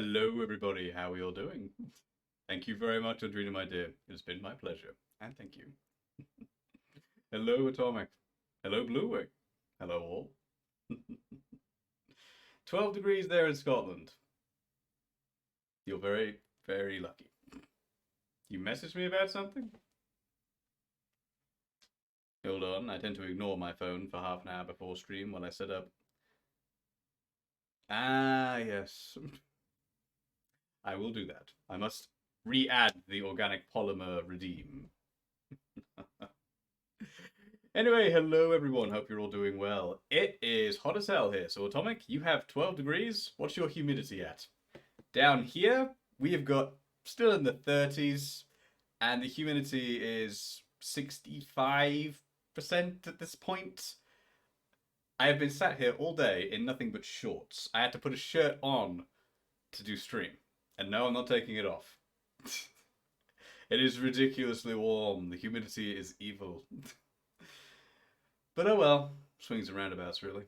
Hello, everybody. How are you all doing? Thank you very much, Adrena, my dear. It has been my pleasure. And thank you. Hello, Atomic. Hello, Blueway. Hello, all. 12 degrees there in Scotland. You're very, very lucky. You messaged me about something? Hold on, I tend to ignore my phone for half an hour before stream while I set up. Ah, yes. I will do that. I must re-add the organic polymer redeem. Anyway, hello everyone. Hope you're all doing well. It is hot as hell here. So Atomic, you have 12 degrees. What's your humidity at? Down here, we have got still in the 30s, and the humidity is 65% at this point. I have been sat here all day in nothing but shorts. I had to put a shirt on to do stream. And no, I'm not taking it off. It is ridiculously warm. The humidity is evil. But oh well. Swings and roundabouts, really.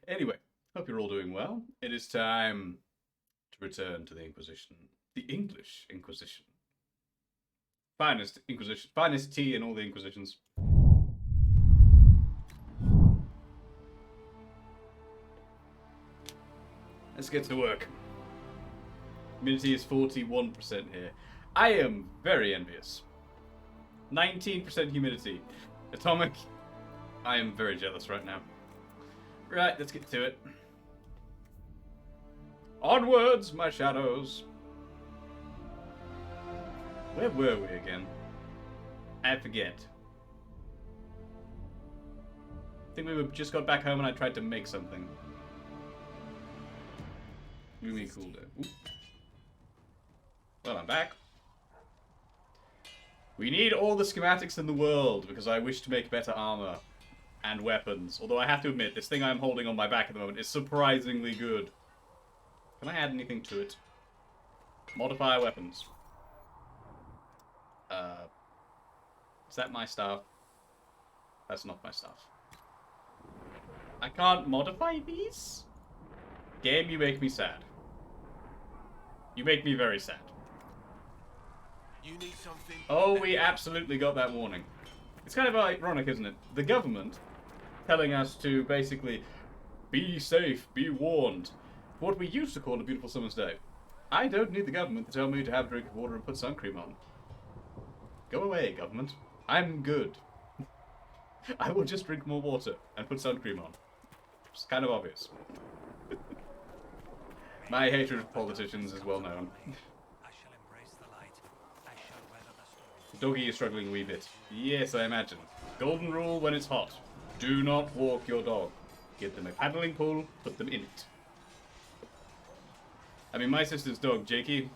Anyway, hope you're all doing well. It is time to return to the Inquisition. The English Inquisition. Finest Inquisition. Finest tea in all the Inquisitions. Let's get to work. Humidity is 41% here. I am very envious. 19% humidity. Atomic, I am very jealous right now. Right, let's get to it. Onwards, my shadows. Where were we again? I forget. I think we just got back home and I tried to make something. Gloomy cool day. Well, I'm back. We need all the schematics in the world because I wish to make better armor and weapons. Although I have to admit, this thing I'm holding on my back at the moment is surprisingly good. Can I add anything to it? Modify weapons. Is that my staff? That's not my staff. I can't modify these? Game, you make me sad. You make me very sad. You need something? Oh, we absolutely got that warning. It's kind of ironic, isn't it? The government telling us to basically be safe, be warned. What we used to call a beautiful summer's day. I don't need the government to tell me to have a drink of water and put sun cream on. Go away, government. I'm good. I will just drink more water and put sun cream on. It's kind of obvious. My hatred of politicians is well known. I shall embrace the light. I shall weather the storm. Doggy is struggling a wee bit. Yes, I imagine. Golden rule when it's hot. Do not walk your dog. Give them a paddling pool, put them in it. I mean, my sister's dog, Jakey,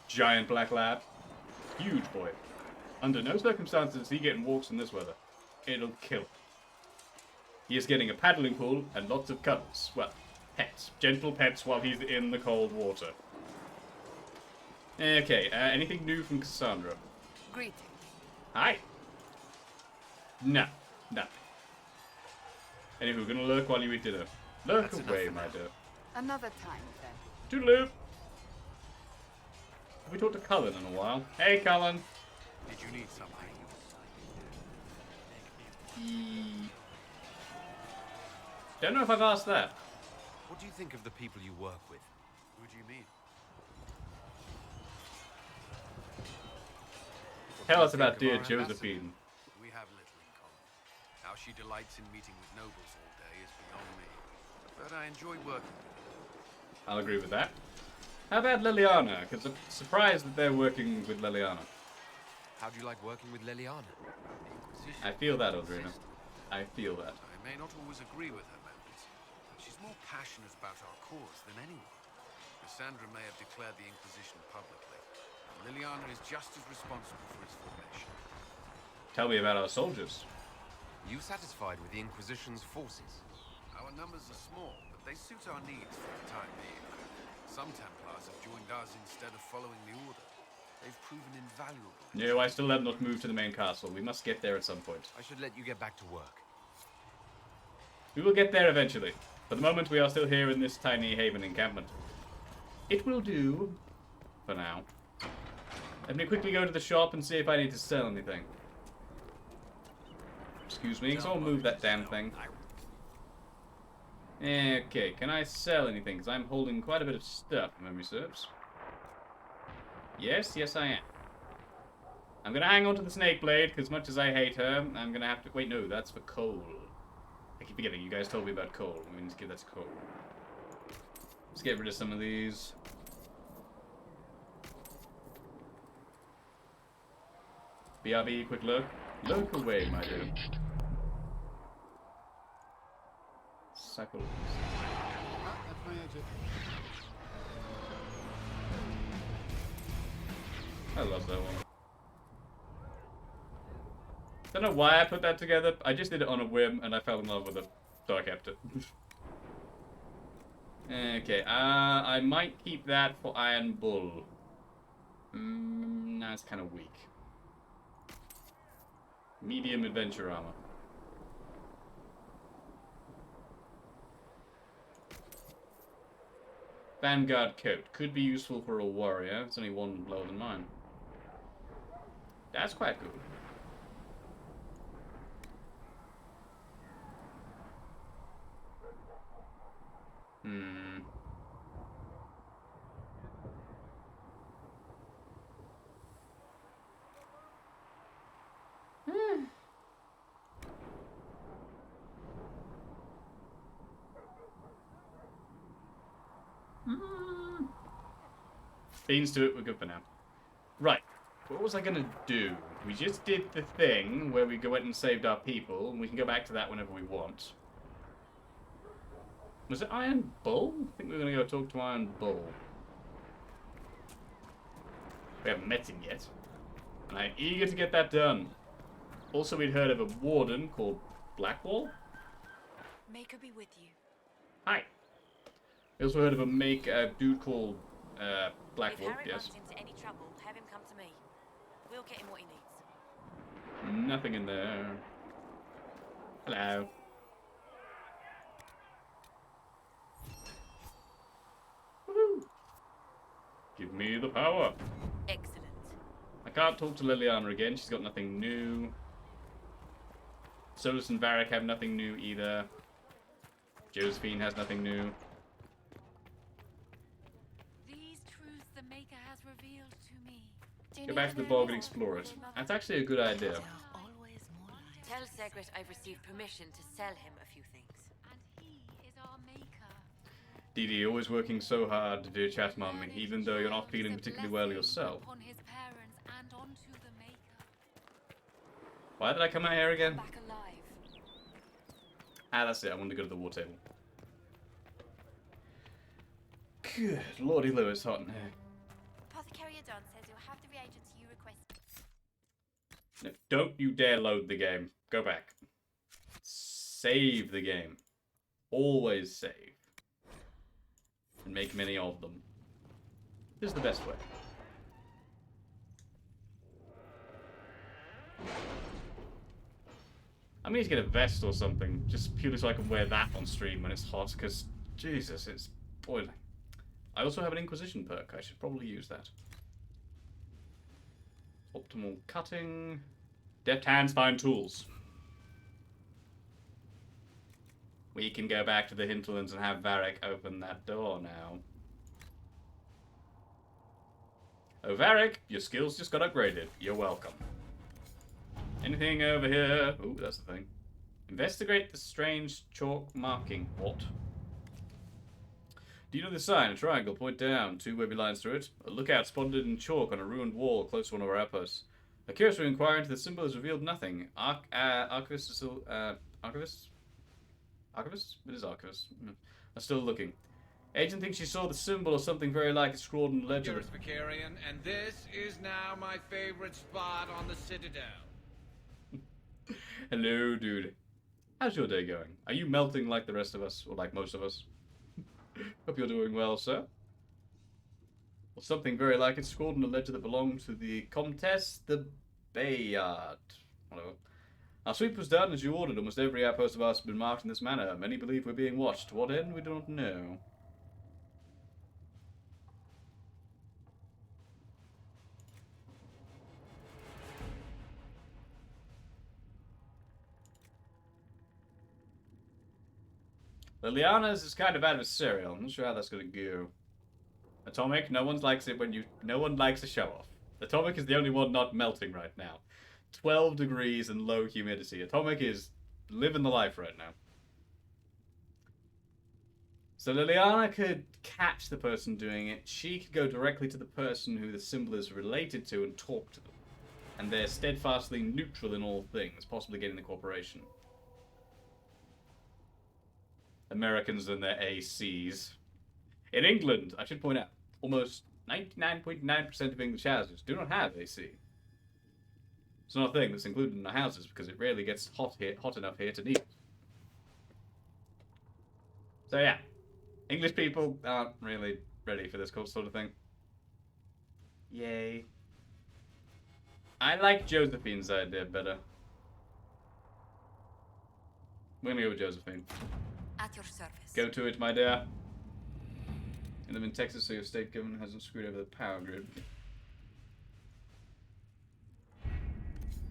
giant black lab, huge boy. Under no circumstances is he getting walks in this weather. It'll kill him. He is getting a paddling pool and lots of cuddles. Well, pets. Gentle pets while he's in the cold water. Okay, anything new from Cassandra? Greetings. Hi. No, nothing. Anywho, gonna lurk while you eat dinner. Lurk That's away, enough my for dear. Another time, then. Toodaloo. Have we talked to Cullen in a while? Hey, Cullen. Did you need something? Don't know if I've asked that. What do you think of the people you work with? Who do you mean? Tell us about think dear of our Josephine. We have little in common. How she delights in meeting with nobles all day is beyond me. But I enjoy working with her. I'll agree with that. How about Liliana? Because I'm surprised that they're working with Liliana. How do you like working with Liliana? The Inquisition I feel that, is Audrina. system. I feel that. I may not always agree with her methods, but she's more passionate about our cause than anyone. Cassandra may have declared the Inquisition publicly, and Liliana is just as responsible for its formation. Tell me about our soldiers. You satisfied with the Inquisition's forces? Our numbers are small, but they suit our needs for the time being. Some Templars have joined us instead of following the Order. They've proven invaluable. No, I still have not moved to the main castle. We must get there at some point. I should let you get back to work. We will get there eventually. For the moment, we are still here in this tiny haven encampment. It will do for now. Let me quickly go to the shop and see if I need to sell anything. Excuse me, someone move that damn thing. Okay, can I sell anything? Because I'm holding quite a bit of stuff, if memory serves. Yes, yes I am. I'm gonna hang on to the snake blade, because much as I hate her, I'm gonna have to... Wait, no, that's for coal. I keep forgetting, you guys told me about coal. We need to give that to coal. Let's get rid of some of these. BRB, quick look. Look away, my dear. Cycles. That's my exit. I love that one. Don't know why I put that together. I just did it on a whim and I fell in love with it. So I kept it. Okay, I might keep that for Iron Bull. No, it's kind of weak. Medium adventure armor. Vanguard coat. Could be useful for a warrior. It's only one lower than mine. That's quite good. Beans to it, we're good for now. Right, what was I gonna do? We just did the thing where we went and saved our people, and we can go back to that whenever we want. Was it Iron Bull? I think we were gonna go talk to Iron Bull. We haven't met him yet. And I'm eager to get that done. Also, we'd heard of a warden called Blackwall. May her be with you. Hi. We also heard of a dude called If Blackwall, Harry yes. runs into any trouble, have him come to me. We'll get him what he needs. Nothing in there. Hello. Woohoo! Give me the power. Excellent. I can't talk to Liliana again. She's got nothing new. Solus and Varric have nothing new either. Josephine has nothing new. These truths the Maker has revealed to me. Go back to the bog and explore it. That's actually a good idea. Tell Segret I've received permission to sell him a few things. And he is our Maker. Didi, always working so hard to do chat mommy, even though you're not feeling particularly well yourself. Upon his parents and onto the Maker. Why did I come out here again? Back alive. Ah, that's it. I wanted to go to the war table. Good lordy Lou, it's hot in here. Apothecary Adon says you'll have the reagents you requested. No, don't you dare load the game. Go back. Save the game. Always save. And make many of them. This is the best way. I need to get a vest or something, just purely so I can wear that on stream when it's hot, because, Jesus, it's boiling. I also have an Inquisition perk. I should probably use that. Optimal cutting. Deft hands find tools. We can go back to the hinterlands and have Varric open that door now. Oh, Varric, your skills just got upgraded. You're welcome. Anything over here? Ooh, that's the thing. Investigate the strange chalk marking. What? Do you know the sign? A triangle, point down, two wavy lines through it. A lookout spotted in chalk on a ruined wall close to one of our outposts. A cursory inquiry into the symbol has revealed nothing. Archivists are still... Archivists? Archivists? It is archivists. Are still looking. Agent thinks she saw the symbol or something very like it scrawled in the ledger. Here's Vicarian, and this is now my favorite spot on the Citadel. Hello, dude. How's your day going? Are you melting like the rest of us, or like most of us? Hope you're doing well, sir. Or something very like it scrawled in a ledger that belonged to the Comtesse de Bayard. Whatever. Our sweep was done as you ordered. Almost every outpost of ours has been marked in this manner. Many believe we're being watched. To what end, we do not know. Liliana's is kind of adversarial. I'm not sure how that's going to go. Atomic, no one likes it when you... No one likes a show-off. Atomic is the only one not melting right now. 12 degrees and low humidity. Atomic is living the life right now. So Liliana could catch the person doing it. She could go directly to the person who the symbol is related to and talk to them. And they're steadfastly neutral in all things, possibly getting the corporation. Americans and their ACs. In England, I should point out, almost 99.9% of English houses do not have AC. It's not a thing that's included in our houses because it rarely gets hot enough here to need it. So yeah, English people aren't really ready for this sort of thing. Yay. I like Josephine's idea better. We're gonna go with Josephine. At your service. Go to it, my dear. You live in Texas, so your state government hasn't screwed over the power grid.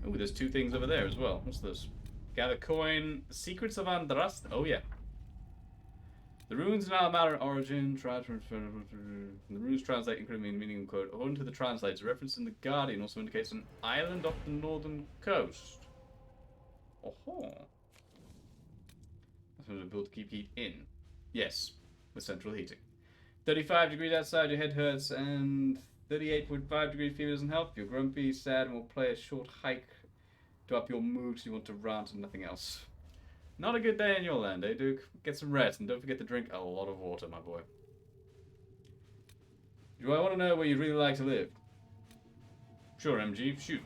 Oh, there's two things over there as well. What's this? Gather coin. Secrets of Andrast. Oh, yeah. The runes in our matter origin. The runes translate, including meaning, quote. According to the translators, a reference in the Guardian also indicates an island off the northern coast. Oh-ho. That's what we're built to keep heat in. Yes, with central heating. 35 degrees outside, your head hurts, and 38.5 degree fever doesn't help. You're grumpy, sad, and will play a short hike to up your mood so you want to rant and nothing else. Not a good day in your land, eh, Duke? Get some rest, and don't forget to drink a lot of water, my boy. Do I want to know where you'd really like to live? Sure, MG, shoot.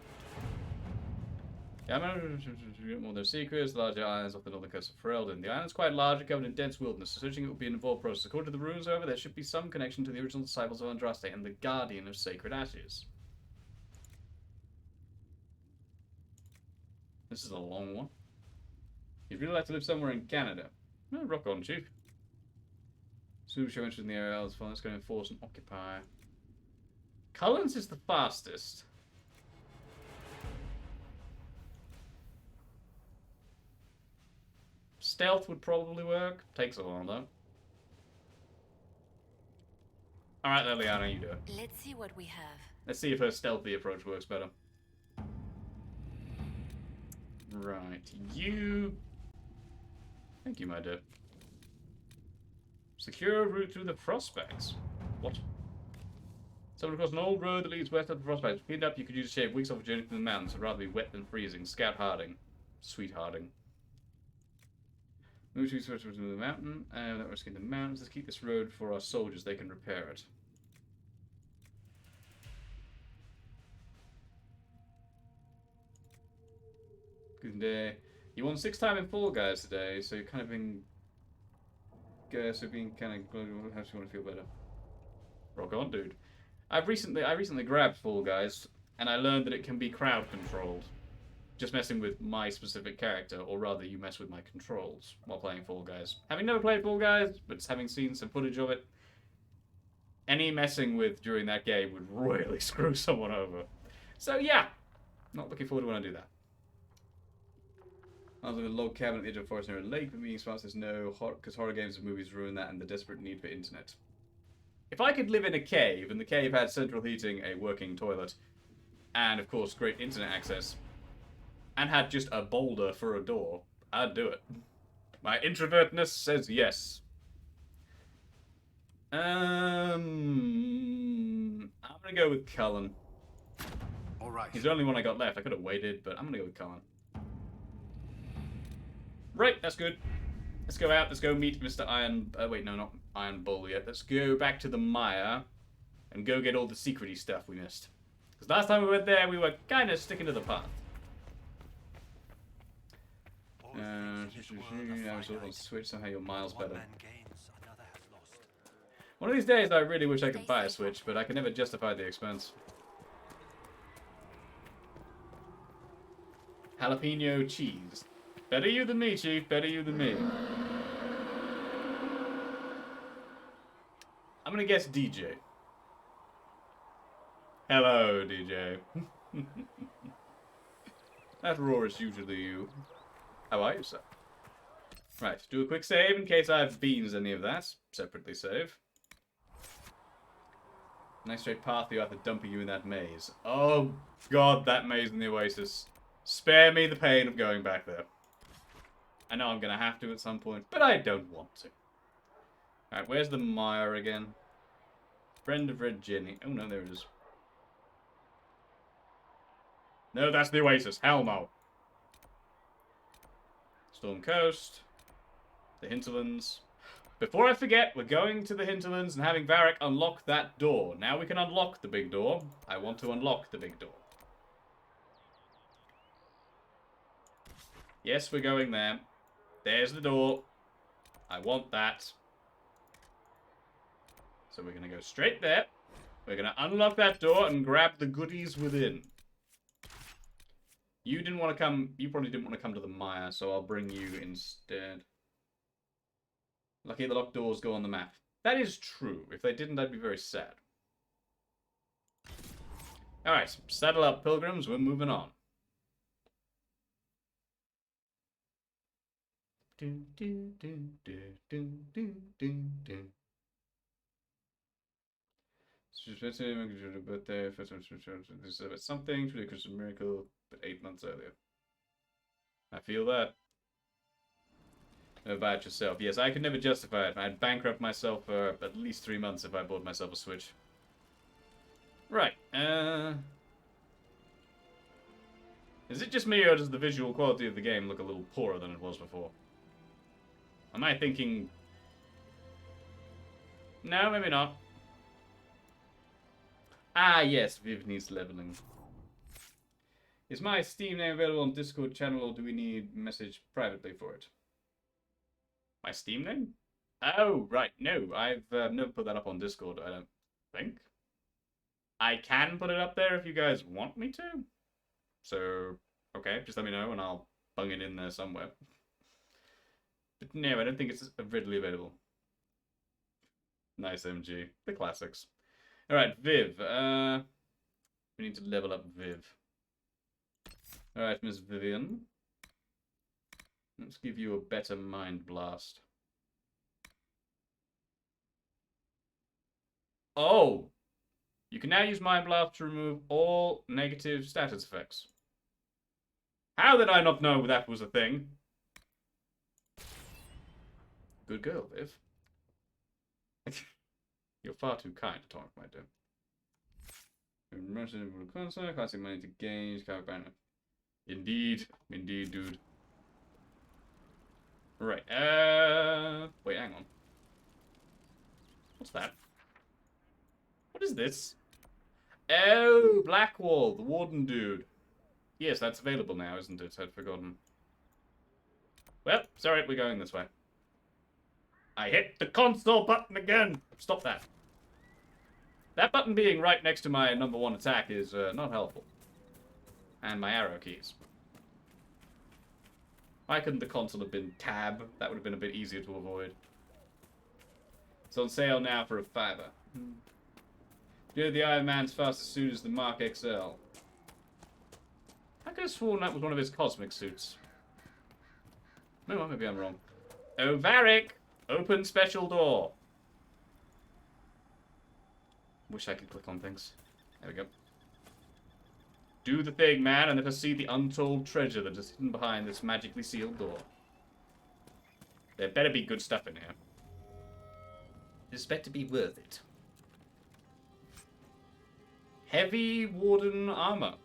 Yeah, more of their secrets, the larger islands off the northern coast of Ferelden. The island's quite large and covered in dense wilderness, so searching it would be an involved process. According to the runes, however, there should be some connection to the original disciples of Andraste and the Guardian of Sacred Ashes. This is a long one. You'd really like to live somewhere in Canada. No, rock on, Chief. Soon as you're interested in the area, let's going to enforce and occupy. Cullen's is the fastest. Stealth would probably work. Takes a while, though. Alright, Liliana, you do it. Let's see what we have. Let's see if her stealthy approach works better. Right, you... Thank you, my dear. Secure a route through the Frostbacks. What? Someone across an old road that leads west of the Frostbacks. Cleaned up, you could use to shave weeks off a journey through the mountains. I'd rather be wet than freezing. Scout Harding. Sweet Harding. Move to the mountain. Not risking the mountains. Let's keep this road for our soldiers. They can repair it. Good day. You won 6 time in Fall Guys today, so you're kind of being... So being kind of... How do you want to feel better? Rock on, dude. I recently grabbed Fall Guys, and I learned that it can be crowd controlled. Just messing with my specific character, or rather you mess with my controls while playing Fall Guys. Having never played Fall Guys, but having seen some footage of it, any messing with during that game would really screw someone over. So yeah, not looking forward to when I do that. I was in a log cabin at the edge of a forest near a lake, but meeting spots says no, because horror games and movies ruin that and the desperate need for internet. If I could live in a cave, and the cave had central heating, a working toilet, and of course great internet access, and had just a boulder for a door, I'd do it. My introvertness says yes. I'm gonna go with Cullen. Alright. He's the only one I got left. I could have waited, but I'm gonna go with Cullen. Right, that's good. Let's go out. Let's go meet Mr. Iron... wait, no, not Iron Bull yet. Let's go back to the mire and go get all the secrety stuff we missed. Because last time we went there, we were kind of sticking to the path. I was on Switch, somehow you're miles better. One of these days, I really wish I could buy a Switch, but I can never justify the expense. Jalapeno cheese. Better you than me, Chief. Better you than me. I'm gonna guess DJ. Hello, DJ. That roar is usually you. How are you, sir? Right, do a quick save in case I have beans any of that. Separately save. Nice straight path you after dumping you in that maze. Oh god, that maze in the Oasis. Spare me the pain of going back there. I know I'm gonna have to at some point, but I don't want to. Alright, where's the mire again? Friend of Red Jenny. Oh no, there it is. No, that's the Oasis. Hell no. Storm Coast. The Hinterlands. Before I forget, we're going to the Hinterlands and having Varric unlock that door. Now we can unlock the big door. I want to unlock the big door. Yes, we're going there. There's the door. I want that. So we're going to go straight there. We're going to unlock that door and grab the goodies within. You didn't want to come... You probably didn't want to come to the mire, so I'll bring you instead. Lucky the locked doors go on the map. That is true. If they didn't, I'd be very sad. Alright, saddle up, pilgrims. We're moving on. Birthday, something, truly Christmas miracle, but 8 months earlier. I feel that. About yourself. Yes, I could never justify it. I'd bankrupt myself for at least 3 months if I bought myself a Switch. Right, is it just me, or does the visual quality of the game look a little poorer than it was before? Am I thinking... No, maybe not. Ah, yes, Viv needs leveling. Is my Steam name available on Discord channel, or do we need message privately for it? My Steam name? Oh, right. No, I've never put that up on Discord, I don't think. I can put it up there if you guys want me to. So, okay, just let me know and I'll bung it in there somewhere. But no, I don't think it's readily available. Nice MG. The classics. Alright, Viv. We need to level up Viv. Alright, Miss Vivian. Let's give you a better Mind Blast. Oh! You can now use Mind Blast to remove all negative status effects. How did I not know that was a thing? Good girl, Viv. You're far too kind to talk, my dear. Classic money to gain, banner. Indeed. Indeed, dude. Right, wait, hang on. What's that? What is this? Oh, Blackwall, the Warden dude. Yes, that's available now, isn't it? I'd forgotten. Well, sorry, we're going this way. I hit the console button again! Stop that. That button being right next to my #1 attack is not helpful. And my arrow keys. Why couldn't the console have been tab? That would have been a bit easier to avoid. It's on sale now for $5. Do the Iron Man's fast as soon as the Mark XL. I could have sworn that was one of his cosmic suits. No, maybe I'm wrong. Oh, Varric! Open special door. Wish I could click on things. There we go. Do the thing, man, and let us see the untold treasure that is hidden behind this magically sealed door. There better be good stuff in here. It's better be worth it. Heavy Warden armor.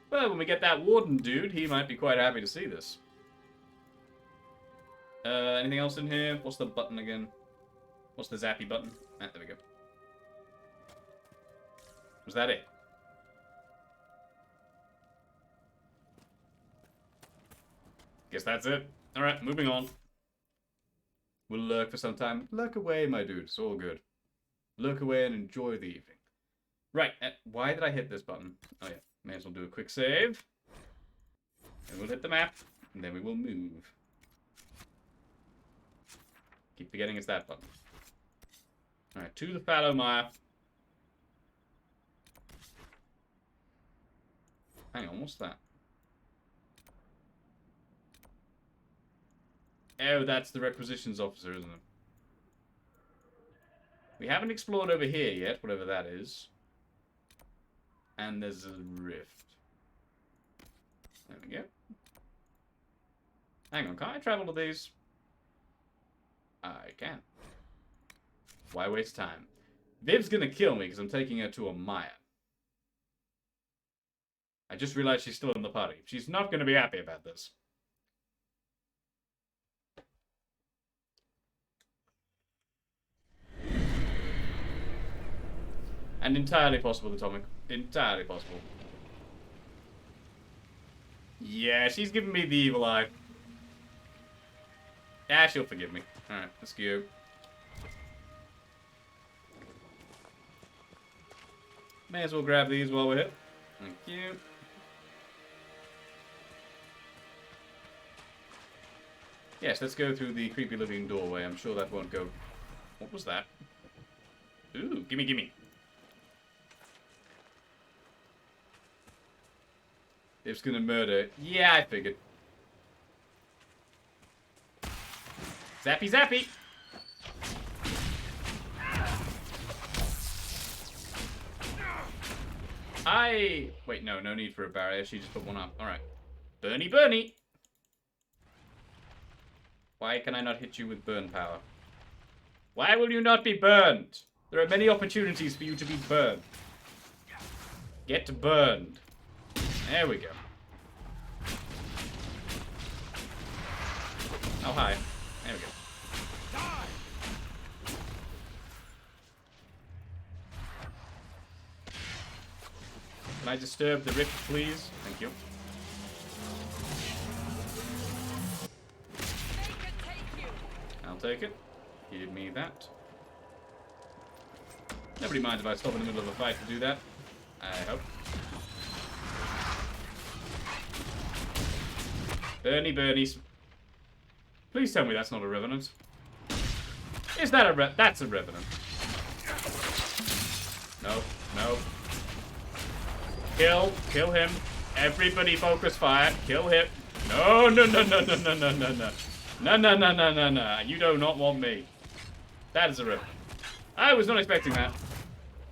Well, when we get that Warden dude, he might be quite happy to see this. Anything else in here? What's the button again? What's the zappy button? Ah, there we go. Was that it? Guess that's it. Alright, moving on. We'll lurk for some time. Lurk away, my dude. It's all good. Lurk away and enjoy the evening. Right, why did I hit this button? Oh yeah, may as well do a quick save. And we'll hit the map, and then we will move. Keep forgetting it's that button. Alright, to the fallow mire. Hang on, what's that? Oh, that's the requisitions officer, isn't it? We haven't explored over here yet, whatever that is. And there's a rift. There we go. Hang on, can't I travel to these? I can. Why waste time? Viv's gonna kill me because I'm taking her to a mire. I just realized she's still in the party. She's not gonna be happy about this. And entirely possible, Atomic. Entirely possible. Yeah, she's giving me the evil eye. Ah, she'll forgive me. Alright, let's go. May as well grab these while we're here. Thank you. Yes, let's go through the creepy looking doorway. I'm sure that won't go... What was that? Ooh, gimme, gimme. It's gonna murder. Yeah, I figured. Zappy, zappy! Wait, no need for a barrier. She just put one up. Alright. Bernie, Bernie! Why can I not hit you with burn power? Why will you not be burned? There are many opportunities for you to be burned. Get burned. There we go. Oh, hi. There we go. Can I disturb the rift, please? Thank you. I'll take it. Give me that. Nobody minds if I stop in the middle of a fight to do that. I hope. Bernie, Bernie. Please tell me that's not a revenant. Is that a that's a revenant. No, no. Kill him. Everybody focus fire. Kill him. No, no, no, no, no, no, no, no, no. No, no, no, no, no, no. You do not want me. That is a revenant. I was not expecting that.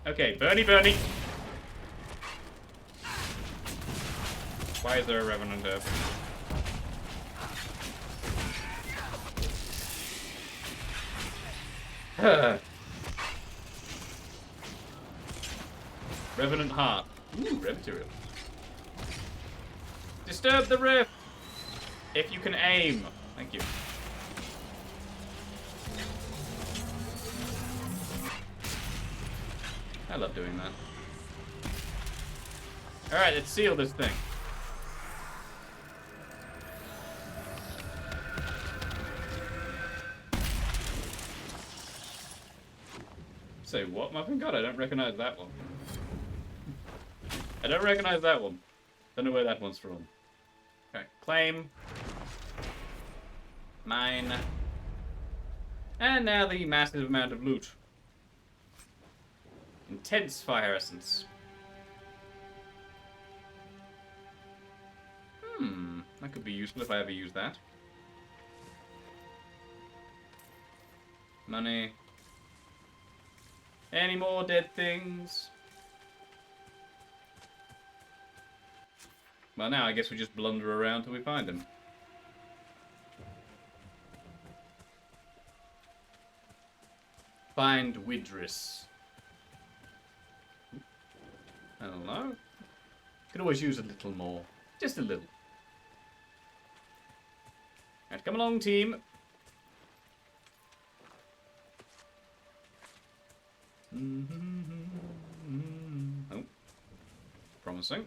Okay, Bernie, Bernie. Why is there a revenant there? Revenant heart. Ooh, red material. Disturb the rift! If you can aim. Thank you. I love doing that. Alright, let's seal this thing. Say what, Muffin? God, I don't recognize that one. I don't recognize that one. Don't know where that one's from. Okay, claim. Mine. And now the massive amount of loot. Intense fire essence. That could be useful if I ever use that. Money. Any more dead things? Well, now I guess we just blunder around till we find them. Find Widris. Hello? Could always use a little more. Just a little. Right, come along, team. Oh. Promising.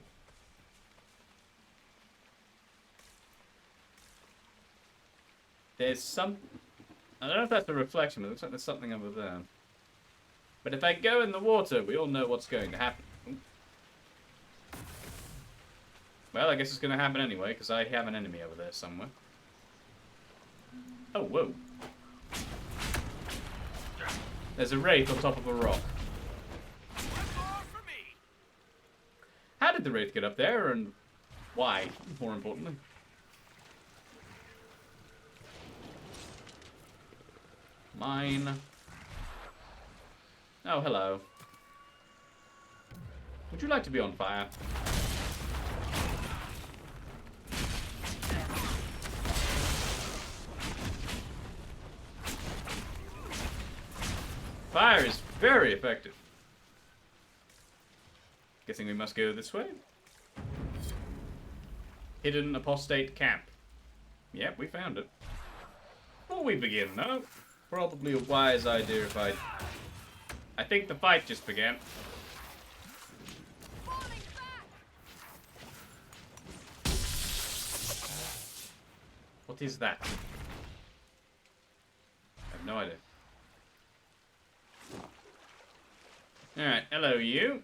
There's some... I don't know if that's a reflection, but it looks like there's something over there. But if I go in the water, we all know what's going to happen. Ooh. Well, I guess it's going to happen anyway, because I have an enemy over there somewhere. Oh, whoa. There's a wraith on top of a rock. How did the wraith get up there, and why, more importantly? Mine. Oh, hello. Would you like to be on fire? Fire is very effective. Guessing we must go this way. Hidden apostate camp. Yep, we found it. Before we begin, though, probably a wise idea if I think the fight just began. What is that? I have no idea. Alright, hello you.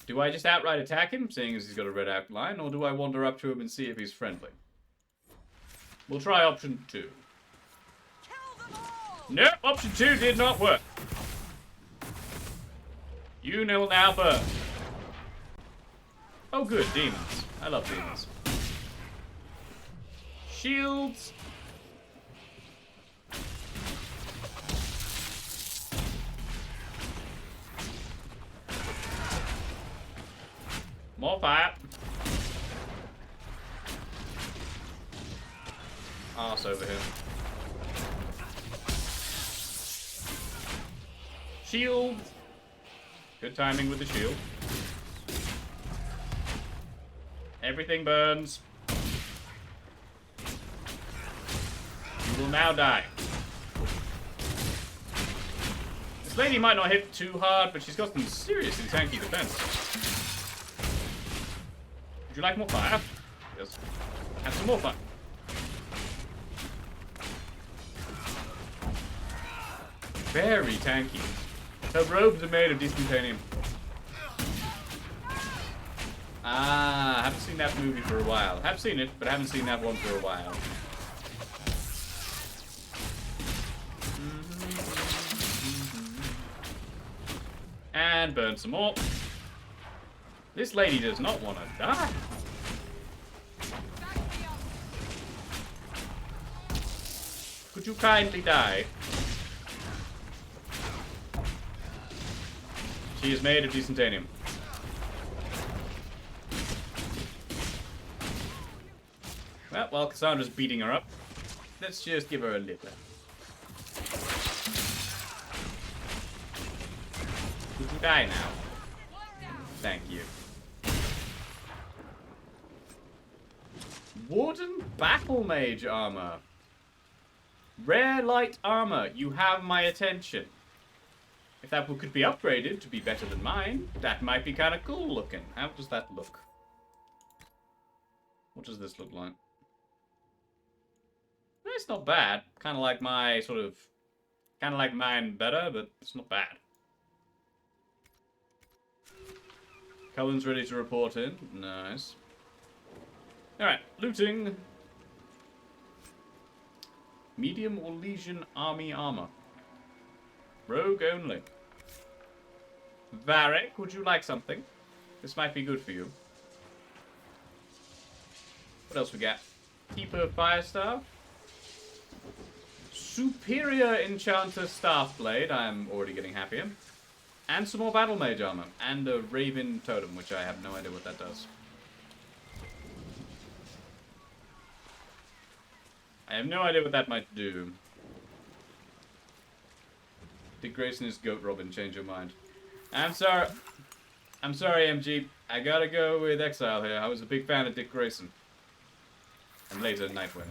Do I just outright attack him, seeing as he's got a red outline, or do I wander up to him and see if he's friendly? We'll try option 2. Nope, option 2 did not work. You will now burn. Oh good, demons. I love demons. Shields. More fire. Arse over here. Shield. Good timing with the shield. Everything burns. You will now die. This lady might not hit too hard, but she's got some seriously tanky defense. Would you like more fire? Yes. Have some more fire. Very tanky. Her robes are made of distantanium. Ah, I haven't seen that movie for a while. Have seen it, but I haven't seen that one for a while. And burn some more. This lady does not want to die. Could you kindly die? She is made of distantanium. Well, while Cassandra's beating her up, let's just give her a little. Could you die now? Thank you. Warden Battle Mage armor. Rare light armor. You have my attention. If that could be upgraded to be better than mine, that might be kind of cool looking. How does that look? What does this look like? It's not bad. Kind of like my sort of... Kind of like mine better, but it's not bad. Cullen's ready to report in. Nice. Alright, looting. Medium or Legion Army armor. Rogue only. Varric, would you like something? This might be good for you. What else we got? Keeper Firestaff. Superior Enchanter Staffblade. I'm already getting happier. And some more Battle Mage armor. And a Raven Totem, which I have no idea what that does. I have no idea what that might do. Dick Grayson is Goat Robin, change your mind. I'm sorry, MG. I gotta go with Exile here. I was a big fan of Dick Grayson. And later, Nightwing.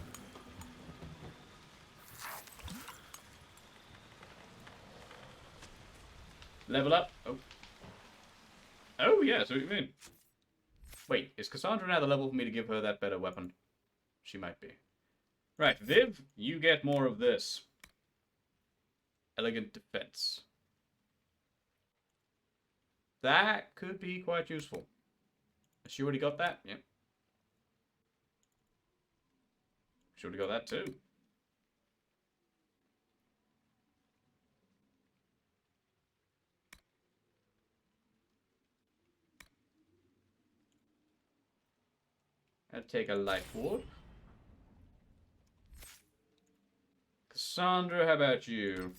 Level up. Oh. Oh, yeah, so what you mean. Wait, is Cassandra now the level for me to give her that better weapon? She might be. Right, Viv, you get more of this. Elegant defense. That could be quite useful. She already got that? Yep. She already got that too. I'll take a life ward. Cassandra, how about you?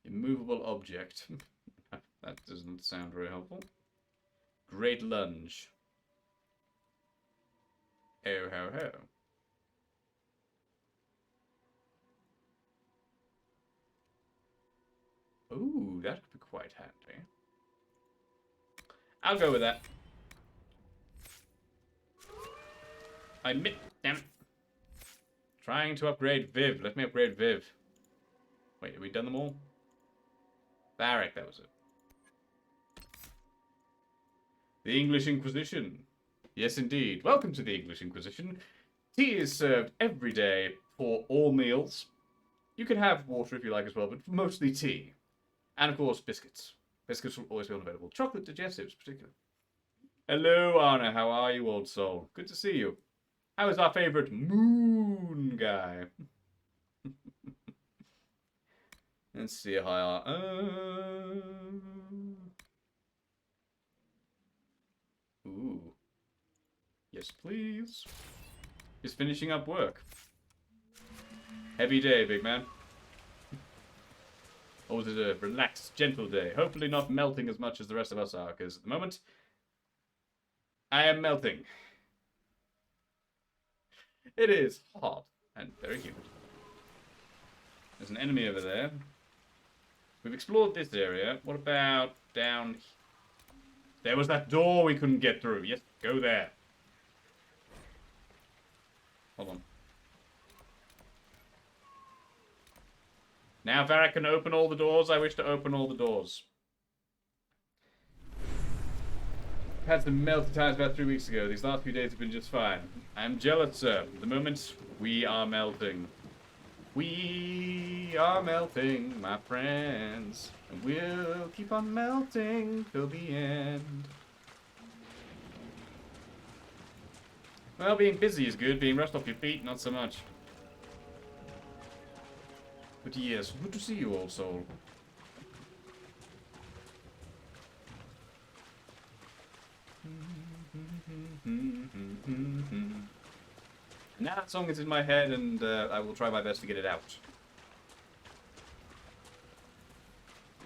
Immovable object. That doesn't sound very helpful. Great lunge. Oh ho ho. Ooh, that could be quite handy. I'll go with that. I admit, damn it. Trying to upgrade Viv. Let me upgrade Viv. Wait, have we done them all? Varric, that was it. The English Inquisition. Yes, indeed. Welcome to the English Inquisition. Tea is served every day for all meals. You can have water if you like as well, but mostly tea. And, of course, biscuits. Biscuits will always be unavailable. Chocolate digestives, particularly. Hello, Anna. How are you, old soul? Good to see you. How is our favorite moon guy? Let's see how ooh. Yes, please. Just finishing up work. Heavy day, big man. Or was it a relaxed, gentle day? Hopefully not melting as much as the rest of us are, because at the moment, I am melting. It is hot and very humid. There's an enemy over there. We've explored this area. What about down here? There was that door we couldn't get through. Yes, go there. Hold on. Now Varric can open all the doors. I wish to open all the doors. Had some melty times about 3 weeks ago. These last few days have been just fine. I'm jealous, sir. At the moment, we are melting. We are melting, my friends. And we'll keep on melting till the end. Well, being busy is good. Being rushed off your feet, not so much. But yes, good to see you, old soul. Now that song is in my head, and I will try my best to get it out.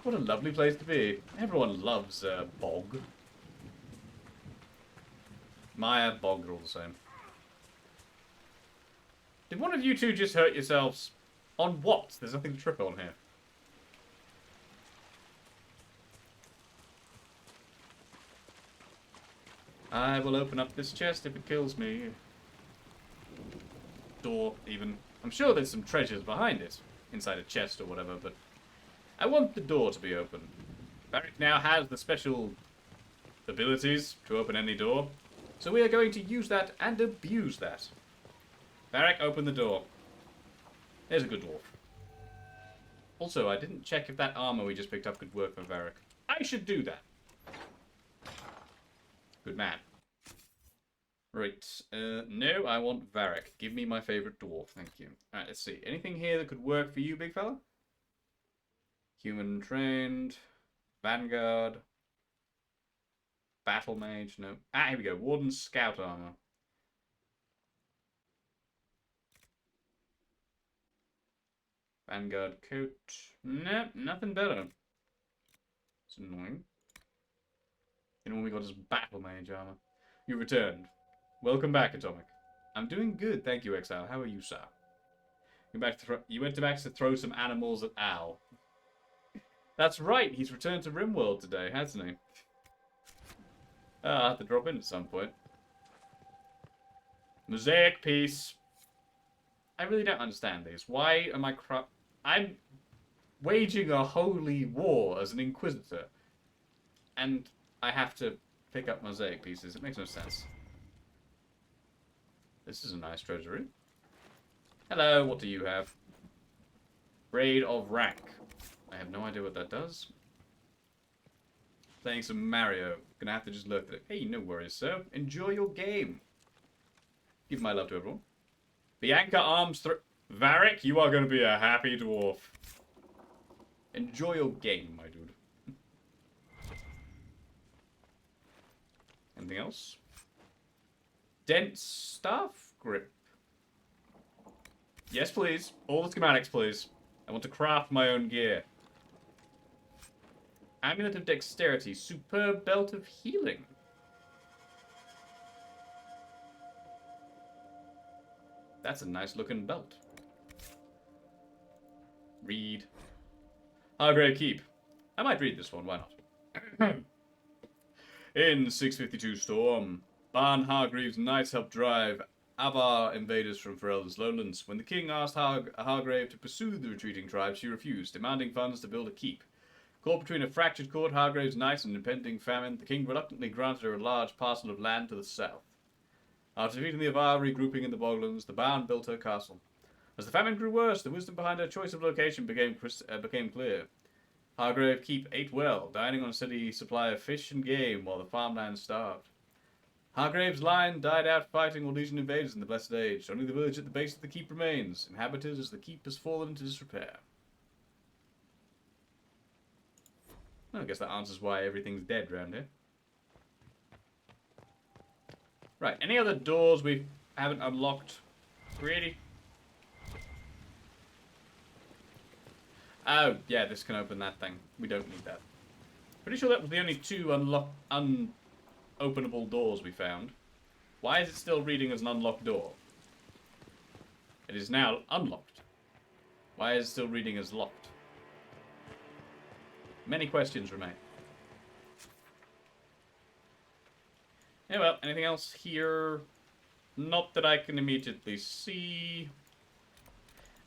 What a lovely place to be. Everyone loves Bog. Maya, Bog are all the same. Did one of you two just hurt yourselves? On what? There's nothing to trip on here. I will open up this chest if it kills me. Door, even. I'm sure there's some treasures behind it. Inside a chest or whatever, but I want the door to be open. Varric now has the special abilities to open any door. So we are going to use that and abuse that. Varric, open the door. There's a good dwarf. Also, I didn't check if that armor we just picked up could work for Varric. I should do that. Good man. Right. No, I want Varric. Give me my favorite dwarf. Thank you. Alright, let's see. Anything here that could work for you, big fella? Human trained. Vanguard. Battle mage. No. Ah, here we go. Warden scout armor. Vanguard coat. Nope, nothing better. It's annoying. You know what we got is battle mage armor. You returned. Welcome back, Atomic. I'm doing good, thank you, Exile. How are you, sir? You went back to throw some animals at Al. That's right, he's returned to Rimworld today, hasn't he? I'll have to drop in at some point. Mosaic piece. I really don't understand these. Why am I'm waging a holy war as an Inquisitor. And I have to pick up mosaic pieces. It makes no sense. This is a nice treasury. Hello, what do you have? Braid of Rank. I have no idea what that does. Playing some Mario. Gonna have to just look at it. Hey, no worries, sir. Enjoy your game. Give my love to everyone. Bianca Arms Varric, you are gonna be a happy dwarf. Enjoy your game, my dude. Anything else? Dense stuff? Grip. Yes, please. All the schematics, please. I want to craft my own gear. Amulet of Dexterity. Superb Belt of Healing. That's a nice looking belt. Read. Hargrave Keep. I might read this one, why not? In 652 Storm, Ban Hargreaves' knights helped drive Avar invaders from Ferelden's lowlands. When the king asked Hargrave to pursue the retreating tribes, she refused, demanding funds to build a keep. Caught between a fractured court, Hargrave's knights, and impending famine, the king reluctantly granted her a large parcel of land to the south. After defeating the Avar regrouping in the Boglands, the Ban built her castle. As the famine grew worse, the wisdom behind her choice of location became clear. Hargrave Keep ate well, dining on a steady supply of fish and game while the farmland starved. Hargrave's line died out fighting Orlesian invaders in the Blessed Age. Only the village at the base of the keep remains, inhabited as the keep has fallen into disrepair. Well, I guess that answers why everything's dead around here. Right, any other doors we haven't unlocked? Really? Oh, yeah, this can open that thing. We don't need that. Pretty sure that was the only two unopenable doors we found. Why is it still reading as an unlocked door? It is now unlocked. Why is it still reading as locked? Many questions remain. Yeah, well, anything else here? Not that I can immediately see.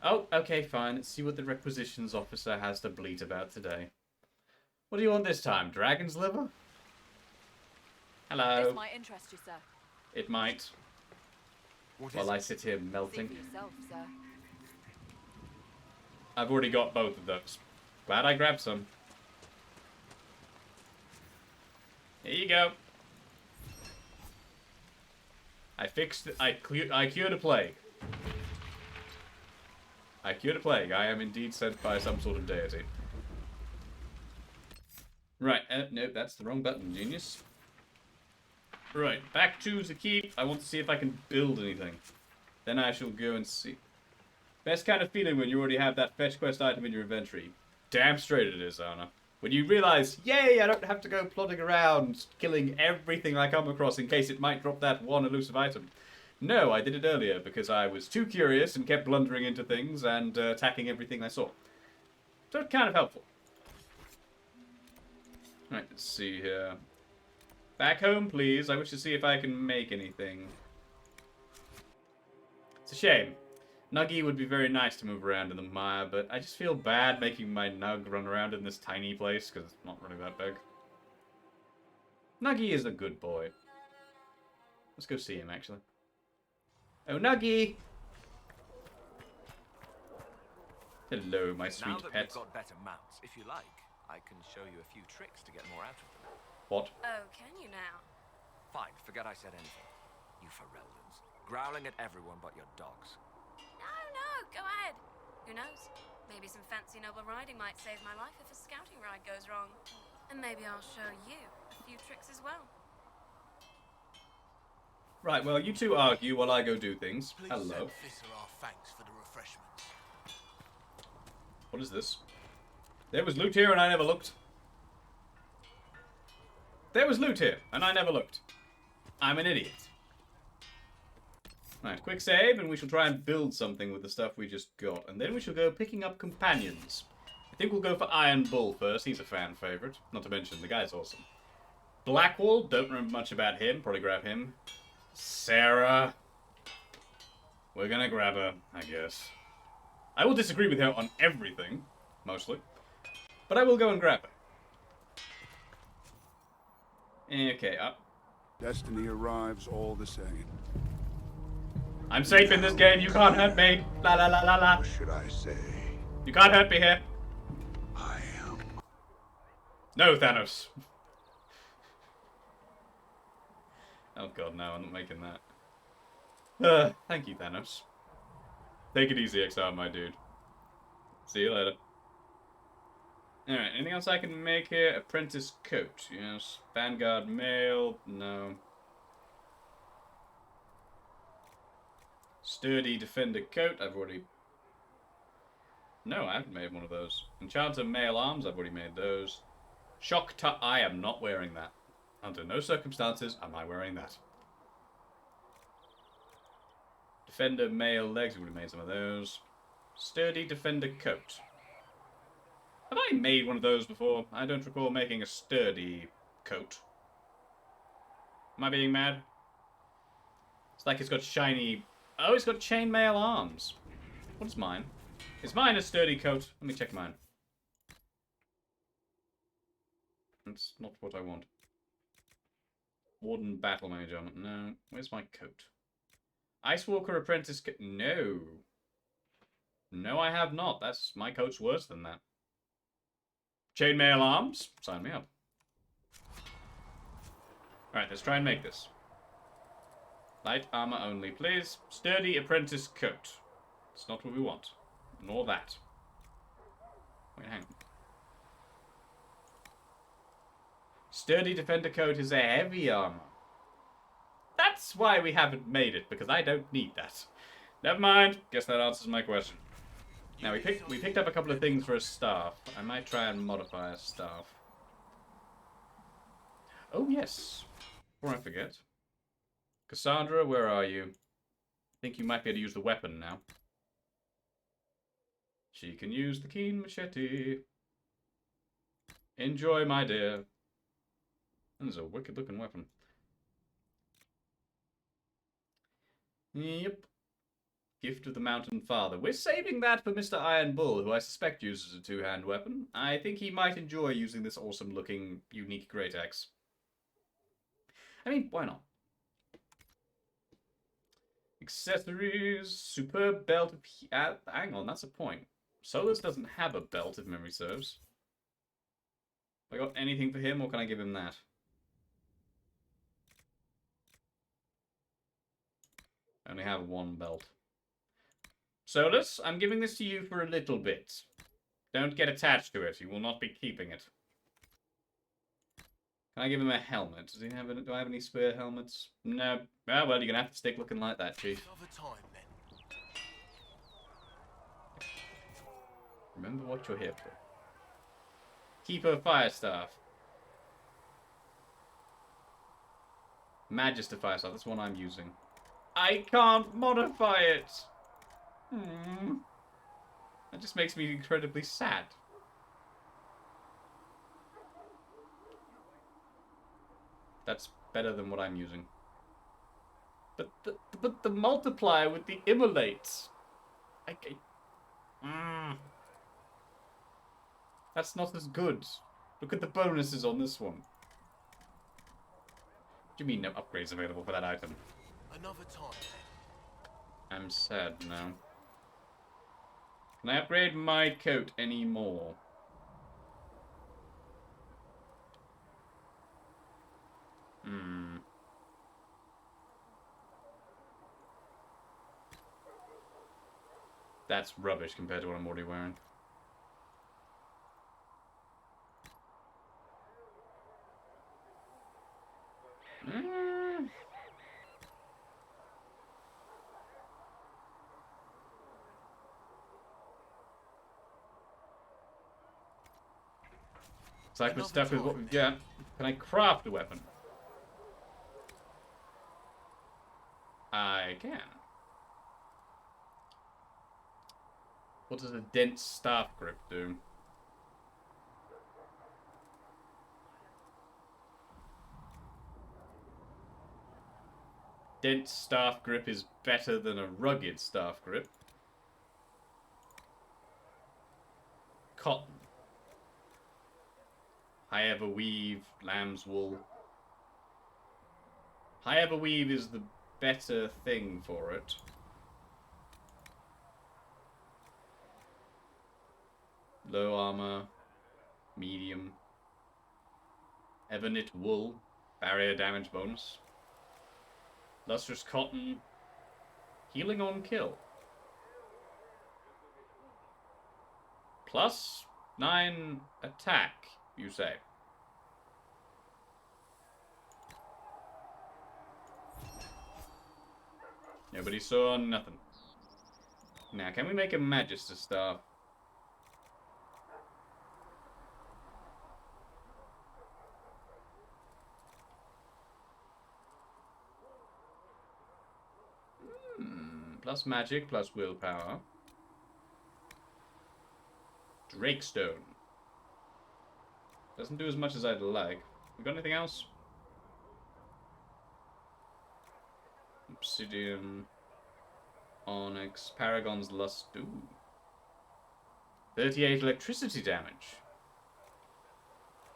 Oh, okay, fine. Let's see what the requisitions officer has to bleat about today. What do you want this time? Dragon's liver? Hello. This might interest you, sir. It might. While I sit here melting. See for yourself, sir. I've already got both of those. Glad I grabbed some. Here you go. I cured a plague. I cured a plague. I am indeed sent by some sort of deity. Right, no, that's the wrong button, genius. Right, back to the keep. I want to see if I can build anything. Then I shall go and see. Best kind of feeling when you already have that fetch quest item in your inventory. Damn straight it is, Anna. When you realize, yay, I don't have to go plodding around killing everything I come across in case it might drop that one elusive item. No, I did it earlier because I was too curious and kept blundering into things and attacking everything I saw. So it's kind of helpful. Right, let's see here. Back home, please. I wish to see if I can make anything. It's a shame. Nuggy would be very nice to move around in the mire, but I just feel bad making my Nug run around in this tiny place, because it's not really that big. Nuggy is a good boy. Let's go see him, actually. Oh, Nuggy! Hello, my sweet now that pet. we've got better mounts, if you like, I can show you a few tricks to get more out of them. What? Oh, can you now? Fine, forget I said anything. You Fereldans, growling at everyone but your dogs. No, go ahead. Who knows? Maybe some fancy noble riding might save my life if a scouting ride goes wrong. And maybe I'll show you a few tricks as well. Right, well, you two argue while I go do things. Please Hello. send Fisser our thanks for the refreshments. What is this? There was loot here and I never looked. There was loot here and I never looked. I'm an idiot. Right, quick save, and we shall try and build something with the stuff we just got. And then we shall go picking up companions. I think we'll go for Iron Bull first. He's a fan favourite. Not to mention, the guy's awesome. Blackwall, don't remember much about him. Probably grab him. Sarah. We're gonna grab her, I guess. I will disagree with her on everything, mostly. But I will go and grab her. Okay, Destiny arrives all the same. I'm safe in this game. You can't hurt me. La la la la la. What should I say? You can't hurt me here. I am. No, Thanos. Oh god, no, I'm not making that. Thank you, Thanos. Take it easy, XR, my dude. See you later. Alright, anything else I can make here? Apprentice coat, yes. Vanguard mail, no. Sturdy defender coat, I've already... No, I haven't made one of those. Enchanter mail arms, I've already made those. Shock I am not wearing that. Under no circumstances am I wearing that. Defender mail legs, we've already made some of those. Sturdy defender coat. Have I made one of those before? I don't recall making a sturdy coat. Am I being mad? It's like it's got shiny... Oh, it's got chainmail arms. What's mine? Is mine a sturdy coat? Let me check mine. That's not what I want. Warden Battle Mage armor. No. Where's my coat? Ice Walker Apprentice coat. No. No, I have not. That's... My coat's worse than that. Chainmail arms? Sign me up. Alright, let's try and make this. Light armor only, please. Sturdy Apprentice coat. It's not what we want. Nor that. Wait, hang on. Sturdy Defender coat is a heavy armor. That's why we haven't made it, because I don't need that. Never mind. Guess that answers my question. Now, we picked up a couple of things for a staff. I might try and modify a staff. Oh, yes. Before I forget. Cassandra, where are you? I think you might be able to use the weapon now. She can use the keen machete. Enjoy, my dear. That is a wicked-looking weapon. Yep. Gift of the Mountain Father. We're saving that for Mr. Iron Bull, who I suspect uses a two-hand weapon. I think he might enjoy using this awesome-looking, unique great axe. I mean, why not? Accessories, superb belt. Hang on, that's a point. Solus doesn't have a belt, if memory serves. Have I got anything for him, or can I give him that? I only have one belt. Solus, I'm giving this to you for a little bit. Don't get attached to it. You will not be keeping it. Can I give him a helmet? Does he have any, do I have any spare helmets? No. Ah, well, you're going to have to stick looking like that, Chief. Another time, then. Remember what you're here for. Keeper Firestaff. Magister Firestaff, that's one I'm using. I can't modify it! That just makes me incredibly sad. That's better than what I'm using. But the multiplier with the immolates. That's not as good. Look at the bonuses on this one. What do you mean no upgrades available for that item? Another time, then. I'm sad now. Can I upgrade my coat anymore? That's rubbish compared to what I'm already wearing. It's like we're stuck with what we've got. Can I craft a weapon? I can. What does a dense staff grip do? Dense staff grip is better than a rugged staff grip. Cotton. I ever weave lamb's wool. High Ever Weave is the better thing for it. Low armor, medium. Everknit wool, barrier damage bonus. Lustrous cotton, healing on kill. Plus 9 attack, you say? Nobody saw nothing. Now, can we make a Magister Staff? Plus magic, plus willpower. Drakestone. Doesn't do as much as I'd like. We got anything else? Obsidian. Onyx. Paragon's Lust. Ooh. 38 electricity damage.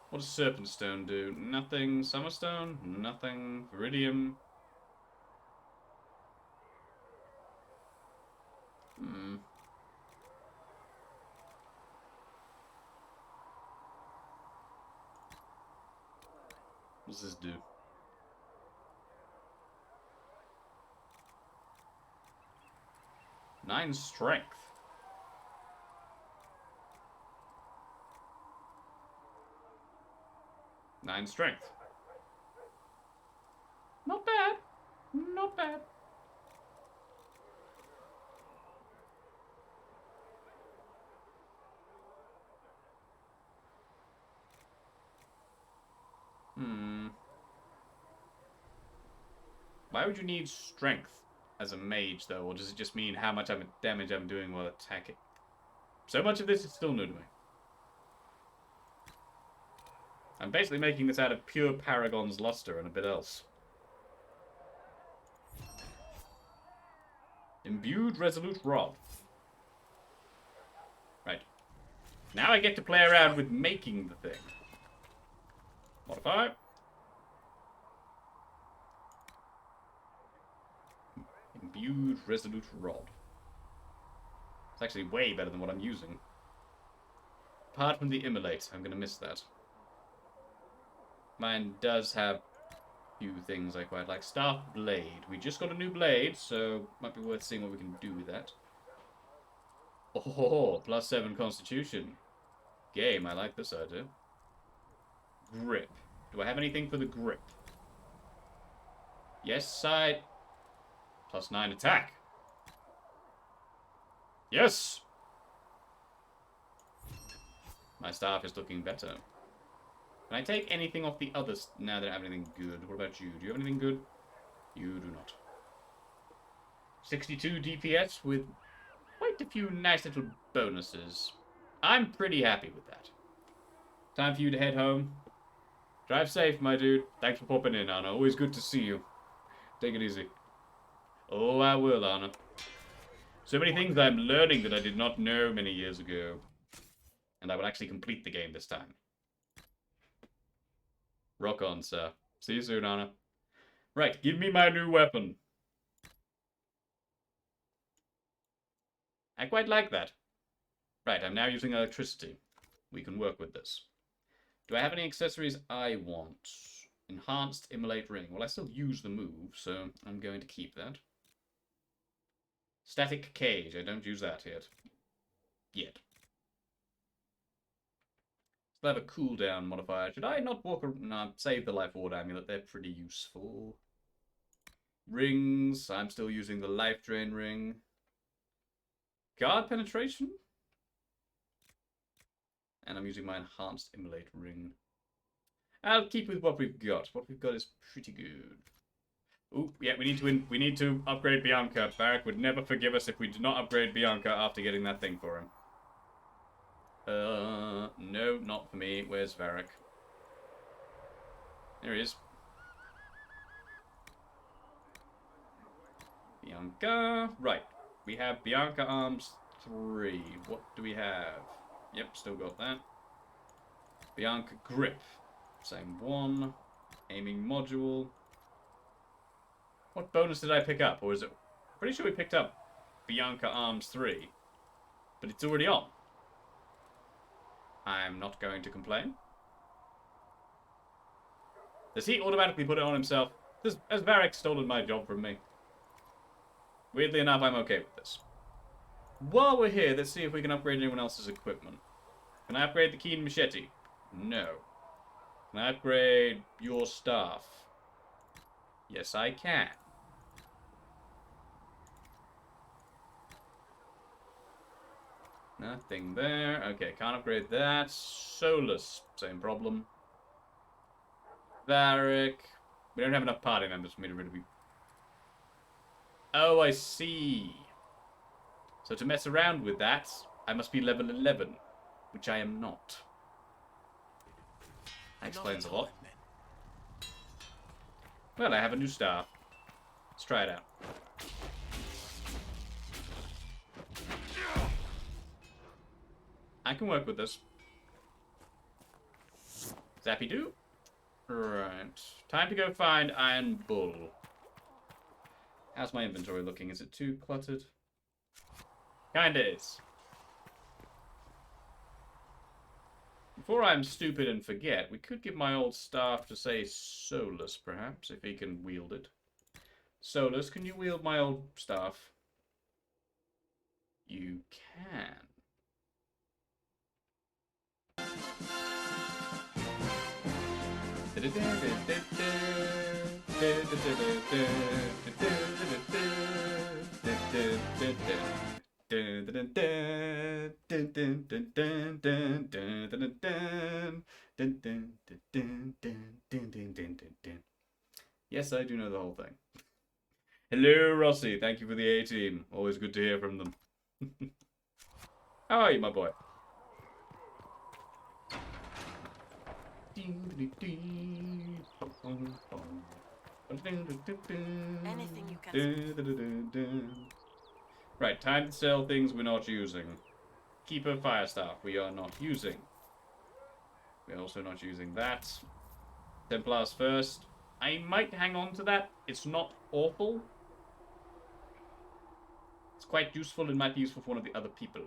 What does Serpent Stone do? Nothing. Summerstone? Nothing. Viridium? What does this do? Nine strength. Nine strength. Not bad. Not bad. Why would you need strength as a mage, though? Or does it just mean how much damage I'm doing while attacking? So much of this is still new to me. I'm basically making this out of pure Paragon's Luster and a bit else. Imbued Resolute Rod. Right. Now I get to play around with making the thing. Modify. Imbued Resolute Rod. It's actually way better than what I'm using. Apart from the Immolate, I'm going to miss that. Mine does have a few things I quite like. Staff Blade. We just got a new blade, so might be worth seeing what we can do with that. Oh, plus 7 Constitution. Game, I like this idea. Grip. Do I have anything for the grip? Yes, side. Plus 9 attack. Yes! My staff is looking better. Can I take anything off the others now that I have anything good? What about you? Do you have anything good? You do not. 62 DPS with quite a few nice little bonuses. I'm pretty happy with that. Time for you to head home. Drive safe, my dude. Thanks for popping in, Anna. Always good to see you. Take it easy. Oh, I will, Anna. So many things I'm learning that I did not know many years ago. And I will actually complete the game this time. Rock on, sir. See you soon, Anna. Right, give me my new weapon. I quite like that. Right, I'm now using electricity. We can work with this. Do I have any accessories I want? Enhanced Immolate Ring. Well, I still use the move, so I'm going to keep that. Static Cage. I don't use that yet. Still have a cooldown modifier. Should I not walk around? No, save the Life Ward Amulet. They're pretty useful. Rings. I'm still using the Life Drain Ring. Guard Penetration. And I'm using my Enhanced Immolate Ring. I'll keep with what we've got. What we've got is pretty good. Ooh, yeah, we need to upgrade Bianca. Varric would never forgive us if we did not upgrade Bianca after getting that thing for him. No, not for me. Where's Varric? There he is. Bianca. Right. We have Bianca Arms 3. What do we have? Yep, still got that. Bianca Grip. Same one. Aiming module. What bonus did I pick up? Or is it... Pretty sure we picked up Bianca Arms 3. But it's already on. I'm not going to complain. Does he automatically put it on himself? Has Varric stolen my job from me? Weirdly enough, I'm okay with this. While we're here, let's see if we can upgrade anyone else's equipment. Can I upgrade the keen machete? No. Can I upgrade your staff? Yes, I can. Nothing there. Okay, can't upgrade that. Solus, same problem. Varric. We don't have enough party members for me to really be... Oh, I see. So to mess around with that, I must be level 11, which I am not. That explains a lot. Well, I have a new staff. Let's try it out. I can work with this. Zappy doo. Right. Time to go find Iron Bull. How's my inventory looking? Is it too cluttered? Kinda is. Before I'm stupid and forget, we could give my old staff to, say, Solus, perhaps, if he can wield it. Solus, can you wield my old staff? You can. Yes, I do know the whole thing. Hello, Rossi. Thank you for the A-team. Always good to hear from them. How are you, my boy? Anything you can. Right, time to sell things we're not using. Keeper fire staff we are not using. We're also not using that. Templars first. I might hang on to that. It's not awful. It's quite useful and might be useful for one of the other people.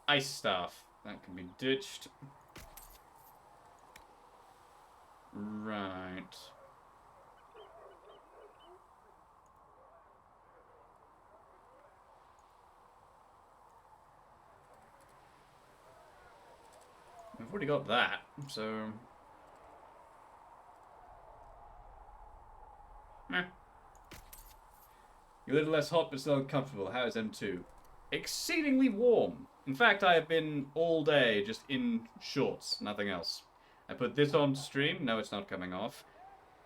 Ice staff. That can be ditched. Right. We've already got that, so... Meh. You're a little less hot, but still uncomfortable. How is M2? Exceedingly warm. In fact, I have been all day just in shorts, nothing else. I put this on stream. No, it's not coming off.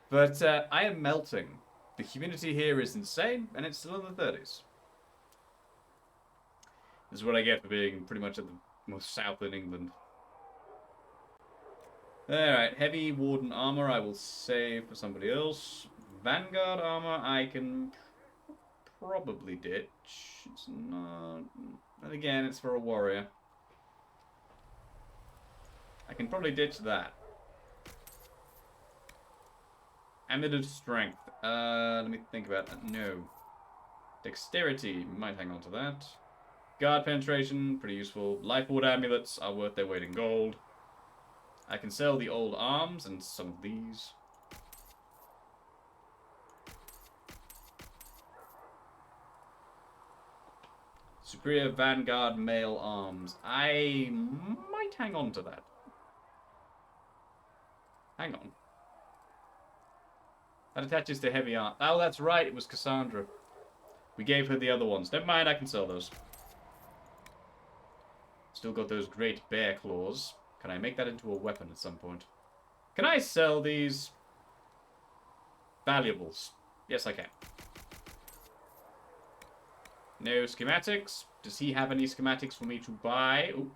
But I am melting. The humidity here is insane, and it's still in the 30s. This is what I get for being pretty much at the most south in England. Alright, heavy warden armor I will save for somebody else. Vanguard armor I can probably ditch. It's not... And again, it's for a warrior. I can probably ditch that. Amulet of strength. Let me think about that. No. Dexterity. Might hang on to that. Guard penetration. Pretty useful. Life ward amulets are worth their weight in gold. I can sell the old arms and some of these. Superior Vanguard male arms. I might hang on to that. Hang on. That attaches to heavy arm. Oh, that's right. It was Cassandra. We gave her the other ones. Never mind. I can sell those. Still got those great bear claws. Can I make that into a weapon at some point? Can I sell these valuables? Yes, I can. No schematics. Does he have any schematics for me to buy? Ooh.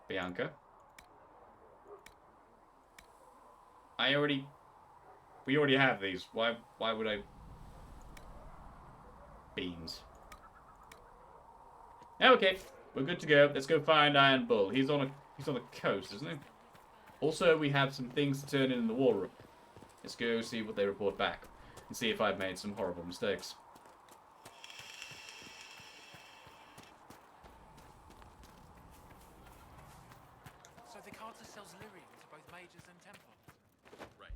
Bianca. We already have these. Why would I? Beans. Okay, we're good to go. Let's go find Iron Bull. He's on the coast, isn't he? Also, we have some things to turn in the war room. Let's go see what they report back and see if I've made some horrible mistakes. So the carter sells lyrium to both mages and Templars. Right.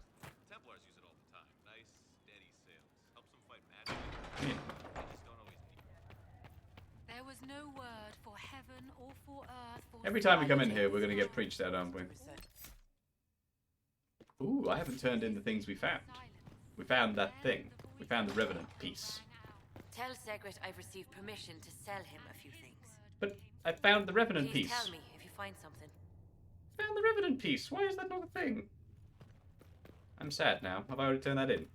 Templars use it all the time. Nice, steady sales. Helps them fight magic. Yeah. They just don't always need it. There was no word for heaven or for earth. For Every time we come in here, we're going to get preached at, aren't we? Ooh, I haven't turned in the things we found. We found that thing. We found the Revenant piece. Tell Segret I've received permission to sell him a few things. But I found the Revenant Please piece. tell me if you find something. Found the Revenant piece. Why is that not a thing? I'm sad now. Have I already turned that in?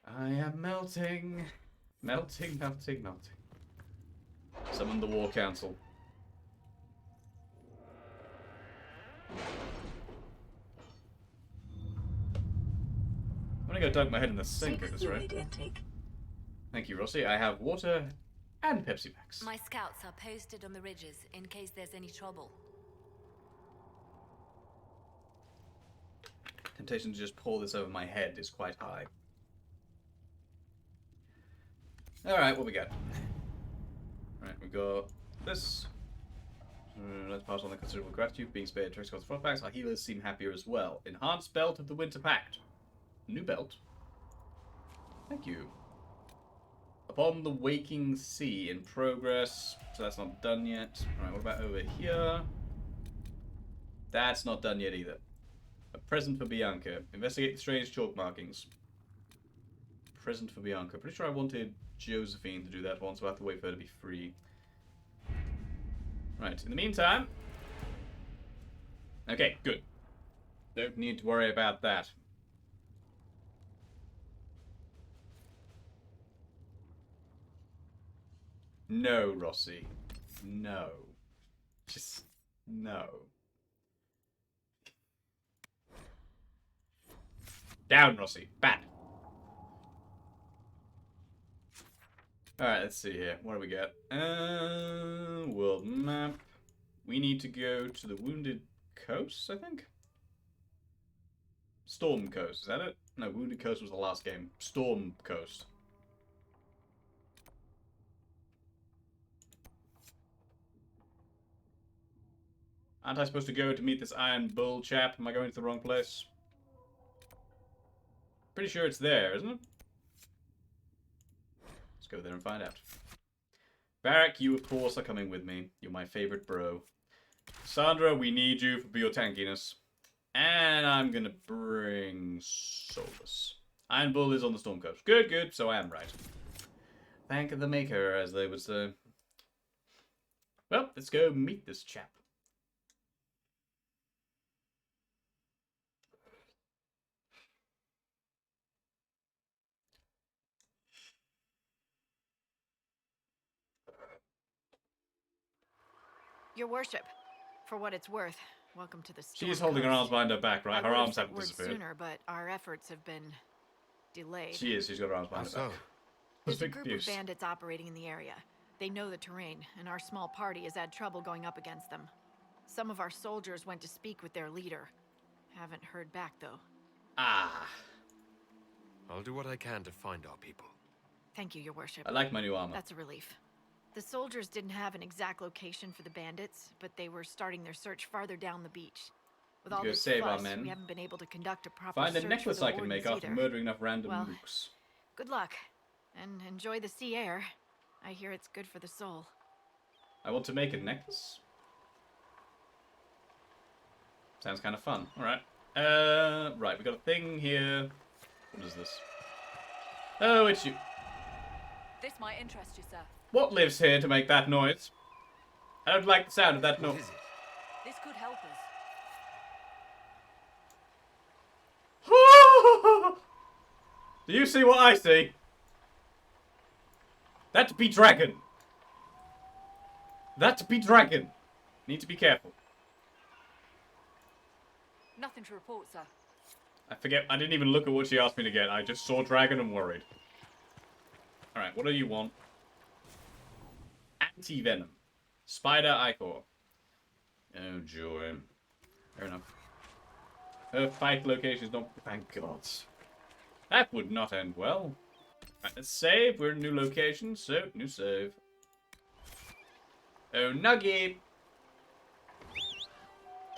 I am melting. Melting, melting, melting. Summon the War Council. I'm gonna go dunk my head in the sink at this rate. Thank you, Rossi. I have water and Pepsi Max. My scouts are posted on the ridges in case there's any trouble. Temptation to just pour this over my head is quite high. Alright, what we got? Alright, we got this. Let's pass on the considerable gratitude. Being spared tricks cost frostbacks. Our healers seem happier as well. Enhanced Belt of the Winter Pact. New belt. Thank you. Upon the Waking Sea in progress. So that's not done yet. Alright, what about over here? That's not done yet either. A present for Bianca. Investigate the strange chalk markings. Present for Bianca. Pretty sure I wanted Josephine to do that one, so I have to wait for her to be free. Right, in the meantime... Okay, good. Don't need to worry about that. No, Rossi. No. Just... no. Down, Rossi. Bad. Alright, let's see here. What do we got? World map. We need to go to the Wounded Coast, I think? Storm Coast, is that it? No, Wounded Coast was the last game. Storm Coast. Aren't I supposed to go to meet this Iron Bull chap? Am I going to the wrong place? Pretty sure it's there, isn't it? Let's go there and find out. Varric, you of course are coming with me. You're my favorite bro. Sandra, we need you for your tankiness. And I'm gonna bring Solus. Iron Bull is on the Storm Coast. Good, good, so I am right. Thank the maker, as they would say. Well, let's go meet this chap. Your worship, for what it's worth, welcome to the Storm She's holding her Coast. arms behind her back, right? I Her would've arms sent haven't word disappeared. sooner, but our efforts have been delayed. She is. She's got her arms behind her back. There's a group of bandits operating in the area. They know the terrain, and our small party has had trouble going up against them. Some of our soldiers went to speak with their leader. Haven't heard back, though. Ah. I'll do what I can to find our people. Thank you, your worship. I like my new armor. That's a relief. The soldiers didn't have an exact location for the bandits, but they were starting their search farther down the beach. With all Go this save our fuss, men. we haven't been able to conduct a proper Find a search necklace for the I can make wardens after either. murdering enough random Well, mooks. good luck, and enjoy the sea air. I hear it's good for the soul. I want to make a necklace. Sounds kind of fun. Alright. Right, we got a thing here. What is this? Oh, it's you. This might interest you, sir. What lives here to make that noise? I don't like the sound of that noise. This could help us. Do you see what I see? That be dragon. That be dragon. Need to be careful. Nothing to report, sir. I forget. I didn't even look at what she asked me to get. I just saw dragon and worried. Alright, what do you want? Anti-venom. Spider Ichor. Oh, joy. Fair enough. Her fight location is not... Thank God. That would not end well. Right, let's save. We're in a new location, so new save. Oh, Nuggy!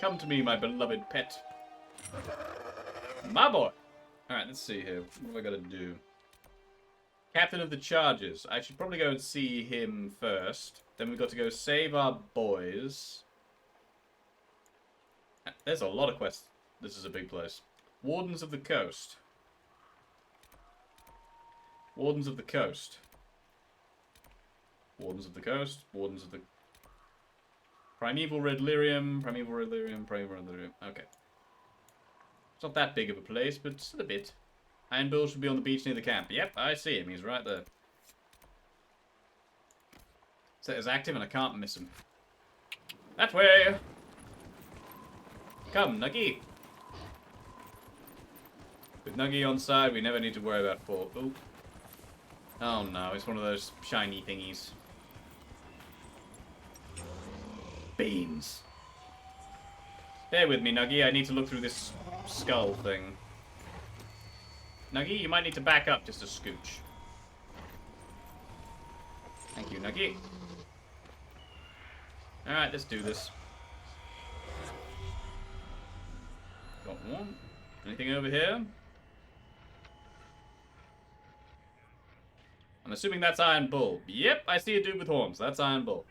Come to me, my beloved pet. My boy! Alright, let's see here. What have I got to do? Captain of the Chargers. I should probably go and see him first. Then we've got to go save our boys. There's a lot of quests. This is a big place. Wardens of the Coast. Wardens of the Coast. Wardens of the Coast. Wardens of the... Primeval Red Lyrium. Primeval Red Lyrium. Primeval Red Lyrium. Okay. It's not that big of a place, but still a bit. Iron Bill should be on the beach near the camp. Yep, I see him. He's right there. Set is active and I can't miss him. That way! Come, Nuggy! With Nuggy on side, we never need to worry about fall. Ooh. Oh no, it's one of those shiny thingies. Beans. Bear with me, Nuggy. I need to look through this skull thing. Nuggy, you might need to back up just a scooch. Thank you, Nuggy. Alright, let's do this. Got one. Anything over here? I'm assuming that's Iron Bull. Yep, I see a dude with horns. That's Iron Bull.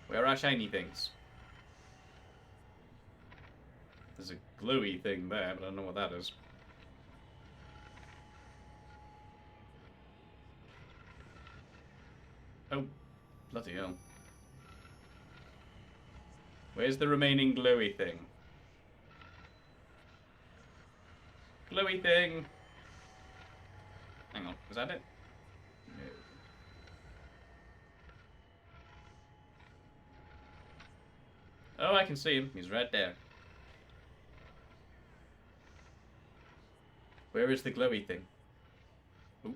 Where are shiny things? There's a glowy thing there, but I don't know what that is. Oh, bloody hell. Where's the remaining glowy thing? Glowy thing! Hang on, is that it? No. Oh, I can see him. He's right there. Where is the glowy thing? Ooh.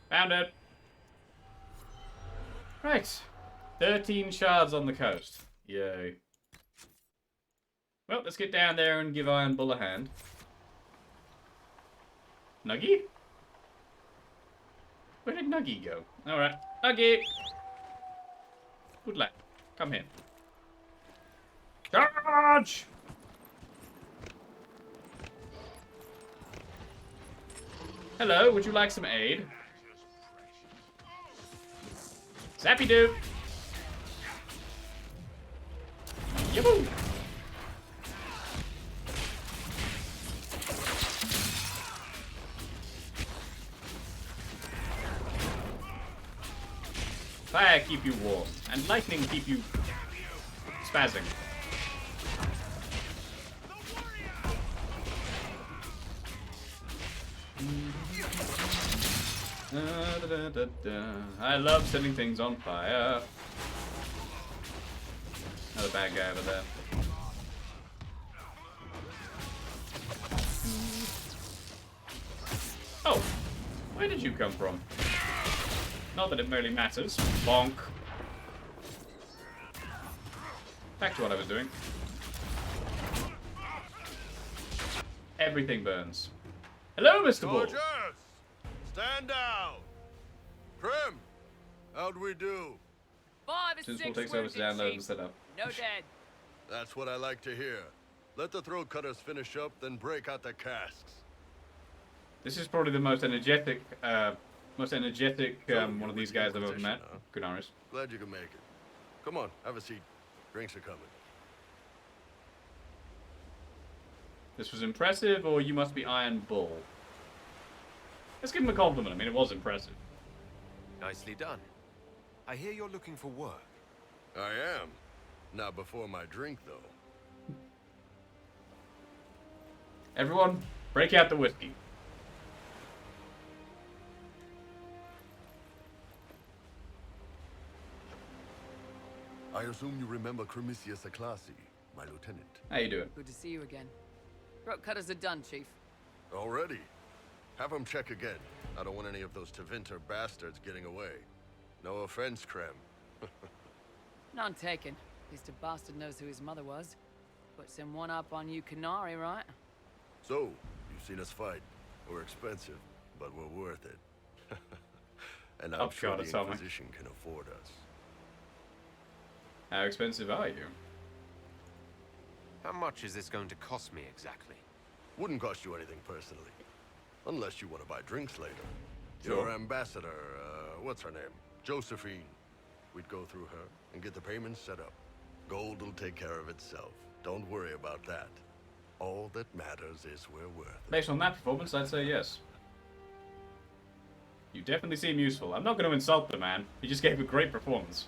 Found it! Right. 13 shards on the coast. Yay. Well, let's get down there and give Iron Bull a hand. Nuggy? Where did Nuggy go? Alright. Nuggy! Good luck. Come here. Charge! Hello, would you like some aid? Zappy doo! Yaboo! Fire keep you warm, and lightning keep you spazzing. I love setting things on fire. Another bad guy over there. Oh, where did you come from? Not that it really matters. Bonk. Back to what I was doing. Everything burns. Hello, Mr. Bull. Soldiers, stand down. Prim, how'd we do? 5 or Since 6 Bull takes over to download and set up. No dead. That's what I like to hear. Let the throat cutters finish up, then break out the casks. This is probably the most energetic one of these guys I've ever met. Gunaris. Glad you can make it. Come on, have a seat. Drinks are coming. This was impressive, or you must be Iron Bull? Let's give him a compliment. I mean, it was impressive. Nicely done. I hear you're looking for work. I am. Not before my drink, though. Everyone, break out the whiskey. I assume you remember Cremisius Aclassi, my lieutenant. How you doing? Good to see you again. Throat cutters are done, Chief. Already? Have them check again. I don't want any of those Tevinter bastards getting away. No offense, Krem. None taken. At least a bastard knows who his mother was. Puts him one up on you Canary, right? So, you've seen us fight. We're expensive, but we're worth it. And I'm sure the Inquisition can afford us. How expensive are you? How much is this going to cost me exactly? Wouldn't cost you anything personally. Unless you want to buy drinks later. Sure. Your ambassador, what's her name? Josephine. We'd go through her and get the payments set up. Gold will take care of itself. Don't worry about that. All that matters is we're worth it. Based on that performance, I'd say yes. You definitely seem useful. I'm not going to insult the man. He just gave a great performance.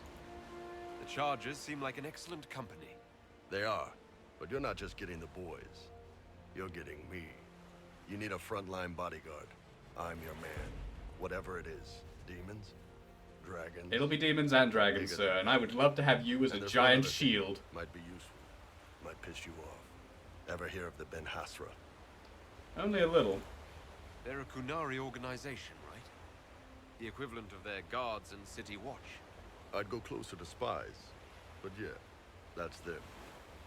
The Chargers seem like an excellent company. They are. But you're not just getting the boys. You're getting me. You need a frontline bodyguard. I'm your man. Whatever it is. Demons? Dragons? It'll be demons and dragons, sir, and I would love to have you as a giant shield. Might be useful. Might piss you off. Ever hear of the Ben Hasra? Only a little. They're a Kunari organization, right? The equivalent of their guards and city watch. I'd go closer to spies. But yeah, that's them.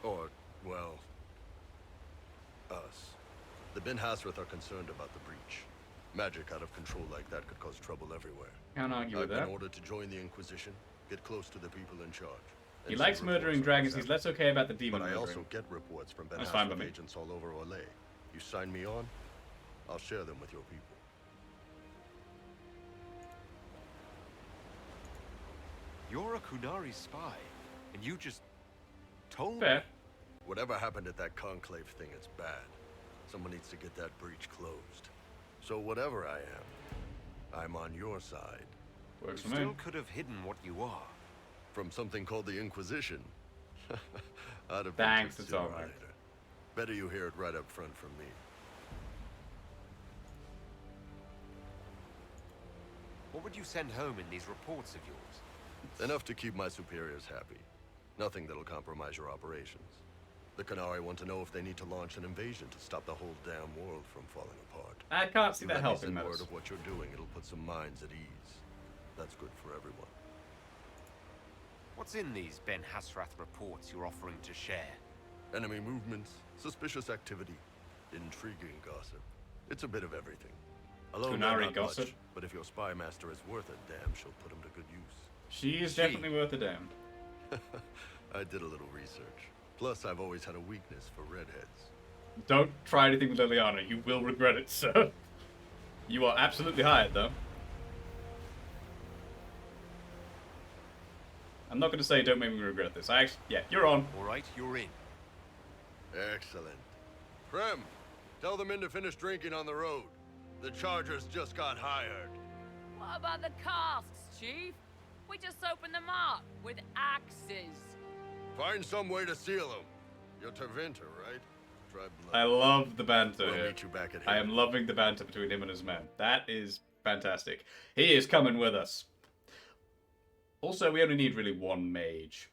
Or, well, us. The Ben Hasrath are concerned about the breach. Magic out of control like that could cause trouble everywhere. Can't argue with that. I've been ordered to join the Inquisition, get close to the people in charge. He likes murdering dragons, he's less okay about the demon murdering. murdering. But I also get reports from Ben That's fine by Hasrath me. agents all over Orlais. You sign me on, I'll share them with your people. You're a Kunari spy, and you just told Fair. me. Whatever happened at that conclave thing, it's bad. Someone needs to get that breach closed. So whatever I am, I'm on your side. Works You for me. still could have hidden what you are. From something called the Inquisition. I'd have Thanks, been it's all right. later. Better you hear it right up front from me. What would you send home in these reports of yours? Enough to keep my superiors happy. Nothing that'll compromise your operations. The Canari want to know if they need to launch an invasion to stop the whole damn world from falling apart. I can't see You that let me helping send matters. word of what you're doing, it'll put some minds at ease. That's good for everyone. What's in these Ben Hasrath reports you're offering to share? Enemy movements, suspicious activity, intriguing gossip. It's a bit of everything. Alone, they're Kunari not gossip? much, but if your spy master is worth a damn, she'll put him to good use. She is definitely worth a damn. I did a little research. Plus, I've always had a weakness for redheads. Don't try anything with Liliana, you will regret it, sir. You are absolutely hired, though. I'm not going to say don't make me regret this. Yeah, you're on. All right, you're in. Excellent. Krem, tell the men to finish drinking on the road. The Chargers just got hired. What about the casks, Chief? We just opened them up with axes. Find some way to seal them. You're Tervinter, right? Try blood. I love the banter We'll here. meet you back at I am loving the banter between him and his men. That is fantastic. He is coming with us. Also, we only need really one mage.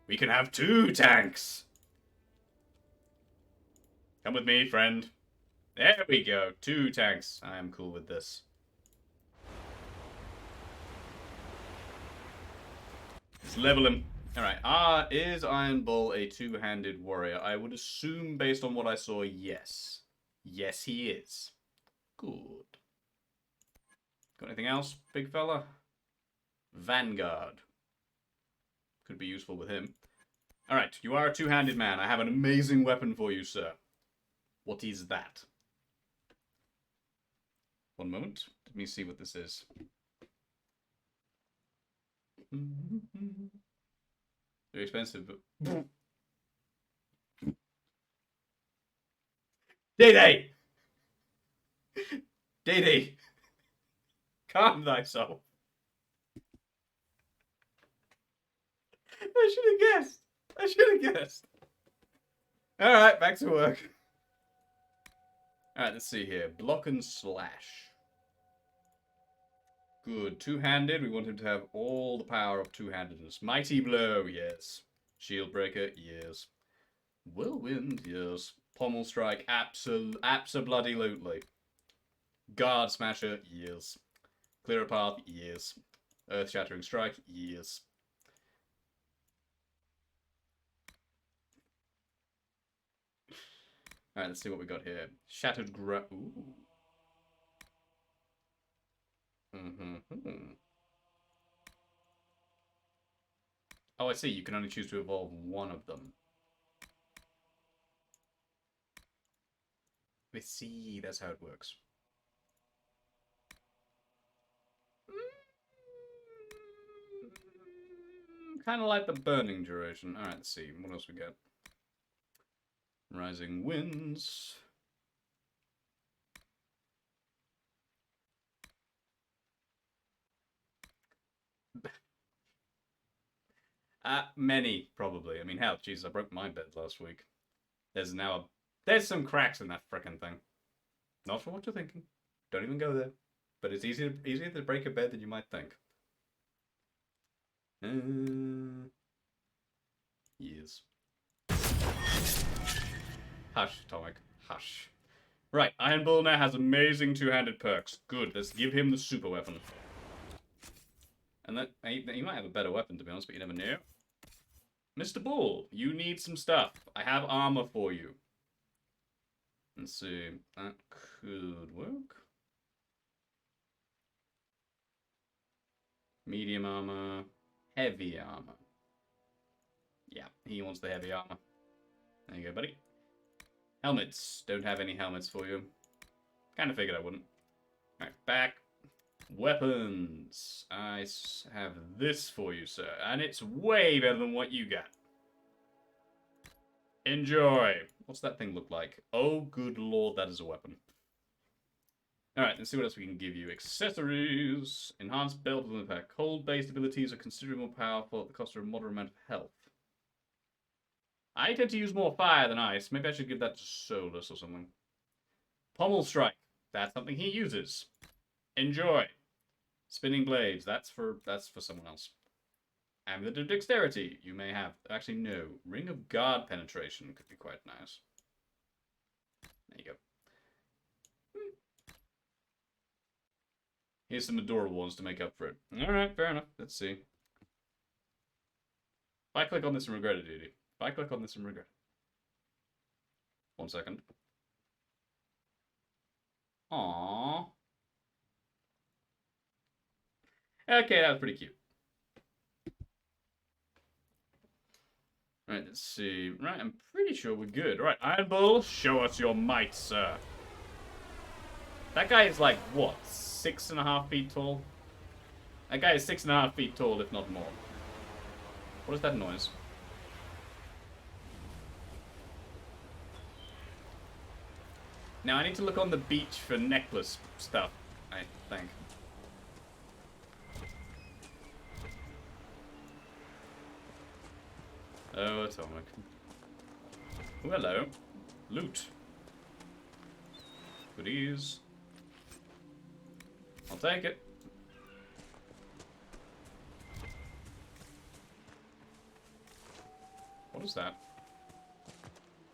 We can have 2 tanks. Come with me, friend. There we go. 2 tanks. I am cool with this. Let's level him. Alright, is Iron Bull a 2-handed warrior? I would assume, based on what I saw, yes. Yes, he is. Good. Got anything else, big fella? Vanguard. Could be useful with him. Alright, you are a 2-handed man. I have an amazing weapon for you, sir. What is that? One moment. Let me see what this is. Very expensive, but... Day-Day! Day-Day! Calm thyself. I should have guessed. I should have guessed. Alright, back to work. Alright, let's see here. Block and slash. Good. 2-handed. We want him to have all the power of 2-handedness. Mighty blow, yes. Shield breaker, yes. Whirlwind, yes. Pommel strike, abso-bloody-lutely. Guard smasher, yes. Clear a path, yes. Earth-shattering strike? Yes. Alright, let's see what we got here. Shattered Ooh. Oh, I see. You can only choose to evolve one of them. I see. That's how it works. Kind of like the burning duration. Alright, let's see. What else we got? Rising winds. Many, probably. I mean, hell, Jesus, I broke my bed last week. There's some cracks in that frickin' thing. Not sure what you're thinking. Don't even go there. But it's easier to break a bed than you might think. Yes. Hush, Tomic. Hush. Right, Iron Bull now has amazing two-handed perks. Good, let's give him the super weapon. And that he might have a better weapon, to be honest, but you never know. Mr. Bull, you need some stuff. I have armor for you. Let's see. That could work. Medium armor. Heavy armor. Yeah, he wants the heavy armor. There you go, buddy. Helmets. Don't have any helmets for you. Kind of figured I wouldn't. Alright, back. Weapons. I have this for you, sir. And it's way better than what you got. Enjoy. What's that thing look like? Oh, good lord, that is a weapon. Alright, let's see what else we can give you. Accessories. Enhanced belt with impact. Cold-based abilities are considerably more powerful at the cost of a moderate amount of health. I tend to use more fire than ice. Maybe I should give that to Solus or something. Pommel Strike. That's something he uses. Enjoy. Spinning Blades. That's for someone else. Amulet of Dexterity. You may have. Actually, no. Ring of Guard Penetration could be quite nice. There you go. Here's some adorable ones to make up for it. Alright, fair enough. Let's see. If I click on this and regret it, dude. If I click on this and regret it. 1 second. Aww. Okay, that was pretty cute. Right, let's see. Right, I'm pretty sure we're good. Right, Iron Bull, show us your might, sir. That guy is like, what, 6.5 feet tall? That guy is 6.5 feet tall, if not more. What is that noise? Now, I need to look on the beach for necklace stuff, I think. Oh, Atomic. Oh, hello. Loot. Goodies. I'll take it. What is that?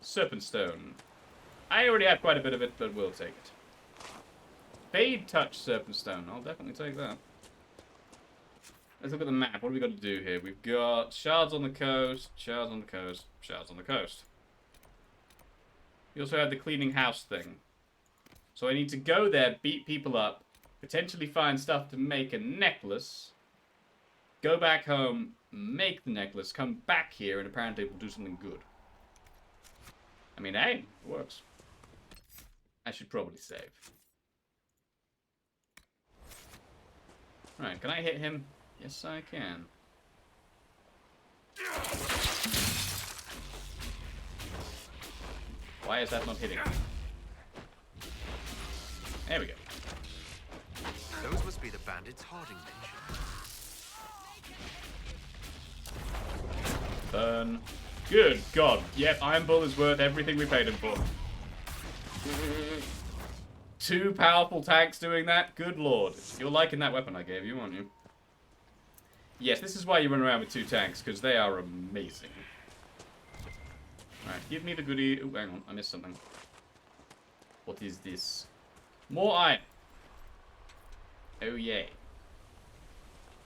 Serpent Stone. I already have quite a bit of it, but we'll take it. Fade Touch Serpent Stone. I'll definitely take that. Let's look at the map. What do we got to do here? We've got shards on the coast, shards on the coast, shards on the coast. We also have the cleaning house thing. So I need to go there, beat people up, potentially find stuff to make a necklace, go back home, make the necklace, come back here, and apparently we'll do something good. I mean, hey, it works. I should probably save. Alright, can I hit him? Yes, I can. Why is that not hitting? There we go. Those must be the bandits Harding mentioned. Burn. Good God. Yep, Iron Bull is worth everything we paid him for. 2 powerful tanks doing that? Good Lord. You're liking that weapon I gave you, aren't you? Yes, this is why you run around with 2 tanks, because they are amazing. Alright, give me the goodie. Oh, hang on, I missed something. What is this? More iron. Oh, yay.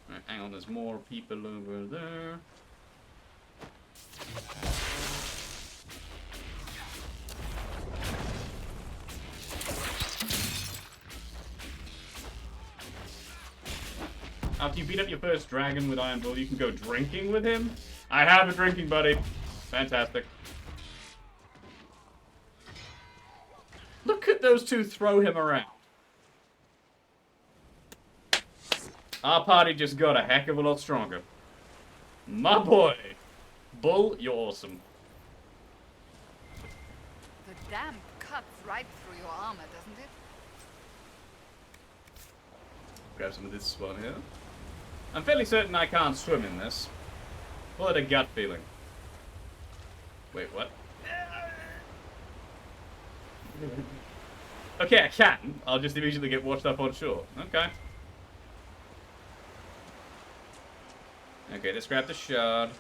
Right, hang on, there's more people over there. After you beat up your first dragon with Iron Bull, you can go drinking with him? I have a drinking buddy. Fantastic. Look at those two throw him around. Our party just got a heck of a lot stronger. My boy. Bull, you're awesome. The damp cuts right through your armor, doesn't it? Grab some of this spot here. I'm fairly certain I can't swim in this. Pull it a gut feeling. Wait, what? Okay, I can. I'll just immediately get washed up on shore. Okay. Okay, let's grab the shard.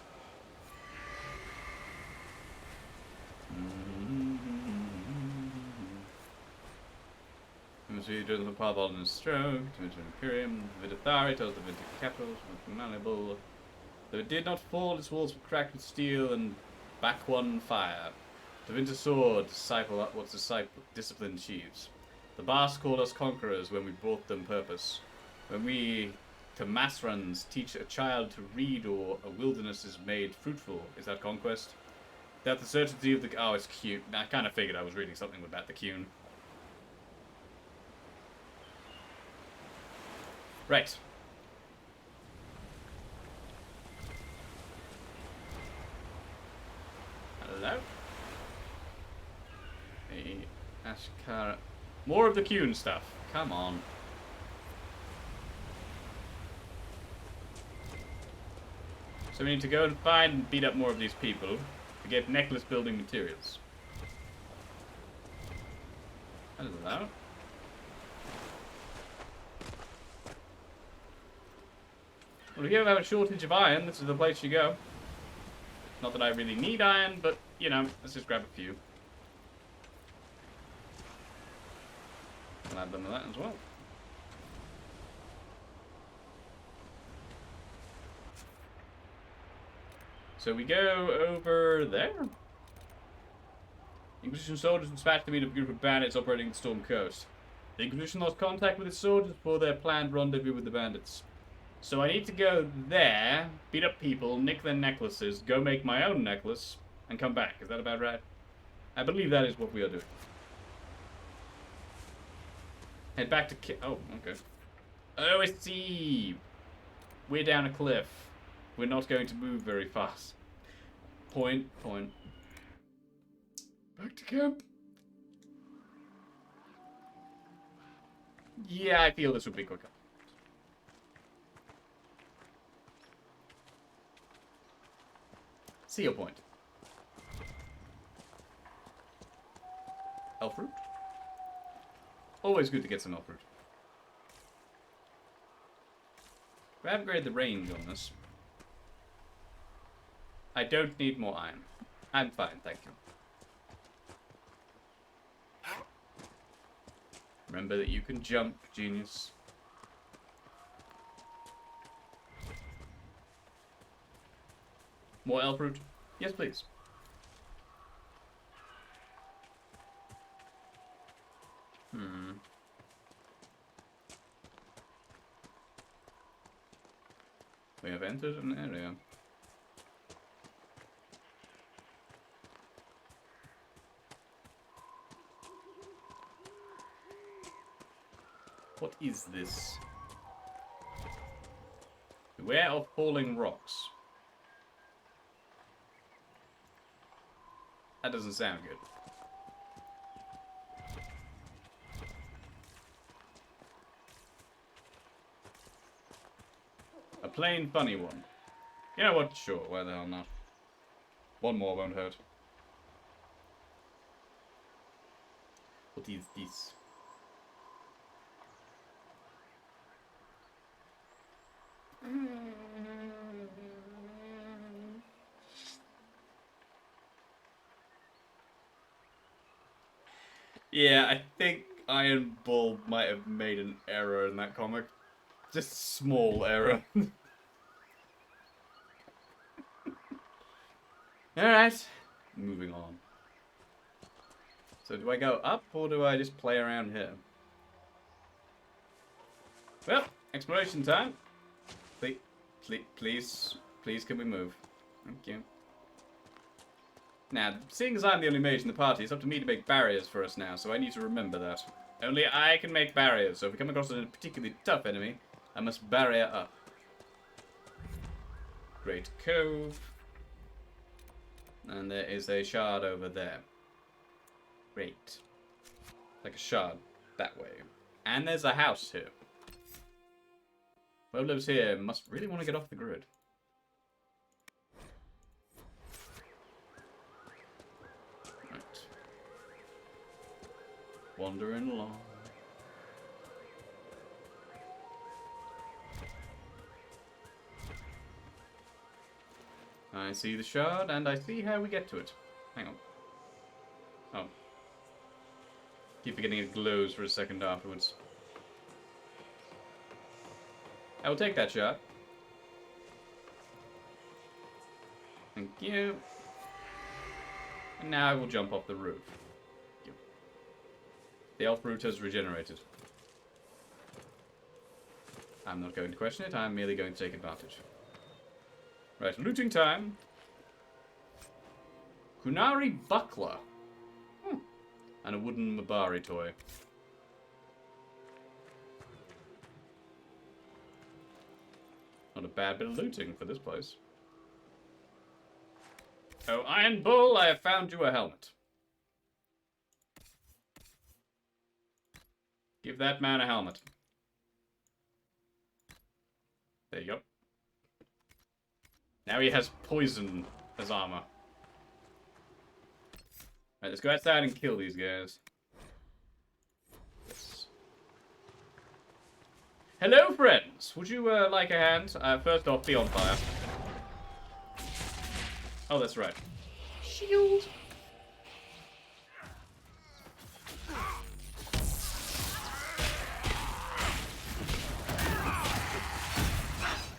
See, during the Parval and Stroke, to Vinter Imperium, Vidathari tells the Vinter capitals, malleable. Though it did not fall, its walls were cracked with steel and back one fire. The Vinter sword, disciple what's disciplined chiefs. The Bast called us conquerors when we brought them purpose. When we, to mass runs, teach a child to read or a wilderness is made fruitful, is that conquest? That the certainty of the... Oh, it's cute. I kind of figured I was reading something about the Cune. Right. Hello? Hey, Ashkara. More of the Cune stuff. Come on. So we need to go and find and beat up more of these people to get necklace building materials. Hello? Well, if you ever have a shortage of iron, this is the place you go. Not that I really need iron, but, you know, let's just grab a few. I'll add them to that as well. So we go over there. Inquisition soldiers dispatched to meet a group of bandits operating the Storm Coast. The Inquisition lost contact with its soldiers before their planned rendezvous with the bandits. So I need to go there, beat up people, nick their necklaces, go make my own necklace, and come back. Is that about right? I believe that is what we are doing. Head back to oh, okay. Oh, I see. We're down a cliff. We're not going to move very fast. Point. Back to camp. Yeah, I feel this would be quicker. See your point. Elf root. Always good to get some elf root. We upgrade the range on this. I don't need more iron. I'm fine, thank you. Remember that you can jump, genius. More elf root? Yes, please. We have entered an area. What is this? Beware of falling rocks. That doesn't sound good. A plain funny one. You know what? Sure, why the hell not? One more won't hurt. What is this? Yeah, I think Iron Bull might have made an error in that comic. Just small error. Alright. Moving on. So do I go up or do I just play around here? Well, exploration time. Please can we move? Thank you. Now, seeing as I'm the only mage in the party, it's up to me to make barriers for us now, so I need to remember that. Only I can make barriers, so if we come across a particularly tough enemy, I must barrier up. Great Cove. And there is a shard over there. Great. Like a shard that way. And there's a house here. Whoever lives here must really want to get off the grid. Right. Wandering along. I see the shard, and I see how we get to it. Hang on. Oh. Keep forgetting it glows for a second afterwards. I will take that shot. Thank you. And now I will jump off the roof. Thank you. The elf root has regenerated. I'm not going to question it, I'm merely going to take advantage. Right, looting time. Kunari buckler. And a wooden Mabari toy. Not a bad bit of looting for this place. Oh, Iron Bull, I have found you a helmet. Give that man a helmet. There you go. Now he has poison as armor. Alright, let's go outside and kill these guys. Yes. Hello, friends! Would you like a hand? First off, be on fire. Oh, that's right. Shield!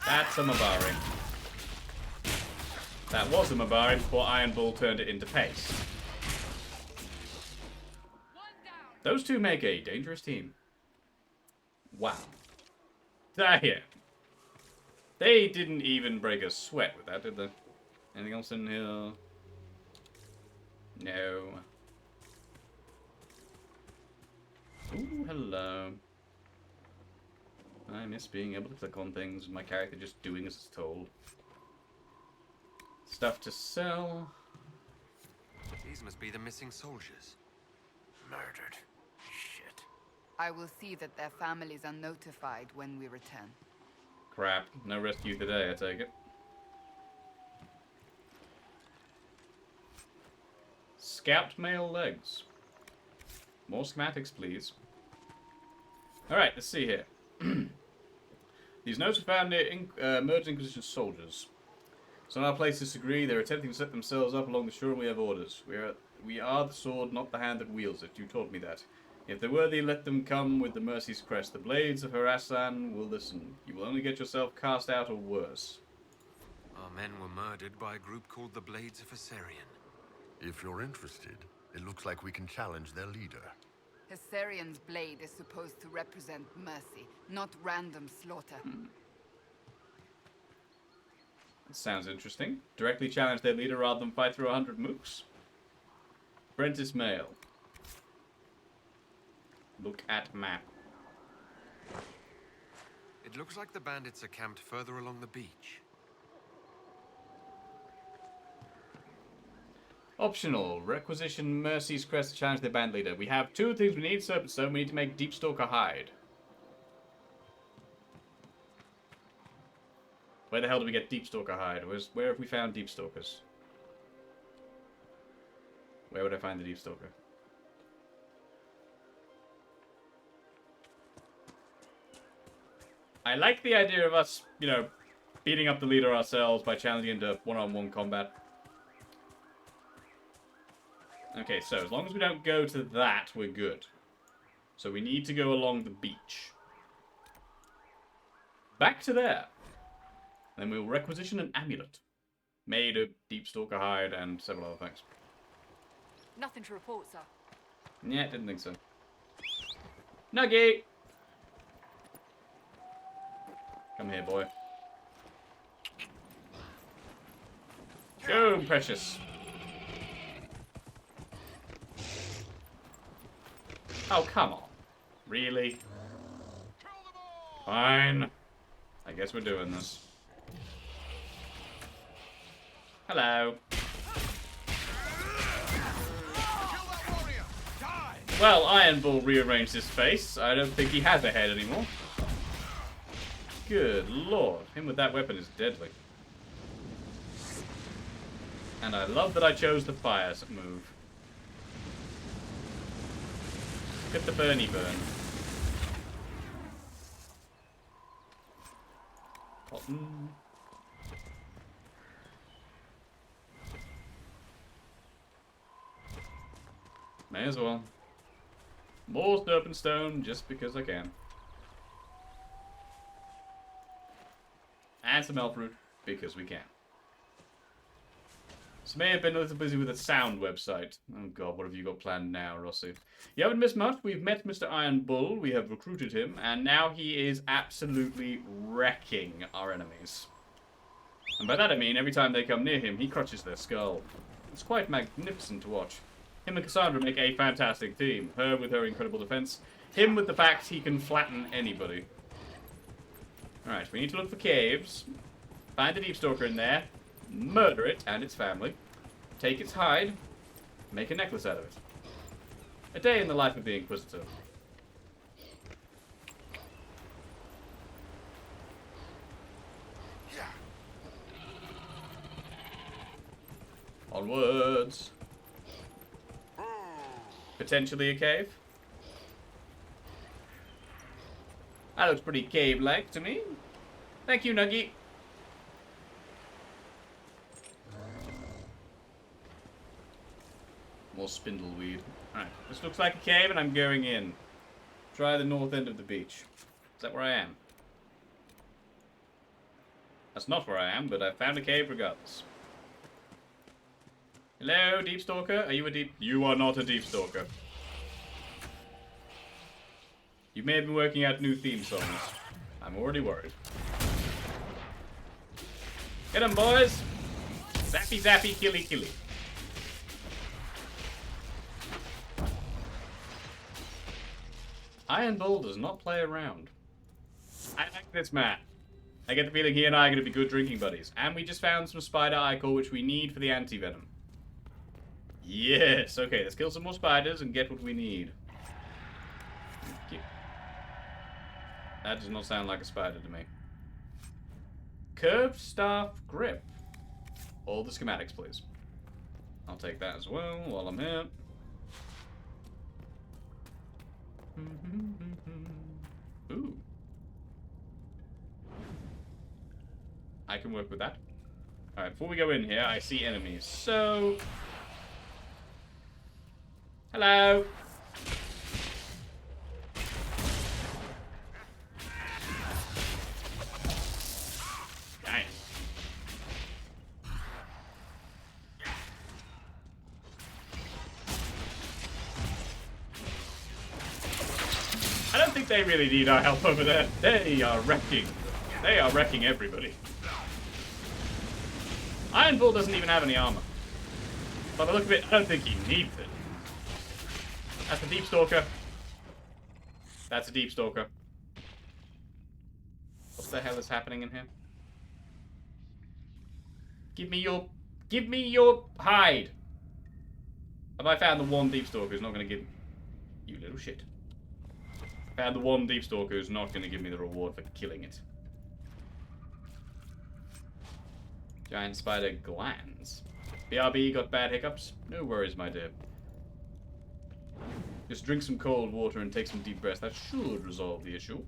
That's a Mabari. That was a Mabari before Iron Bull turned it into paste. Those two make a dangerous team. Wow. Here. They didn't even break a sweat with that, did they? Anything else in here? No. Ooh, hello. I miss being able to click on things, my character just doing as it's told. Stuff to sell. These must be the missing soldiers. Murdered. Shit. I will see that their families are notified when we return. Crap. No rescue today, I take it. Scalped male legs. More schematics, please. Alright, let's see here. These notes were found near murdered Inquisition soldiers. Some of our places disagree. They're attempting to set themselves up along the shore, and we have orders. We are the sword, not the hand that wields it. You taught me that. If they're worthy, let them come with the Mercy's crest. The blades of Harassan will listen. You will only get yourself cast out or worse. Our men were murdered by a group called the Blades of Hessarian. If you're interested, it looks like we can challenge their leader. Hessarian's blade is supposed to represent mercy, not random slaughter. Sounds interesting. Directly challenge their leader rather than fight through 100 mooks. Apprentice male. Look at map. It looks like the bandits are camped further along the beach. Optional. Requisition Mercy's crest to challenge their band leader. We have two things we need, Serpent Stone. We need to make Deep Stalker hide. Where the hell do we get Deep Stalker hide? Where have we found Deep Stalkers? Where would I find the Deep Stalker? I like the idea of us, you know, beating up the leader ourselves by challenging into one-on-one combat. Okay, so as long as we don't go to that, we're good. So we need to go along the beach. back to there. Then we'll requisition an amulet. Made of deep stalker hide and several other things. Nothing to report, sir. Yeah, didn't think so. Nugget! Come here, boy. Go, precious. Oh, come on. Really? Fine. I guess we're doing this. Hello. Well, Iron Bull rearranged his face. I don't think he has a head anymore. Good lord. Him with that weapon is deadly. And I love that I chose the fire move. Get the Bernie burn. Cotton. May as well. More serpent stone just because I can. And some elf root because we can. So may have been a little busy with a sound website. Oh god, what have you got planned now, Rossi? You haven't missed much. We've met Mr. Iron Bull. We have recruited him. And now he is absolutely wrecking our enemies. And by that I mean every time they come near him, he crushes their skull. It's quite magnificent to watch. Him and Cassandra make a fantastic team. Her with her incredible defense. Him with the fact he can flatten anybody. Alright, we need to look for caves. Find a deep stalker in there. Murder it and its family. Take its hide. Make a necklace out of it. A day in the life of the Inquisitor. Onwards. Potentially a cave. That looks pretty cave-like to me. Thank you, Nuggy. More spindleweed. Alright, this looks like a cave and I'm going in. Try the north end of the beach. Is that where I am? That's not where I am, but I found a cave regardless. Hello, Deep Stalker? Are you a deep... You are not a Deep Stalker. You may have been working out new theme songs. I'm already worried. Get 'em, boys! Zappy, zappy, killy, killy. Iron Bull does not play around. I like this man. I get the feeling he and I are going to be good drinking buddies. And we just found some spider ichor, which we need for the anti-venom. Yes, okay, let's kill some more spiders and get what we need. Thank you. That does not sound like a spider to me. Curved staff grip. All the schematics, please. I'll take that as well while I'm here. Ooh. I can work with that. Alright, before we go in here, I see enemies. So... Hello! Nice. I don't think they really need our help over there. They are wrecking. They are wrecking everybody. Iron Bull doesn't even have any armor. By the look of it, I don't think he needs it. That's a Deep Stalker. That's a Deep Stalker. What the hell is happening in here? Give me your hide. Have I found the one Deep Stalker who's not going to give... You little shit. Found the one Deep Stalker who's not going to give me the reward for killing it. Giant spider glands. BRB got bad hiccups? No worries, my dear. Just drink some cold water and take some deep breaths. That should resolve the issue.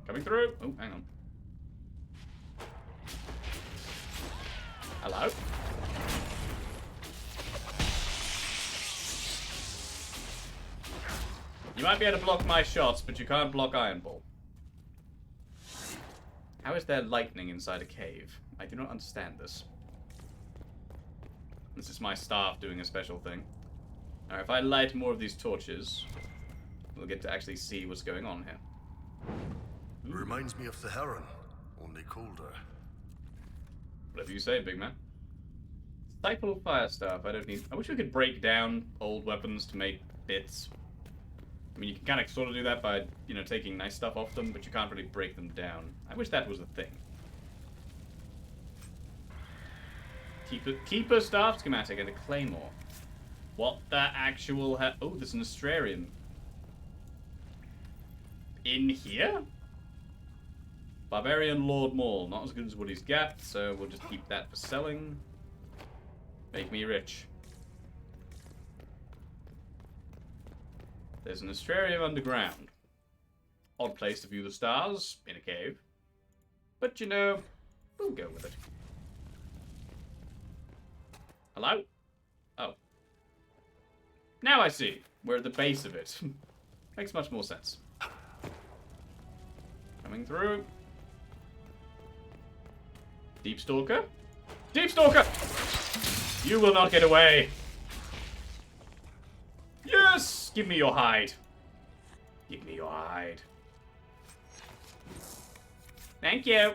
Coming through. Oh, hang on. Hello? You might be able to block my shots, but you can't block Iron Bull. How is there lightning inside a cave? I do not understand this. This is my staff doing a special thing. Alright, if I light more of these torches, we'll get to actually see what's going on here. Reminds me of the Heron, only colder. Whatever you say, big man. Stifle fire staff. I don't need... I wish we could break down old weapons to make bits. I mean, you can kind of sort of do that by, you know, taking nice stuff off them, but you can't really break them down. I wish that was a thing. Keeper staff schematic and a claymore. What the actual oh, there's an Astrarian. In here? Barbarian Lord Maul. Not as good as what he's got, so we'll just keep that for selling. Make me rich. There's an Astrarium underground. Odd place to view the stars, in a cave. But, you know, we'll go with it. Hello? Oh. Now I see. We're at the base of it. Makes much more sense. Coming through. Deep Stalker? Deep Stalker! You will not get away. Yes! Give me your hide. Give me your hide. Thank you.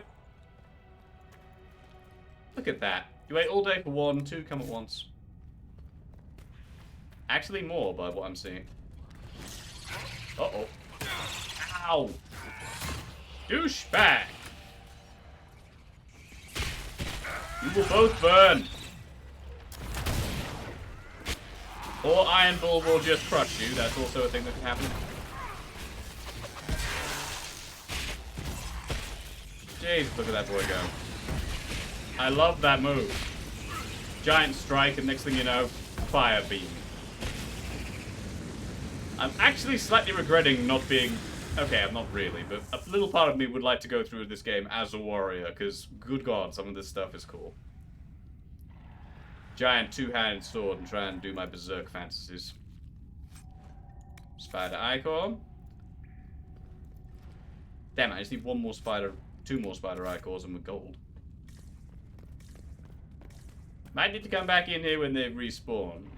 Look at that. You wait all day for one, two come at once. Actually more by what I'm seeing. Uh-oh. Ow! Douchebag! You will both burn! Or Iron Bull will just crush you. That's also a thing that can happen. Jeez, look at that boy go. I love that move. Giant strike, and next thing you know, fire beam. I'm actually slightly regretting not being... Okay, I'm not really, but a little part of me would like to go through this game as a warrior, because, good god, some of this stuff is cool. Giant two-handed sword and try and do my berserk fantasies. Spider Ichor. Damn it, I just need one more spider, two more spider Ichors and we're gold. Might need to come back in here when they've respawned.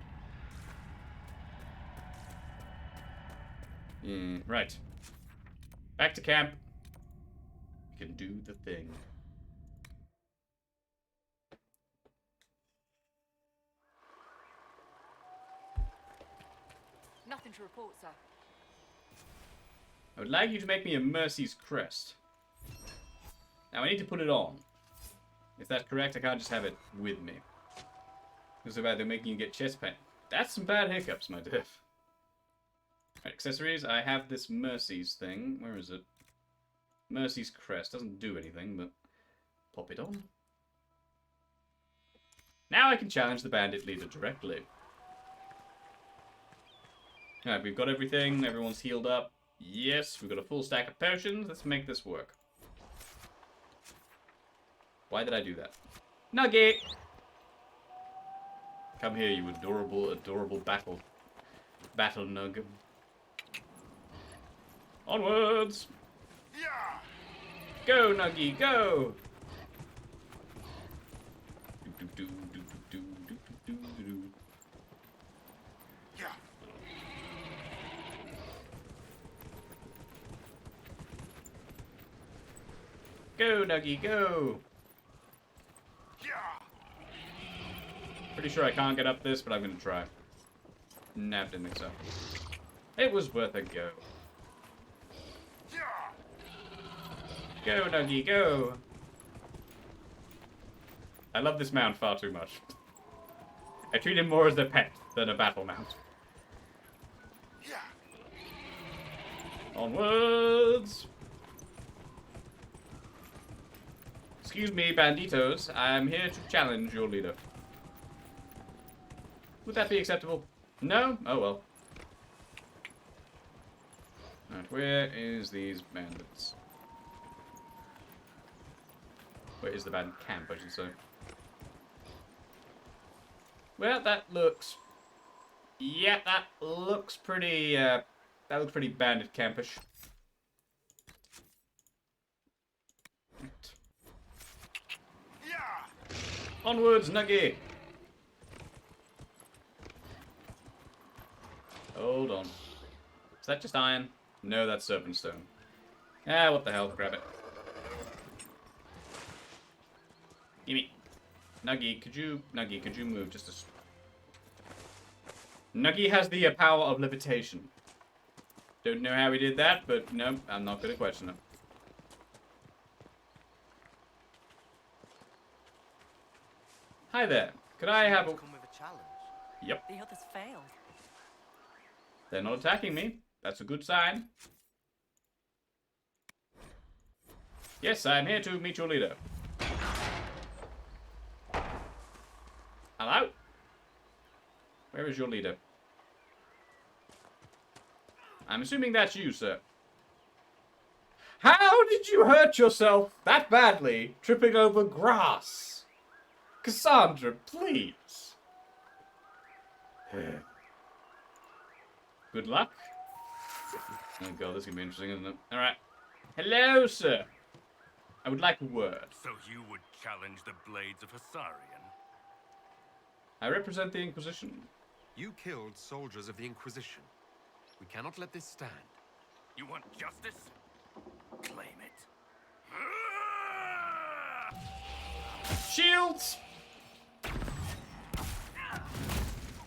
Right. Back to camp. We can do the thing. Nothing to report, sir. I would like you to make me a Mercy's Crest. Now I need to put it on. If that's correct, I can't just have it with me. It's about they're making you get chest pain. That's some bad hiccups, my dear. Right, accessories. I have this Mercy's thing. Where is it? Mercy's Crest. Doesn't do anything, but pop it on. Now I can challenge the bandit leader directly. Alright, we've got everything. Everyone's healed up. Yes, we've got a full stack of potions. Let's make this work. Why did I do that? Nugget! Come here, you adorable, adorable battle nug. Onwards! Yeah. Go, Nuggy, go! Yeah. Go, Nuggy, go! Yeah. Pretty sure I can't get up this, but I'm gonna try. Nah, didn't think so. It was worth a go. Go, Nuggy, go! I love this mount far too much. I treat him more as a pet than a battle mount. Yeah. Onwards! Excuse me, banditos. I'm here to challenge your leader. Would that be acceptable? No? Oh well. Alright, where is these bandits? Where is the bandit camp, I should say. Well, that looks... Yeah, that looks pretty, bandit campish. Onwards, Nuggy! Hold on. Is that just iron? No, that's serpent stone. Ah, what the hell? Grab it. Gimme. Nuggy, could you move just a... Nuggy has the power of levitation. Don't know how he did that, but no, I'm not going to question it. Hi there. Could I have a... Come with a challenge. Yep. The others failed. They're not attacking me. That's a good sign. Yes, I'm here to meet your leader. Hello? Where is your leader? I'm assuming that's you, sir. How did you hurt yourself that badly tripping over grass? Cassandra, please. Good luck. Oh god, this is gonna be interesting, isn't it? Alright. Hello, sir. I would like a word. So you would challenge the blades of Hissarion? I represent the Inquisition. You killed soldiers of the Inquisition. We cannot let this stand. You want justice? Claim it. Shields!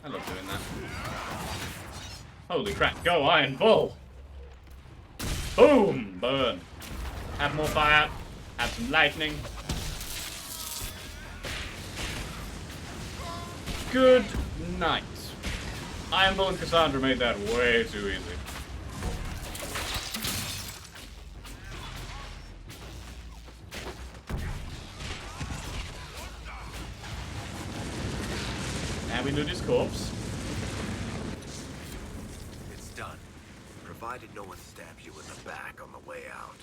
I love doing that. Holy crap, go Iron Bull! Boom! Burn. Have more fire. Have some lightning. Good night. Iron Bull and Cassandra made that way too easy. And we loot his corpse. It's done. Provided no one stabs you in the back on the way out.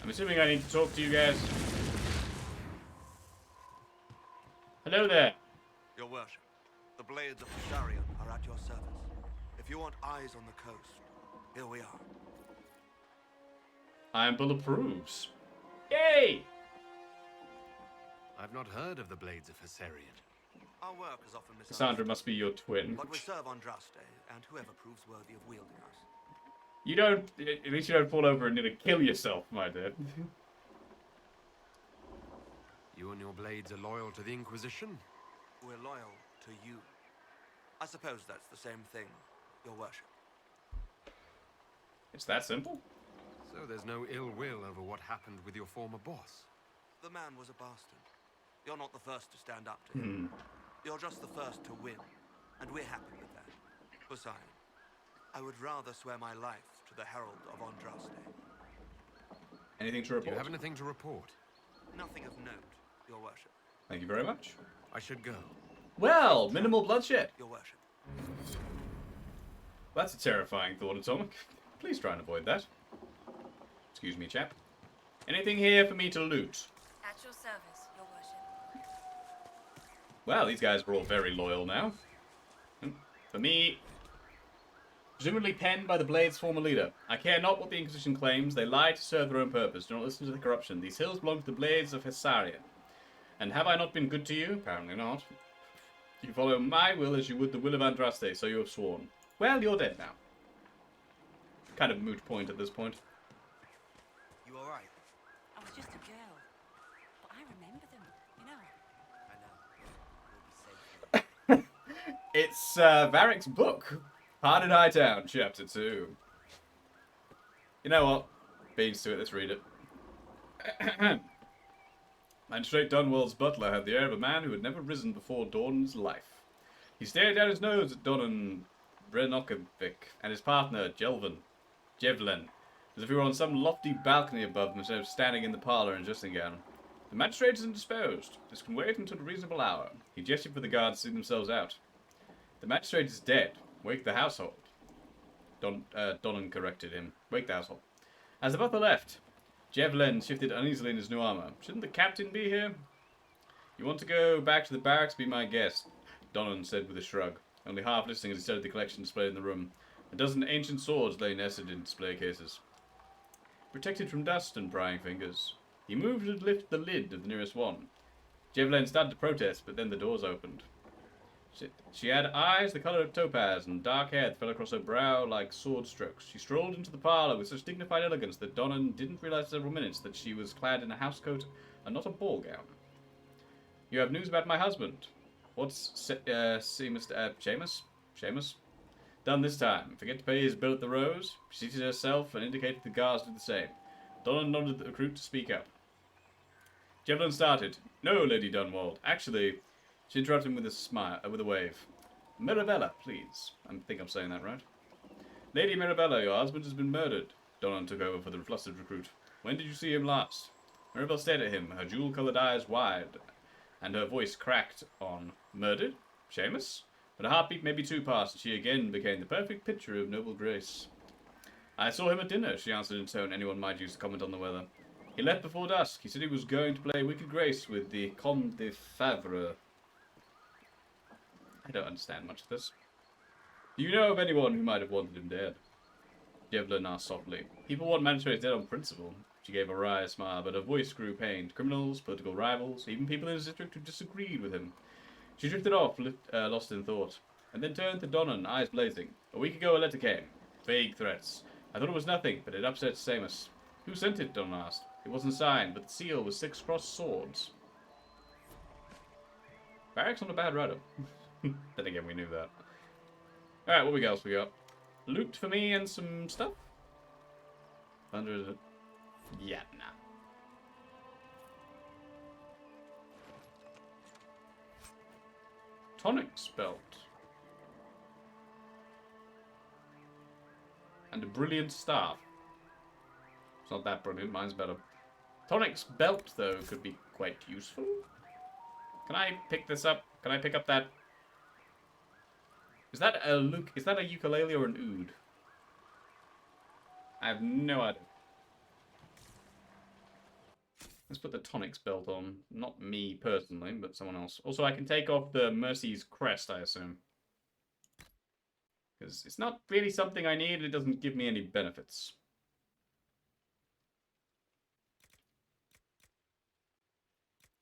I'm assuming I need to talk to you guys. Hello there. Your worship, the blades of Hissarion are at your service. If you want eyes on the coast, here we are. Iron Bull approves. Yay! I've not heard of the blades of Hissarion. Our work is often misunderstood. Cassandra must be your twin. But we serve Andraste, and whoever proves worthy of wielding us. You don't... At least you don't fall over and nearly kill yourself, my dude. You and your blades are loyal to the Inquisition? We're loyal to you. I suppose that's the same thing, your worship. It's that simple? So there's no ill will over what happened with your former boss? The man was a bastard. You're not the first to stand up to him. You're just the first to win, and we're happy with that. Besides, I would rather swear my life to the Herald of Andraste. Anything to report? Do you have anything to report? Nothing of note, your worship. Thank you very much. I should go. Well, minimal bloodshed. Your worship. That's a terrifying thought, Atomic. Please try and avoid that. Excuse me, chap. Anything here for me to loot? At your service, your worship. Well, these guys were all very loyal now. For me, presumably penned by the Blade's former leader. I care not what the Inquisition claims. They lie to serve their own purpose. Do not listen to the corruption. These hills belong to the Blades of Hissarion. And have I not been good to you? Apparently not. You follow my will as you would the will of Andraste, so you have sworn. Well, you're dead now. Kind of moot point at this point. You alright? I was just a girl. But I remember them, you know. I know. We'll be safe here. It's Varric's book. Hard in Hightown, Chapter 2. You know what? Beans to it, let's read it. Magistrate Dunwell's butler had the air of a man who had never risen before dawn in his life. He stared down his nose at Donan Brenokovic and his partner, Jevlin, as if he were on some lofty balcony above them instead of standing in the parlour in dressing gown. The magistrate is indisposed. This can wait until a reasonable hour. He gestured for the guards to see themselves out. The magistrate is dead. Wake the household. Donan corrected him. Wake the household. As the butler left, Jevlin shifted uneasily in his new armour. Shouldn't the captain be here? You want to go back to the barracks? Be my guest, Donan said with a shrug, only half listening as he studied the collection displayed in the room. A dozen ancient swords lay nested in display cases, protected from dust and prying fingers. He moved and lifted the lid of the nearest one. Jevlin started to protest, but then the doors opened. She had eyes the color of topaz and dark hair that fell across her brow like sword strokes. She strolled into the parlor with such dignified elegance that Donnan didn't realize several minutes that she was clad in a housecoat and not a ball gown. You have news about my husband. What's Seamus? Done this time. Forget to pay his bill at the Rose. She seated herself and indicated the guards did the same. Donnan nodded the recruit to speak up. Jevlin started. No, Lady Dunwald. Actually, she interrupted him with a smile, with a wave. Mirabella, please. I think I'm saying that right. Lady Mirabella, your husband has been murdered. Donnan took over for the flustered recruit. When did you see him last? Mirabella stared at him, her jewel-coloured eyes wide, and her voice cracked on. Murdered? Seamus? But a heartbeat maybe too past, and she again became the perfect picture of noble grace. I saw him at dinner, she answered in a tone anyone might use to comment on the weather. He left before dusk. He said he was going to play Wicked Grace with the Comte de Favre. I don't understand much of this. Do you know of anyone who might have wanted him dead? Devlin asked softly. People want magistrates dead on principle. She gave a wry smile, but her voice grew pained. Criminals, political rivals, even people in his district who disagreed with him. She drifted off, lost in thought, and then turned to Donnan, eyes blazing. A week ago a letter came. Vague threats. I thought it was nothing, but it upset Seamus. Who sent it? Donnan asked. It wasn't signed, but the seal was 6 crossed swords. Barrack's not a bad writer. Then again, we knew that. Alright, what else we got? Loot for me and some stuff? 100. Yeah, nah. Tonic's belt. And a brilliant staff. It's not that brilliant, mine's better. Tonic's belt, though, could be quite useful. Can I pick this up? Can I pick up that? Is that a ukulele or an oud? I have no idea. Let's put the Tonic's belt on. Not me personally, but someone else. Also, I can take off the Mercy's crest, I assume. Because it's not really something I need, and it doesn't give me any benefits.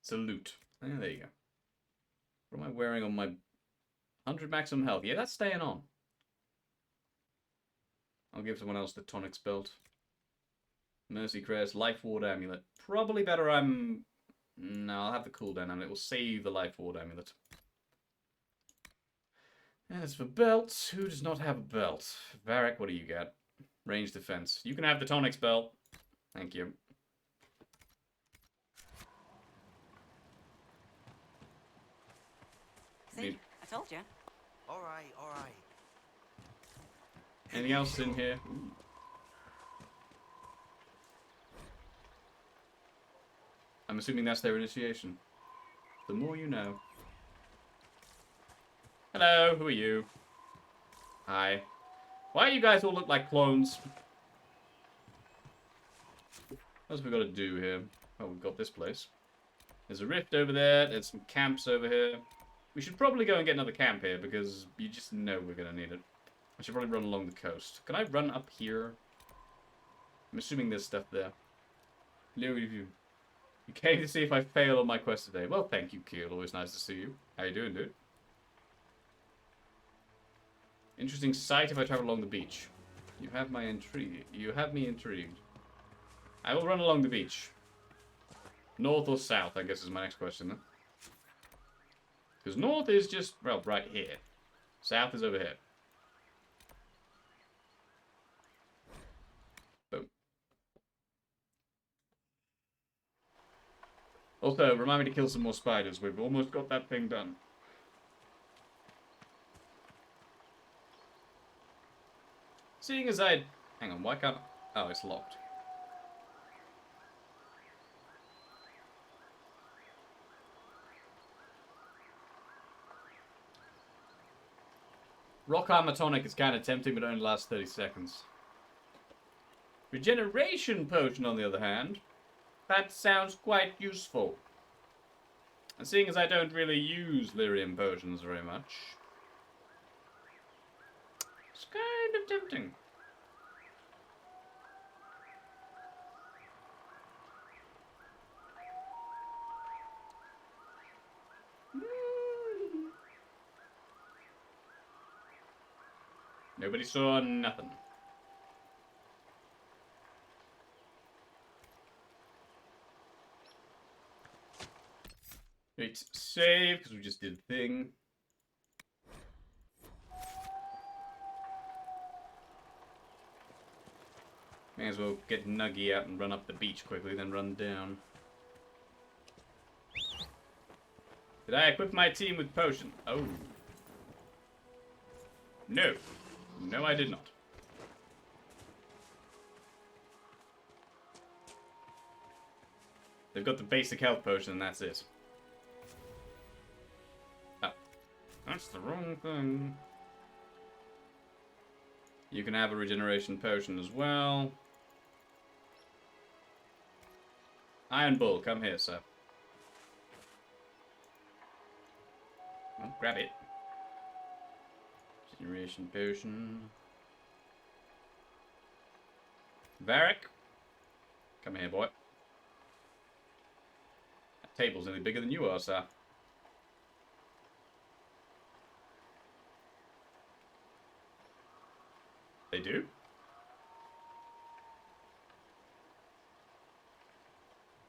It's a loot. Oh, there you go. What am I wearing on my 100 maximum health? Yeah, that's staying on. I'll give someone else the Tonic's belt. Mercy Crest, Life Ward Amulet. Probably better No, I'll have the cooldown amulet. It will save the Life Ward Amulet. As for belts, who does not have a belt? Varric, what do you got? Range defense. You can have the Tonic's belt. Thank you. See? I told you. Alright, alright. Anything else in here? Ooh. I'm assuming that's their initiation. The more you know. Hello, who are you? Hi. Why do you guys all look like clones? What have we got to do here? Oh, we've got this place. There's a rift over there. There's some camps over here. We should probably go and get another camp here because you just know we're going to need it. I should probably run along the coast. Can I run up here? I'm assuming there's stuff there. Hello, you. You came to see if I fail on my quest today. Well, thank you, Keel. Always nice to see you. How you doing, dude? Interesting sight if I travel along the beach. You have my intrigue. You have me intrigued. I will run along the beach. North or south, I guess is my next question, then. Because north is just, well, right here. South is over here. Boom. Also, remind me to kill some more spiders. We've almost got that thing done. Seeing as I... Hang on, why can't... Oh, it's locked. Rock Armor Tonic is kind of tempting, but it only lasts 30 seconds. Regeneration Potion, on the other hand, that sounds quite useful. And seeing as I don't really use lyrium potions very much, it's kind of tempting. Nobody saw nothing. Right, save, because we just did a thing. May as well get Nuggy out and run up the beach quickly, then run down. Did I equip my team with potion? Oh. No. No, I did not. They've got the basic health potion and that's it. Oh. That's the wrong thing. You can have a regeneration potion as well. Iron Bull, come here, sir. Well, grab it. Regeneration potion. Varric, come here, boy. That table's only bigger than you are, sir. They do?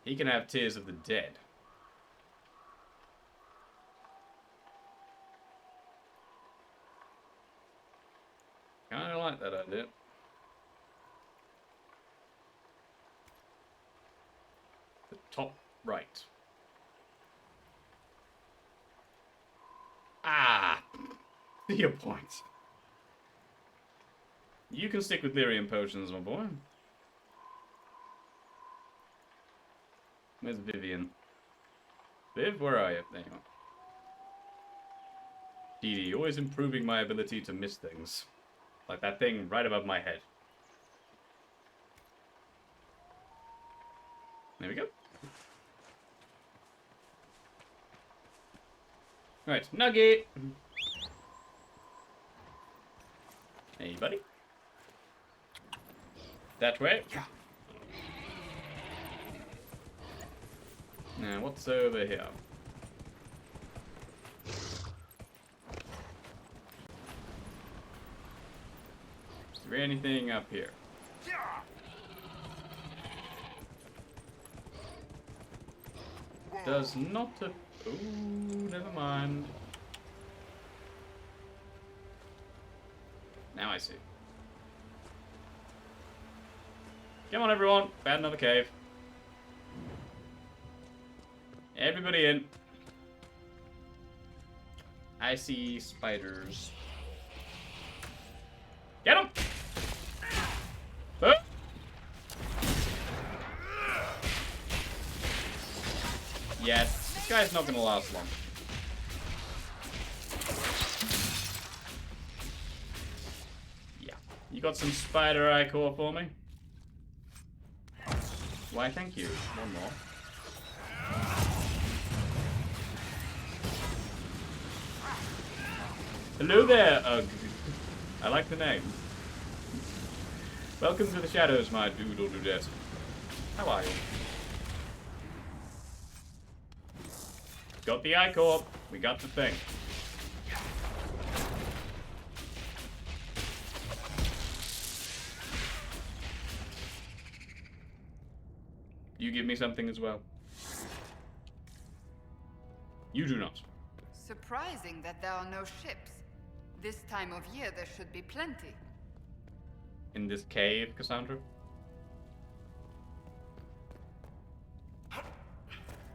He can have Tears of the Dead. Kinda like that idea. The top right. Ah! Your point. You can stick with lyrium potions, my boy. Where's Vivian? Viv, where are you? There you are. Dee Dee, always improving my ability to miss things. Like that thing right above my head. There we go. Right, Nugget! Hey, buddy. That way. Now, what's over here? Is there anything up here? Does not a... Ooh, never mind. Now I see. Come on, everyone. Found another cave. Everybody in. I see spiders. Get them! Oh. Yes, this guy's not gonna last long. Yeah. You got some spider eye core for me? Why, thank you. One more. Hello there, Ugg. I like the name. Welcome to the shadows, my doodle dudette. How are you? Got the eye corp. We got the thing. You give me something as well. You do not. Surprising that there are no ships. This time of year there should be plenty. In this cave, Cassandra?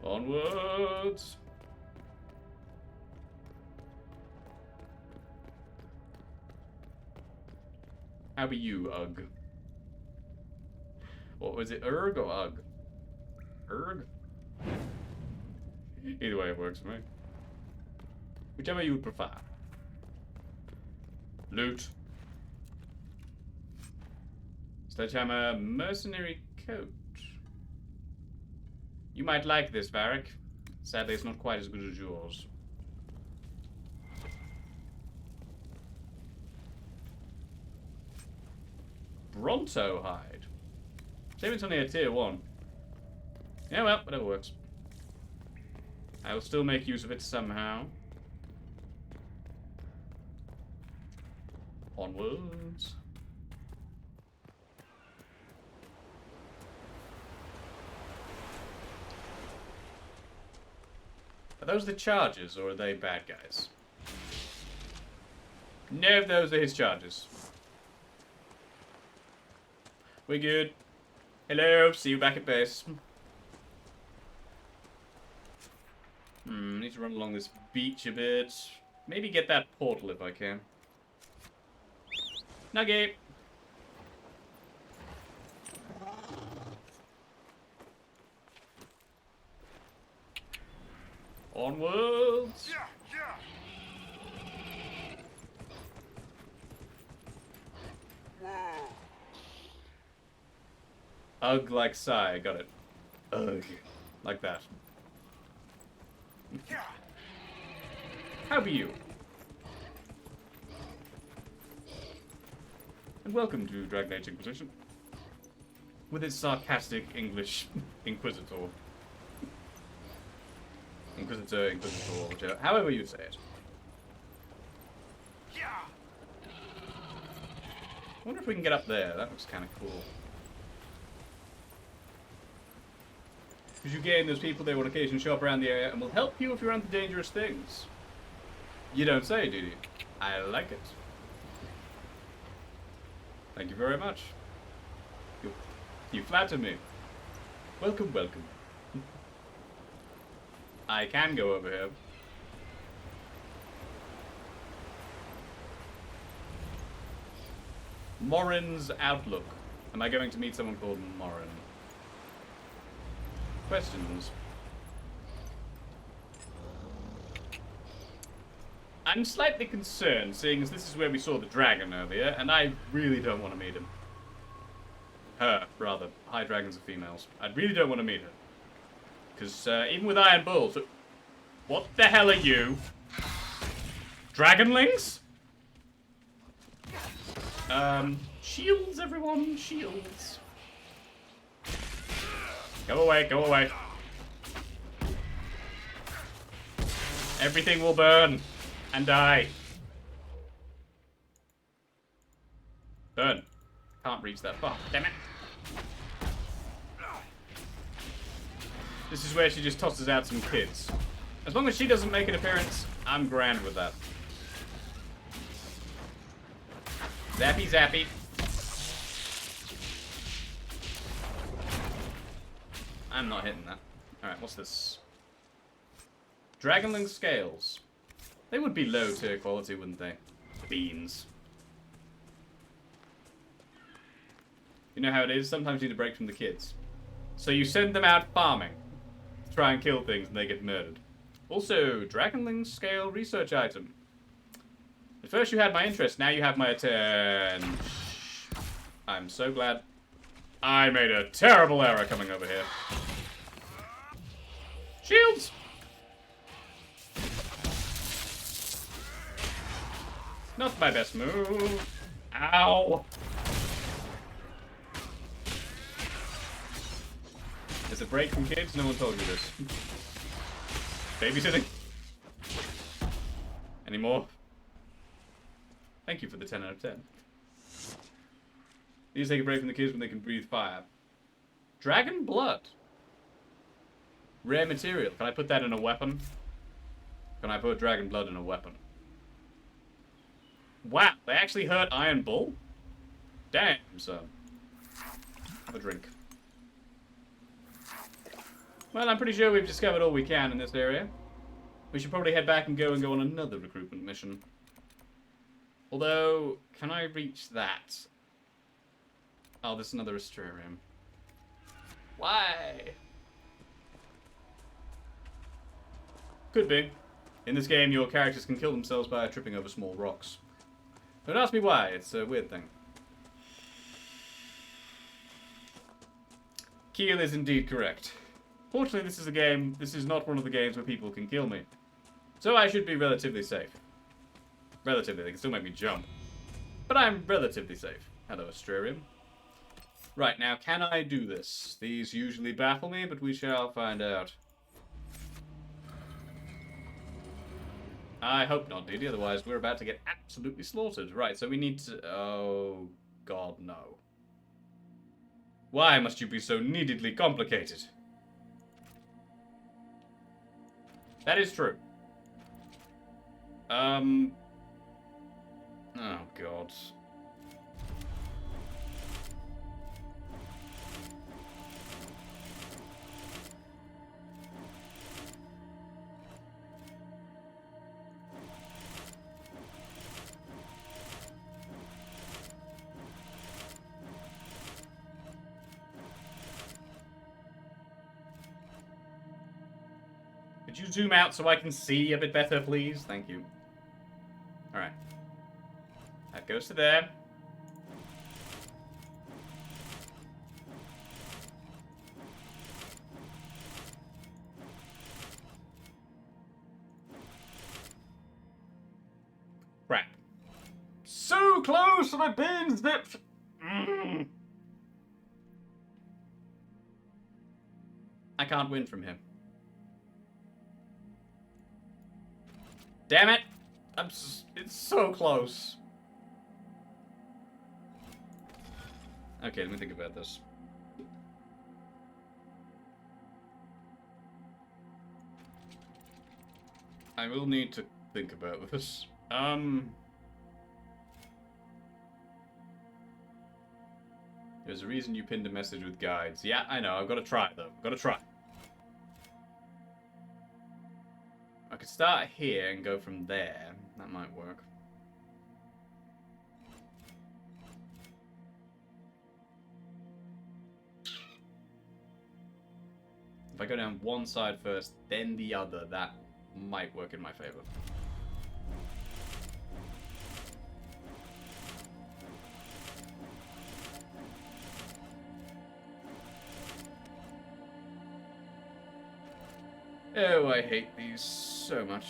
Onwards! How are you, Ugg? What was it, Urg or Ugg? Urg? Either way, it works for me. Whichever you would prefer. Loot. Sledgehammer mercenary coat. You might like this, Varric. Sadly, it's not quite as good as yours. Bronto hide. Shame it's only a tier 1. Yeah, well, whatever works. I will still make use of it somehow. Onwards. Are those the charges, or are they bad guys? No, those are his charges. We're good. Hello, see you back at base. Need to run along this beach a bit. Maybe get that portal if I can. Nugget! Onwards! Yeah, yeah. Whoa. Ugh like sigh, got it. Ugh. Like that. Yeah. How be you? And welcome to Dragon Age Inquisition. With its sarcastic English Inquisitor. Inquisitor, whichever. However you say it. Yeah. I wonder if we can get up there. That looks kind of cool. Because you gain those people, they will occasionally show up around the area and will help you if you're into dangerous things. You don't say, do you? I like it. Thank you very much. You flatter me. Welcome, welcome. I can go over here. Morin's Outlook. Am I going to meet someone called Morin? Questions? I'm slightly concerned, seeing as this is where we saw the dragon earlier, and I really don't want to meet him. Her, rather. High dragons are females. I really don't want to meet her. Because even with Iron Bull, so what the hell are you? Dragonlings? Shields, everyone, shields. Go away, go away. Everything will burn and die. Burn. Can't reach that far. Damn it. This is where she just tosses out some kids. As long as she doesn't make an appearance, I'm grand with that. Zappy, zappy. I'm not hitting that. Alright, what's this? Dragonling scales. They would be low tier quality, wouldn't they? Beans. You know how it is? Sometimes you need a break from the kids. So you send them out farming. Try and kill things and they get murdered. Also, Dragonling scale research item. At first you had my interest, now you have my attention. I'm so glad. I made a terrible error coming over here. Shields! Not my best move. Ow! There's a break from kids? No one told you this. Babysitting? Any more? Thank you for the 10 out of 10. Need to take a break from the kids when they can breathe fire. Dragon blood. Rare material. Can I put that in a weapon? Can I put dragon blood in a weapon? Wow, they actually hurt Iron Bull? Damn, son. Have a drink. Well, I'm pretty sure we've discovered all we can in this area. We should probably head back and go on another recruitment mission. Although, can I reach that? Oh, there's another Astrarium. Why? Could be. In this game, your characters can kill themselves by tripping over small rocks. Don't ask me why, it's a weird thing. Keel is indeed correct. Fortunately, this is not one of the games where people can kill me. So I should be relatively safe. Relatively, they can still make me jump. But I'm relatively safe. Hello, Astrarium. Right, now, can I do this? These usually baffle me, but we shall find out. I hope not, Didi, otherwise we're about to get absolutely slaughtered. Right, so we need to... Oh, God, no. Why must you be so neededly complicated? That is true. Oh, God. Could you zoom out so I can see a bit better, please? Thank you. Alright. That goes to there. Crap. So close to my beans dipped! I can't win from him. Damn it! It's so close. Okay, let me think about this. I will need to think about this. There's a reason you pinned a message with guides. Yeah, I know. I've got to try, though. I've got to try. I could start here and go from there. That might work. If I go down one side first, then the other, that might work in my favor. Oh, I hate these so much.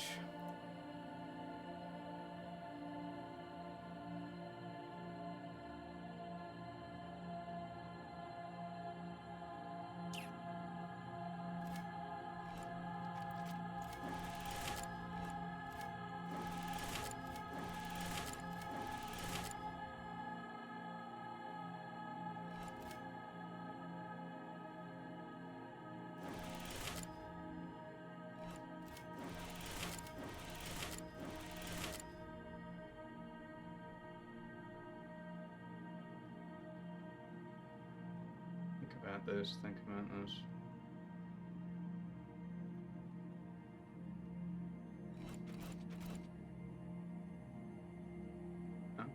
Think about those. Up,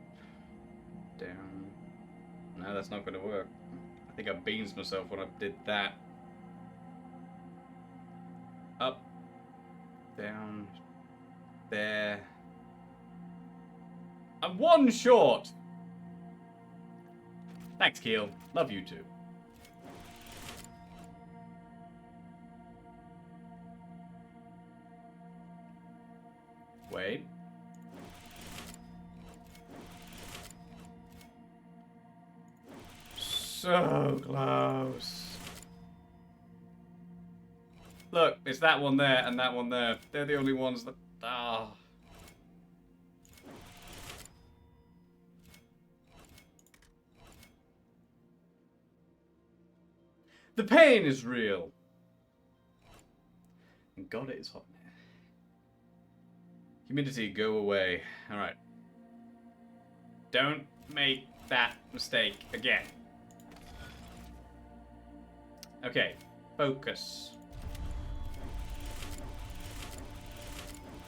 down. No, that's not going to work. I think I beans myself when I did that. Up, down, there. I'm one short! Thanks, Keel. Love you too. Wait. So close. Look, it's that one there and that one there. They're the only ones that... Ah. The pain is real. And God, it is hot in here. Humidity, go away. Alright. Don't make that mistake again. Okay. Focus.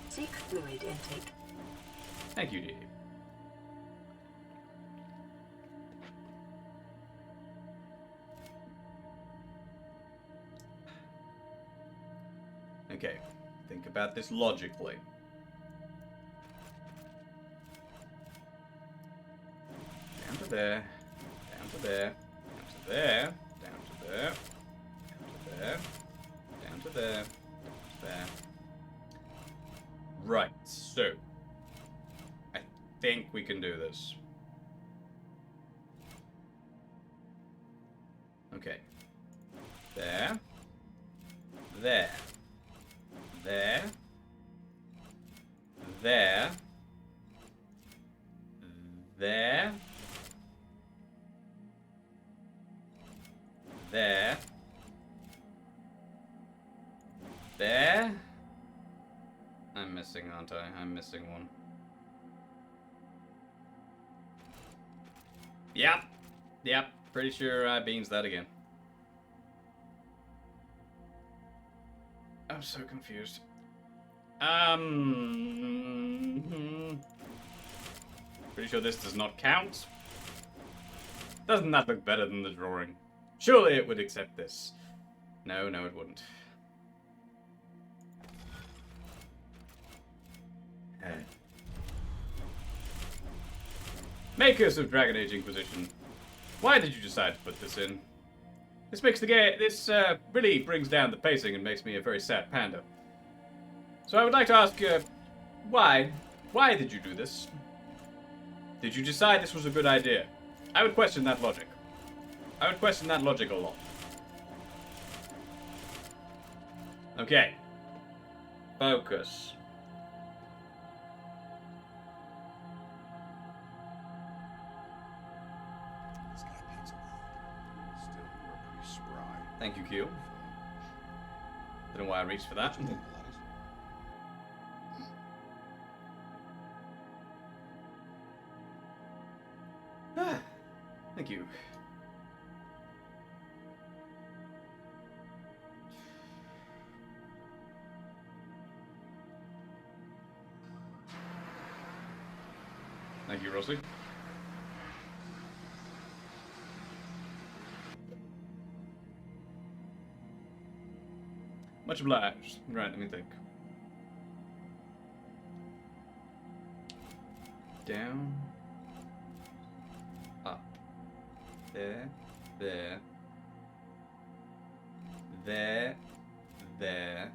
Seek fluid intake. Thank you, Dee. Okay. Think about this logically. Down to there. Down to there. Down to there. Down to there. Down to there. Down to there. Down to there. Right, so I think we can do this. Okay. There. There. There. there. There. There. There. I'm missing, aren't I? I'm missing one. Yep. Yep. Pretty sure I beans that again. I'm so confused. Pretty sure this does not count. Doesn't that look better than the drawing? Surely it would accept this. No, no it wouldn't. Makers of Dragon Age Inquisition, why did you decide to put this in? This makes the game. This really brings down the pacing and makes me a very sad panda. So I would like to ask, why? Why did you do this? Did you decide this was a good idea? I would question that logic. I would question that logic a lot. Okay. Focus. Thank you, Q. Don't know why I reached for that. Thank you. Thank you, Rossi. Much obliged. Right, let me think. Down. Up. There. There. There. There.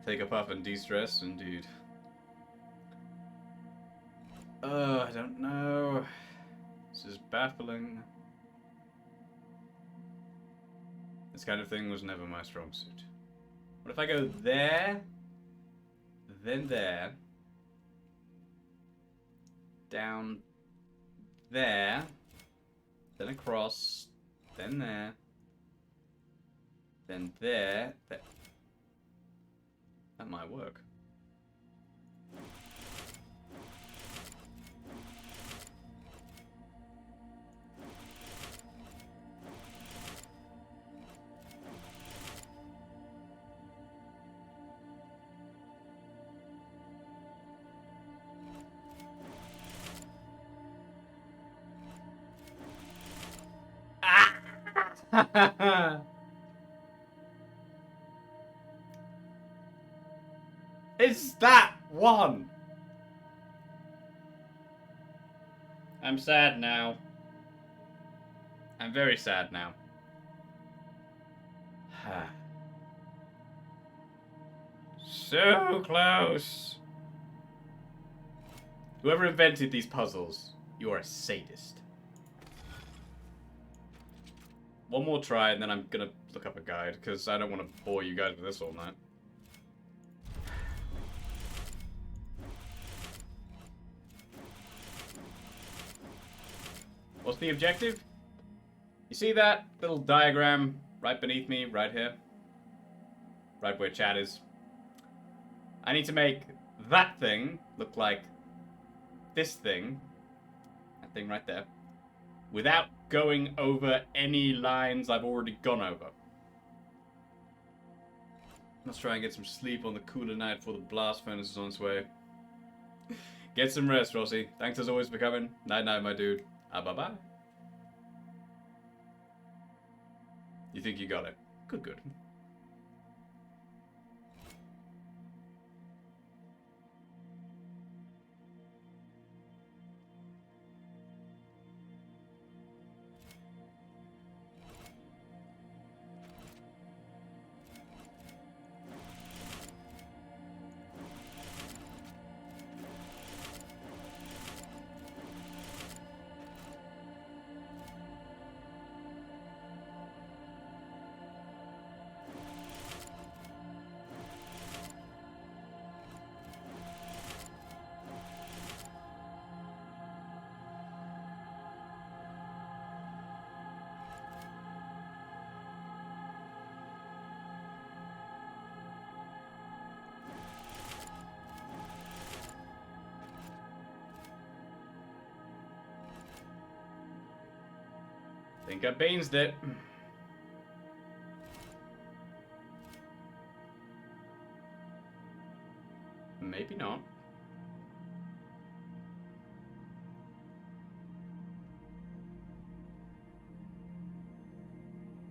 Take a puff and de-stress, indeed. I don't know. This is baffling. This kind of thing was never my strong suit. What if I go there, then there, down there, then across, then there, then there, there. That might work. It's that one. I'm sad now. I'm very sad now. So close. Whoever invented these puzzles, you are a sadist. One more try and then I'm gonna look up a guide, because I don't want to bore you guys with this all night. What's the objective? You see that little diagram right beneath me, right here? Right where chat is. I need to make that thing look like this thing. That thing right there. Without going over any lines I've already gone over. Let's try and get some sleep on the cooler night before the blast furnace is on its way. Get some rest, Rossi. Thanks as always for coming. Night night, my dude. Bye-bye. You think you got it? Good, good. Think I beansed it. Maybe not.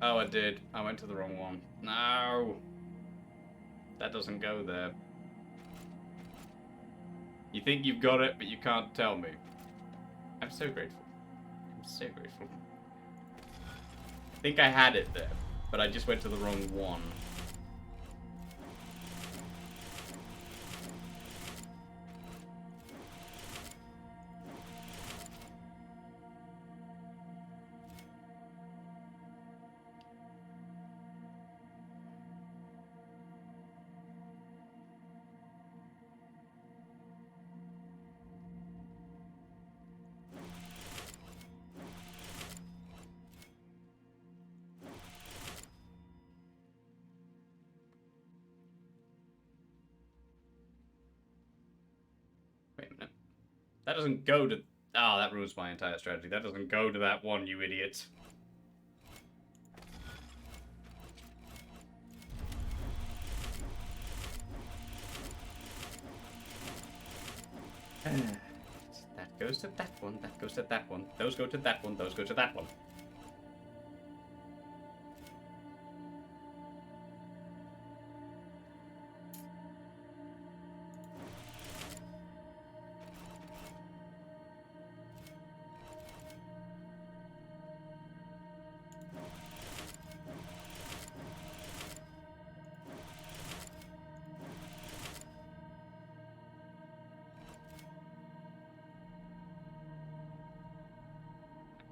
Oh, I did. I went to the wrong one. No! That doesn't go there. You think you've got it, but you can't tell me. I'm so grateful. I'm so grateful. I think I had it there, but I just went to the wrong one. Wait a minute. That doesn't go to... Oh, that ruins my entire strategy. That doesn't go to that one, you idiot. That goes to that one, that goes to that one. Those go to that one, those go to that one.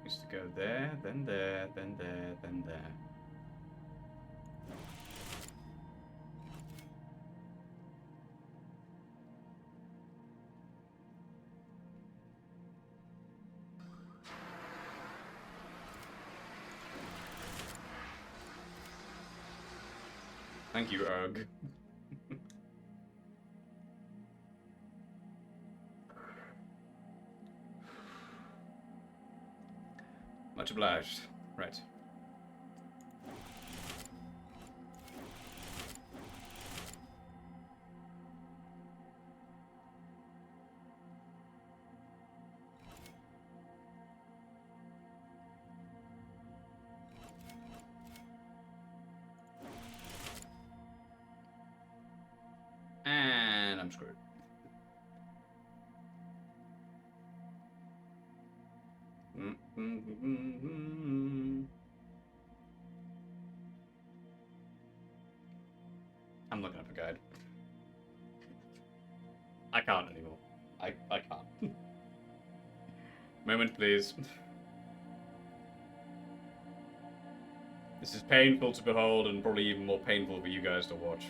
Used to go there, then there, then there, then there. Thank you, Erg. Much obliged. Right. And I'm screwed. I'm looking up a guide. I can't anymore. I can't. Moment, please. This is painful to behold and probably even more painful for you guys to watch.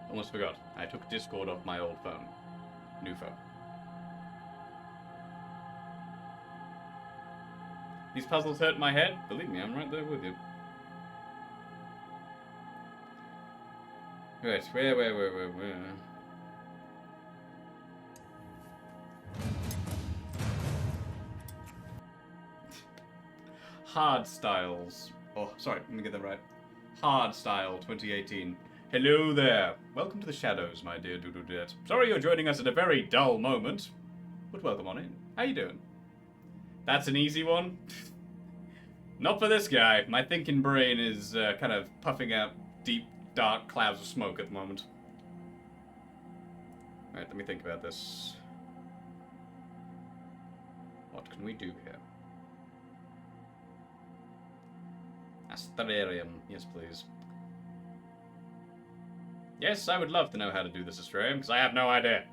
Almost forgot. I took Discord off my old phone. New phone. These puzzles hurt my head. Believe me, I'm right there with you. Right, where? Hard Styles. Oh, sorry, let me get that right. Hard Style 2018. Hello there. Welcome to the shadows, my dear Doodoo-Det. Sorry you're joining us at a very dull moment, but welcome on in. How you doing? That's an easy one. Not for this guy. My thinking brain is kind of puffing out deep, dark clouds of smoke at the moment. Alright, let me think about this. What can we do here? Astrarium. Yes, please. Yes, I would love to know how to do this Astrarium, because I have no idea.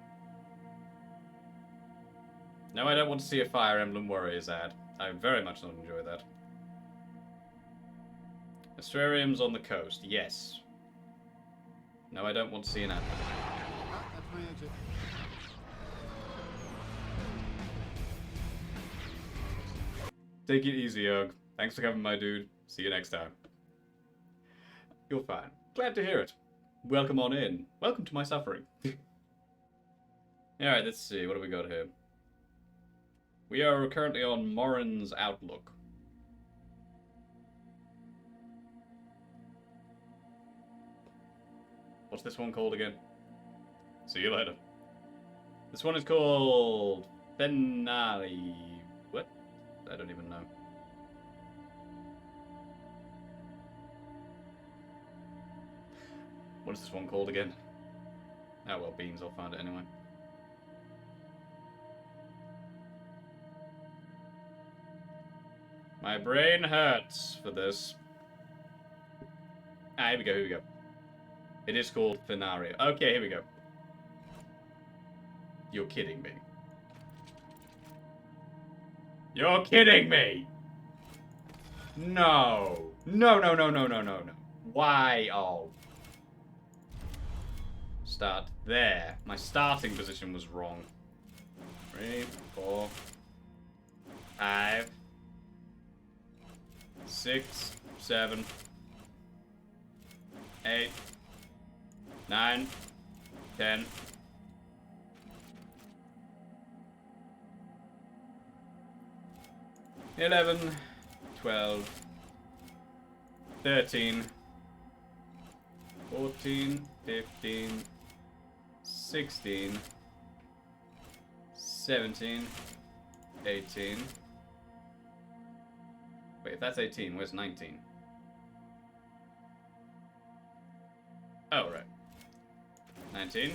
No, I don't want to see a Fire Emblem Warriors ad. I very much don't enjoy that. Astrarium's on the coast, yes. No, I don't want to see an ad. That's my exit. Take it easy, Ugg. Thanks for coming, my dude. See you next time. You're fine. Glad to hear it. Welcome on in. Welcome to my suffering. Alright, let's see. What do we got here? We are currently on Morin's Outlook. What's this one called again? See you later. This one is called Fenari. What? I don't even know. What is this one called again? Oh well, beans, I'll find it anyway. My brain hurts for this. Ah, here we go, here we go. It is called Fenario. Okay, here we go. You're kidding me. You're kidding me! No. No, no, no, no, no, no, no. Why? Oh. Start there. My starting position was wrong. 3, 4, 5, 6, 7, 8, 9, 10. 11, 12, 13, 14, 15, 16, 17, 18. Wait, if that's 18, where's 19? Oh, right. 19,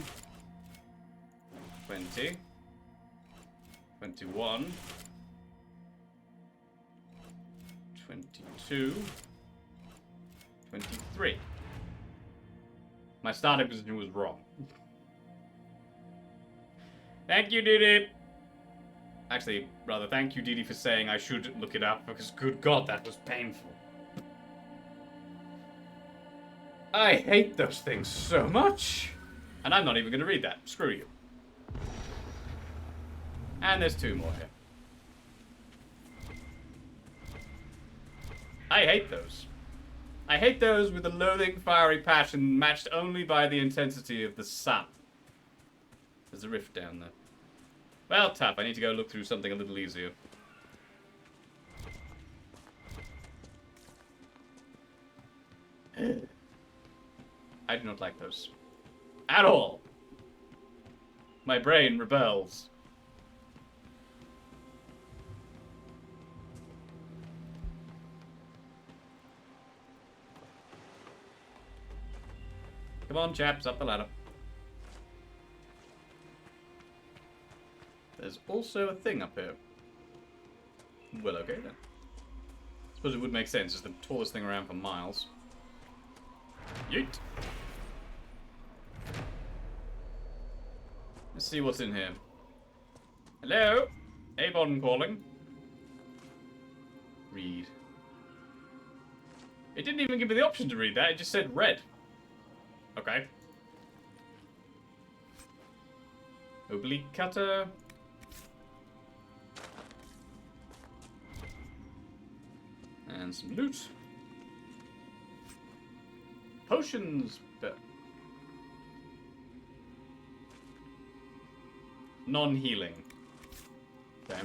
20, 21, 22, 23. My starting position was wrong. Thank you, Didi. Actually, rather, thank you, Didi, for saying I should look it up, because good God, that was painful. I hate those things so much. And I'm not even going to read that. Screw you. And there's 2 more here. I hate those. I hate those with a loathing, fiery passion matched only by the intensity of the sun. There's a rift down there. Well, tough. I need to go look through something a little easier. I do not like those. At all. My brain rebels. Come on, chaps, up the ladder. There's also a thing up here. Well, okay then. Suppose it would make sense. It's the tallest thing around for miles. Yeet. Let's see what's in here. Hello? Avon calling. Read. It didn't even give me the option to read that. It just said red. Okay. Oblique cutter. And some loot. Potions. Non-healing. Okay.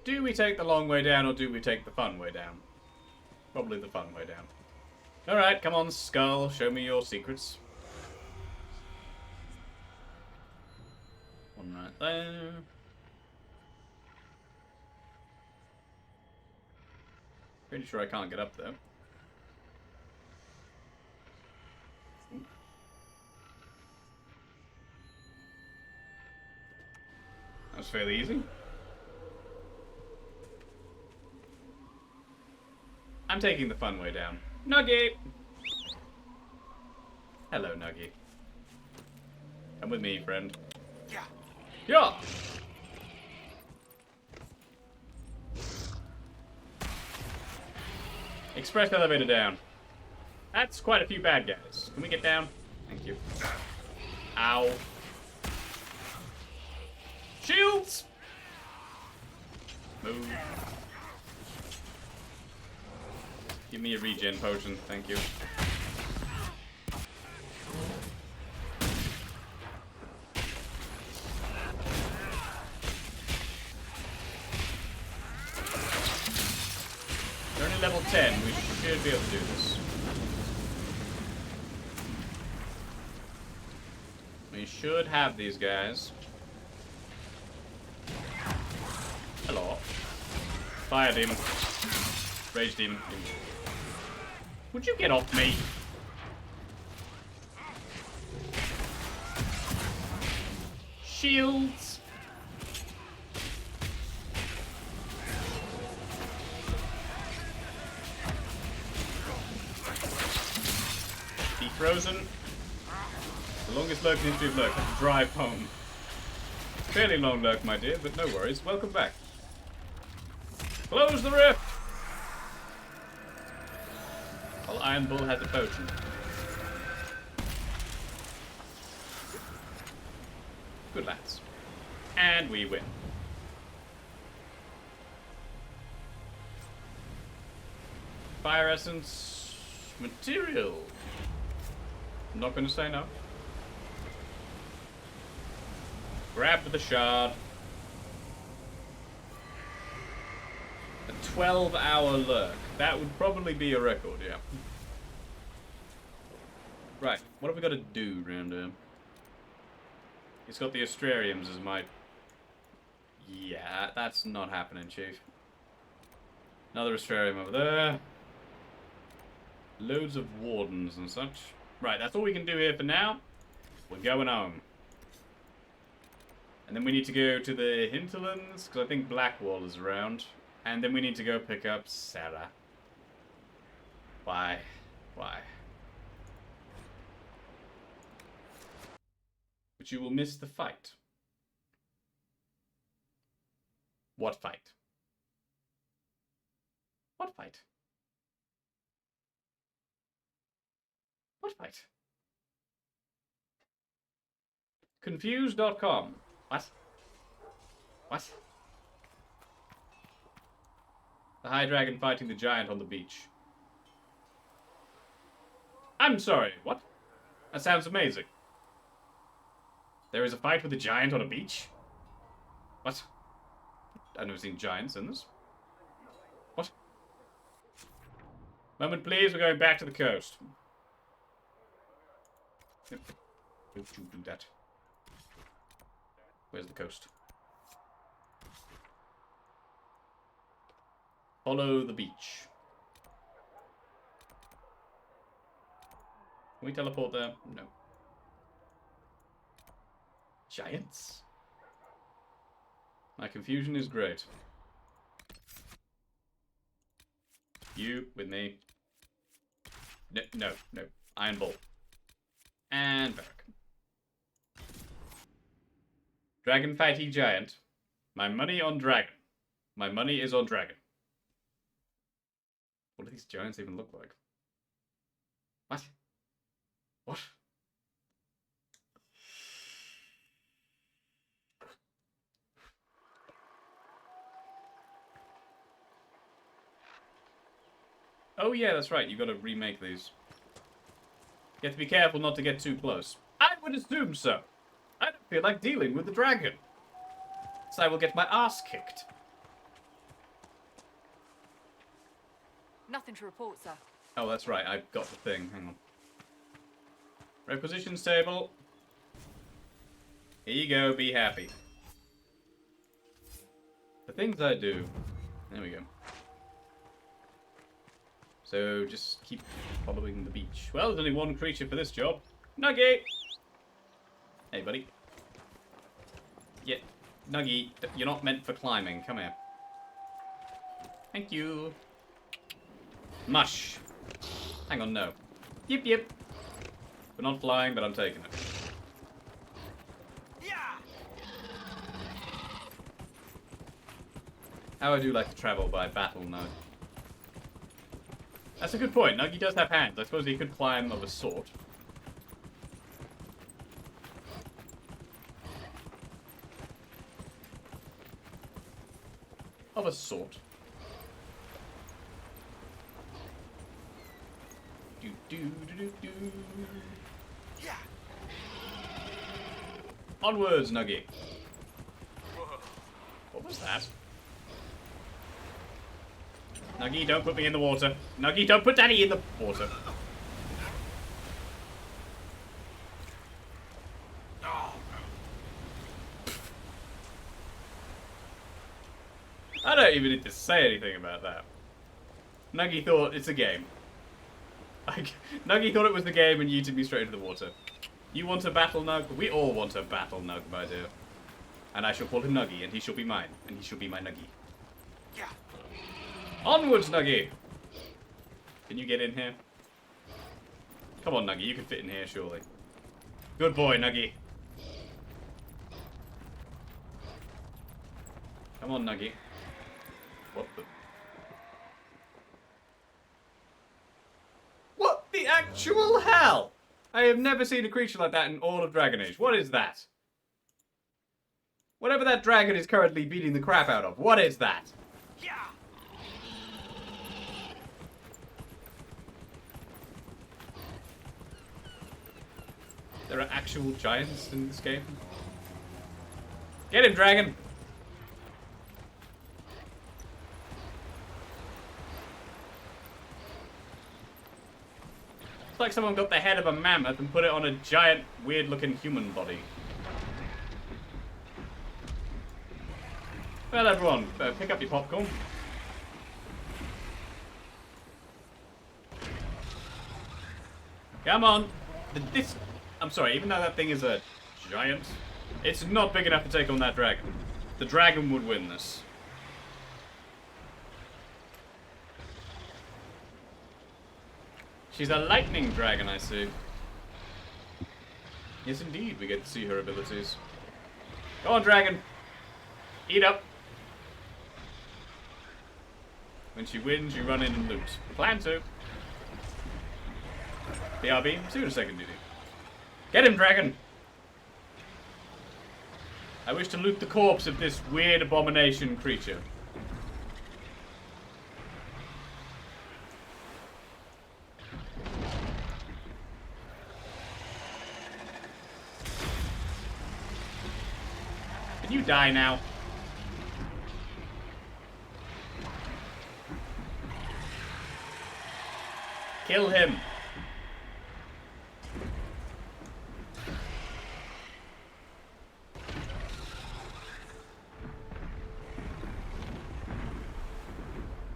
Do we take the long way down or do we take the fun way down? Probably the fun way down. Alright, come on, Skull. Show me your secrets. One right there. Pretty sure I can't get up there. That was fairly easy. I'm taking the fun way down. Nuggy! Hello, Nuggy. Come with me, friend. Yeah. Yeah! Express elevator down. That's quite a few bad guys. Can we get down? Thank you. Ow. Shields! Move. Give me a regen potion, thank you. They're only level 10, we should be able to do this. We should have these guys. Hello. Fire demon. Rage demon. Would you get off me? Shields. Be frozen. The longest lurk in history of lurk. Have to drive home. Fairly long lurk, my dear, but no worries. Welcome back. Close the rift! Well, Iron Bull has a potion. Good lads. And we win. Fire essence material. I'm not going to say no. Grab the shard. A 12-hour lurk. That would probably be a record, yeah. Right, what have we got to do round here? It's got the Astrariums as my... Yeah, that's not happening, Chief. Another Astrarium over there. Loads of Wardens and such. Right, that's all we can do here for now. We're going home. And then we need to go to the hinterlands, because I think Blackwall is around. And then we need to go pick up Sarah. Why? Why? But you will miss the fight. What fight? What fight? What fight? Confused.com. What? What? The High Dragon fighting the giant on the beach. I'm sorry, what? That sounds amazing. There is a fight with a giant on a beach? What? I've never seen giants in this. What? Moment, please. We're going back to the coast. Don't you do that. Where's the coast? Follow the beach. Can we teleport there? No. Giants? My confusion is great. You with me. No, no, no. Iron Bull. And back. Dragon fighty giant. My money on dragon. My money is on dragon. What do these giants even look like? What? What? Oh yeah, that's right. You got to remake these. You have to be careful not to get too close. I would assume so. I don't feel like dealing with the dragon. So I will get my ass kicked. Nothing to report, sir. Oh, that's right. I've got the thing. Hang on. Requisitions table. Here you go. Be happy. The things I do. There we go. So just keep following the beach. Well, there's only one creature for this job. Nugget! Hey, buddy. Yeah, Nuggy, you're not meant for climbing. Come here. Thank you. Mush. Hang on, no. Yip, yip. We're not flying, but I'm taking it. How I do like to travel by battle now. That's a good point. Nuggy does have hands. I suppose he could climb of a sort. Of a sort. Yeah. Onwards, Nuggy. What was that? Nuggy, don't put me in the water. Nuggy, don't put Daddy in the water. I don't even need to say anything about that. Nuggy thought it's a game. Nuggy thought it was the game and yeeted me straight into the water. You want a battle, Nug? We all want a battle, Nug, my dear. And I shall call him Nuggy, and he shall be mine, and he shall be my Nuggy. Yeah. Onwards, Nuggy! Can you get in here? Come on, Nuggy, you can fit in here, surely. Good boy, Nuggy. Come on, Nuggy. What the... What the actual hell? I have never seen a creature like that in all of Dragon Age. What is that? Whatever that dragon is currently beating the crap out of, what is that? Yeah. There are actual giants in this game. Get him, dragon! It's like someone got the head of a mammoth and put it on a giant, weird-looking human body. Well, everyone, pick up your popcorn. Come on. I'm sorry, even though that thing is a giant, it's not big enough to take on that dragon. The dragon would win this. She's a lightning dragon, I see. Yes, indeed, we get to see her abilities. Go on, dragon. Eat up. When she wins, you run in and loot. Plan to. BRB, soon a second duty. Get him, dragon! I wish to loot the corpse of this weird abomination creature. Can you die now? Kill him.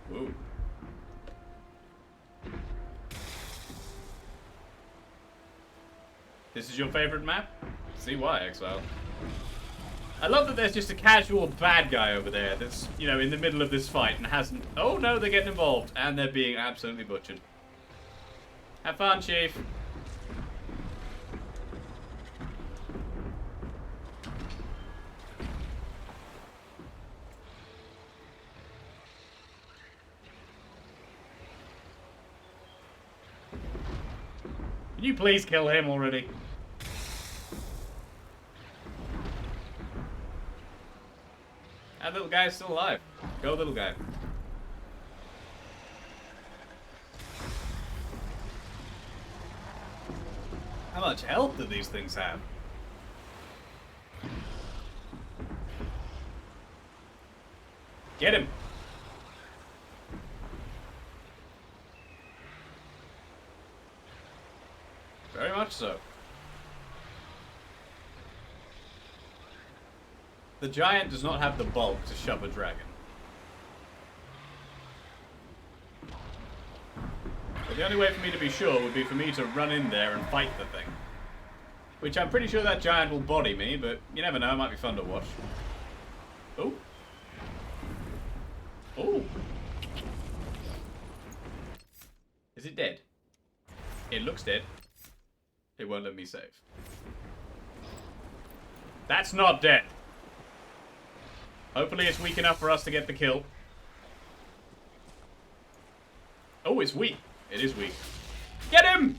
Whoa. This is your favorite map? See why, Exile. I love that there's just a casual bad guy over there that's, you know, in the middle of this fight and hasn't... Oh no, they're getting involved and they're being absolutely butchered. Have fun, Chief. Can you please kill him already? That little guy's still alive. Go, little guy. How much health do these things have? Get him! Very much so. The giant does not have the bulk to shove a dragon. But the only way for me to be sure would be for me to run in there and fight the thing. Which I'm pretty sure that giant will body me, but you never know, it might be fun to watch. Oh. Oh. Is it dead? It looks dead. It won't let me save. That's not dead. Hopefully it's weak enough for us to get the kill. Oh, it's weak. It is weak. Get him!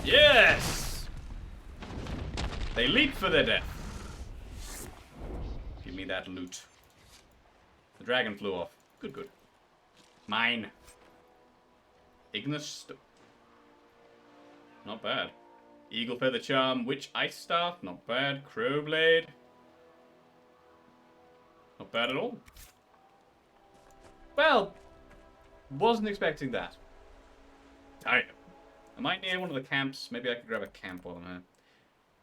Yes! They leap for their death. Give me that loot. The dragon flew off. Good, good. Mine. Ignis. Not bad. Eagle Feather Charm, Witch Ice Staff, not bad. Crowblade. Not bad at all. Well, wasn't expecting that. Alright. Am I near one of the camps? Maybe I could grab a camp while I'm here.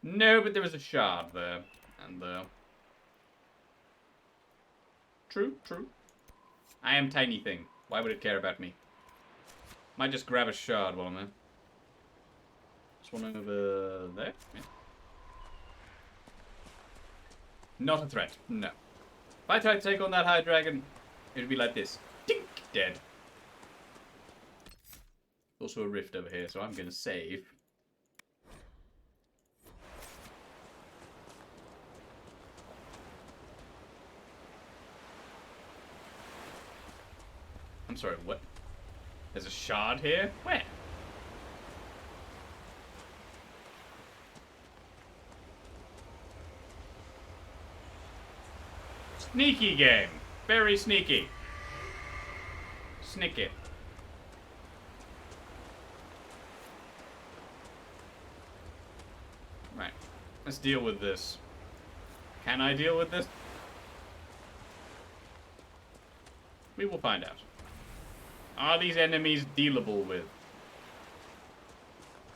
No, but there was a shard there. And there. True, true. I am tiny thing. Why would it care about me? Might just grab a shard while I'm here. There's one over there. Yeah. Not a threat. No. If I tried to take on that high dragon, it would be like this. Tink! Dead. Also a rift over here, so I'm going to save. I'm sorry, what? There's a shard here? Where? Sneaky game. Very sneaky. Sneak it. Right. Let's deal with this. Can I deal with this? We will find out. Are these enemies dealable with?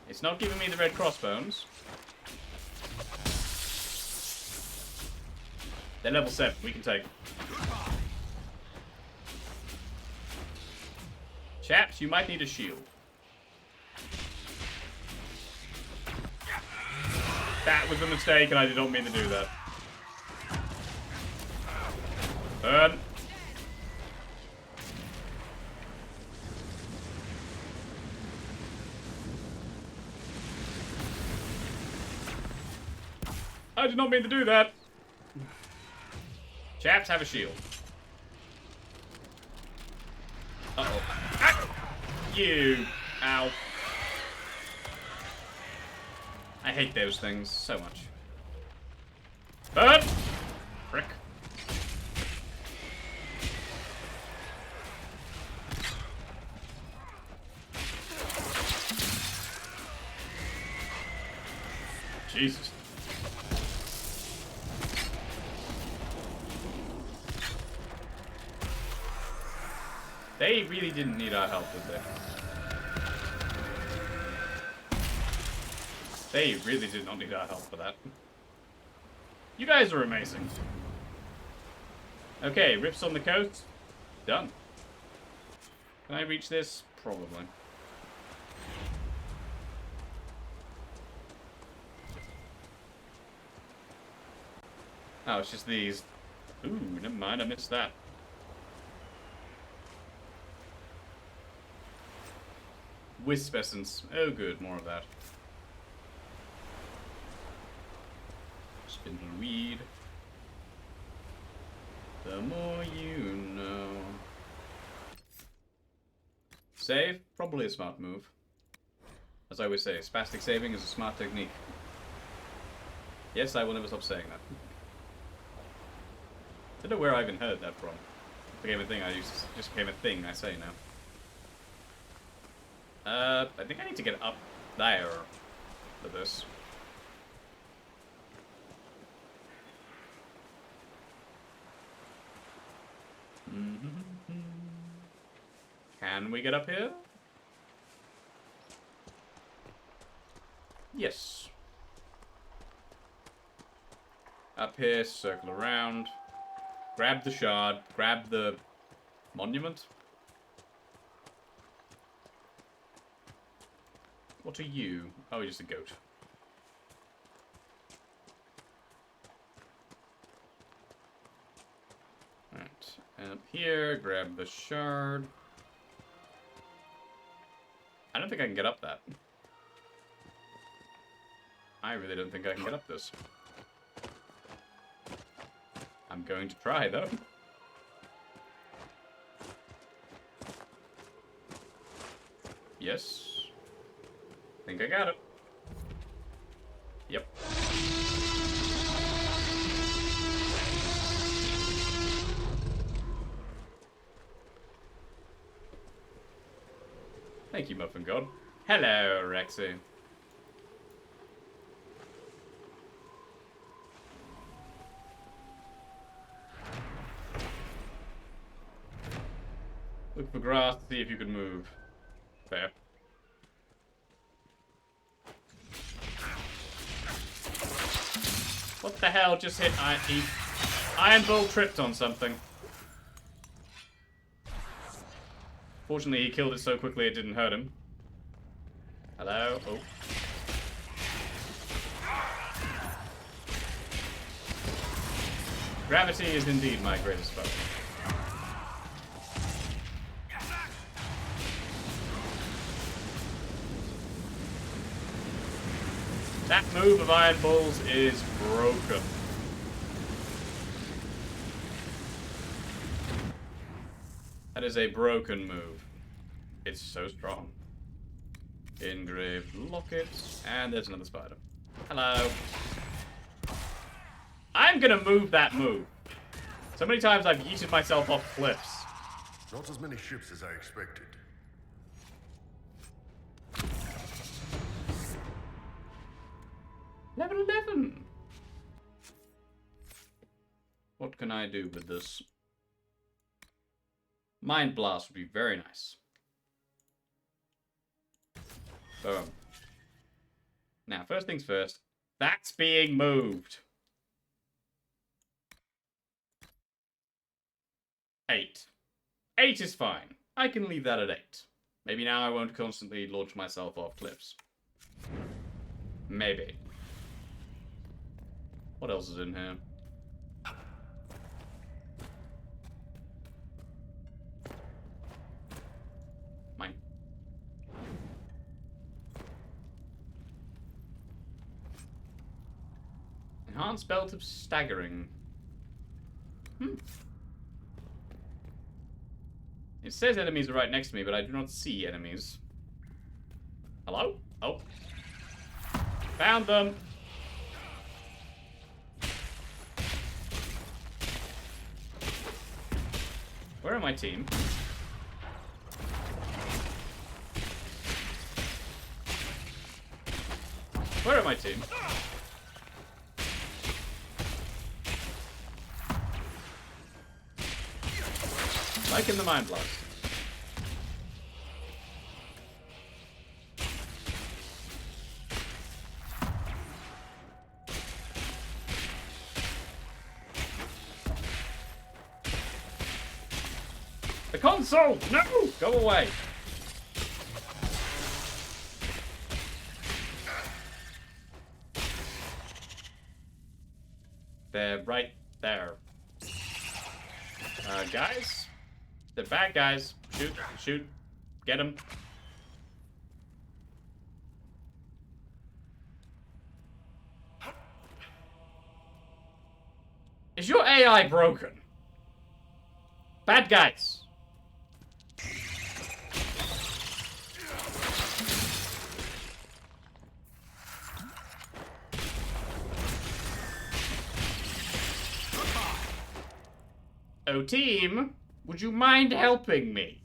It's not giving me the red crossbones. They're level 7. We can take them. Chaps, you might need a shield. That was a mistake, and I did not mean to do that. Burn. I did not mean to do that. Chaps, have a shield. Uh-oh. Ah! You. Ow. I hate those things so much. Burn! Frick. Jesus. They really didn't need our help, did they? They really did not need our help for that. You guys are amazing. Okay, rifts on the coast. Done. Can I reach this? Probably. Oh, it's just these. Ooh, never mind, I missed that. Wisp essence. Oh good, more of that. Spindleweed. The more you know. Save? Probably a smart move. As I always say, spastic saving is a smart technique. Yes, I will never stop saying that. I don't know where I even heard that from. It became a thing just became a thing I say now. I think I need to get up there for this. Can we get up here? Yes. Up here, circle around. Grab the shard. Grab the monument. What are you? Oh, you're just a goat. Right. Up here, grab the shard. I don't think I can get up that. I really don't think I can get up this. I'm going to try, though. Yes. I think I got it. Yep. Muffin God. Hello, Rexy. Look for grass to see if you can move. Fair. What the hell just hit Iron Bull tripped on something. Fortunately, he killed it so quickly it didn't hurt him. Hello? Oh. Gravity is indeed my greatest foe. That move of Iron Bull's is broken. That is a broken move. It's so strong. Engraved locket. And there's another spider. Hello. I'm gonna move that move. So many times I've yeeted myself off cliffs. Not as many ships as I expected. Level 11. What can I do with this? Mind Blast would be very nice. Boom. Now, first things first. That's being moved. 8. 8 is fine. I can leave that at 8. Maybe now I won't constantly launch myself off cliffs. Maybe. What else is in here? Mine. Enhanced Belt of Staggering. It says enemies are right next to me, but I do not see enemies. Hello? Oh. Found them! Where are my team? Where are my team? Like in the Mind Blast. The console! No! Go away! They're right there. Guys? They're bad guys. Shoot, shoot. Get them. Is your AI broken? Bad guys. Oh, team, would you mind helping me?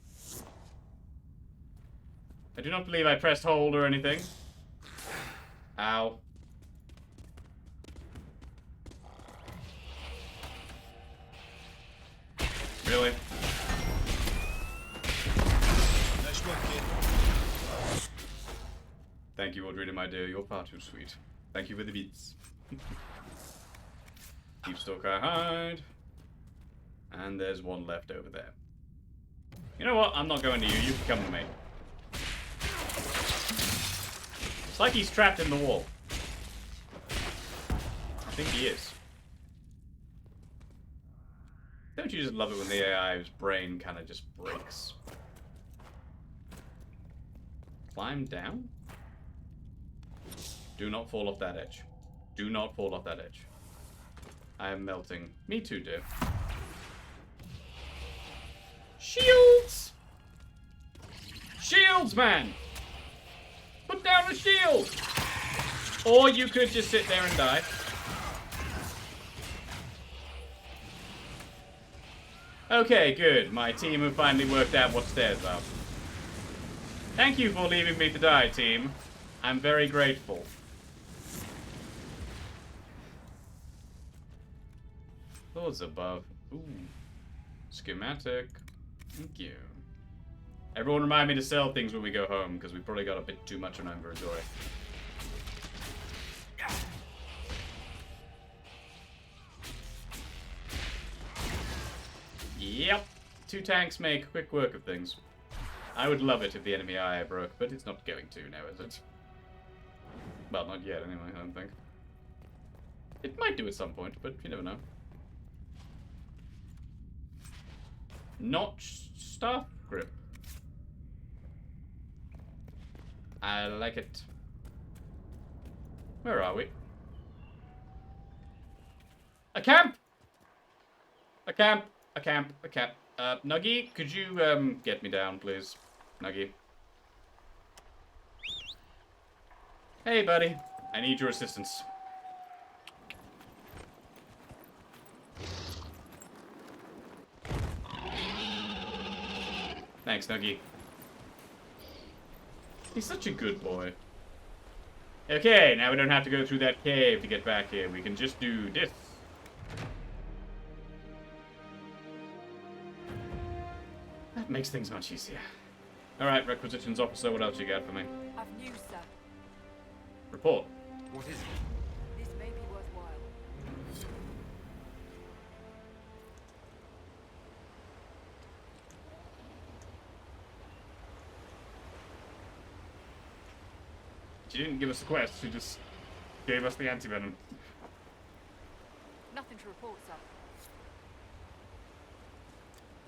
I do not believe I pressed hold or anything. Ow. Really? Nice work, kid. Thank you, Audrina, my dear. You're far too sweet. Thank you for the beats. Deep Stalker hide. And there's one left over there. You know what? I'm not going to you. You can come with me. It's like he's trapped in the wall. I think he is. Don't you just love it when the AI's brain kind of just breaks? Climb down? Do not fall off that edge. Do not fall off that edge. I am melting. Me too, dear. Shields! Shields, man! Put down a shield! Or you could just sit there and die. Okay, good. My team have finally worked out what stairs are. Thank you for leaving me to die, team. I'm very grateful. Lords above. Ooh. Schematic. Thank you. Everyone remind me to sell things when we go home, because we probably got a bit too much on our inventory. Yep. 2 tanks make quick work of things. I would love it if the enemy eye broke, but it's not going to now, is it? Well, not yet anyway, I don't think. It might do at some point, but you never know. Notch staff grip. I like it. Where are we? A camp! A camp! A camp! A camp. Nuggy, could you, get me down, please? Nuggy. Hey, buddy. I need your assistance. Thanks, Nuggy. He's such a good boy. Okay, now we don't have to go through that cave to get back here. We can just do this. That makes things much easier. Alright, requisitions officer, what else you got for me? I've news, sir. Report. What is it? This may be worthwhile. She didn't give us the quest, she just gave us the antivenom. Nothing to report, sir.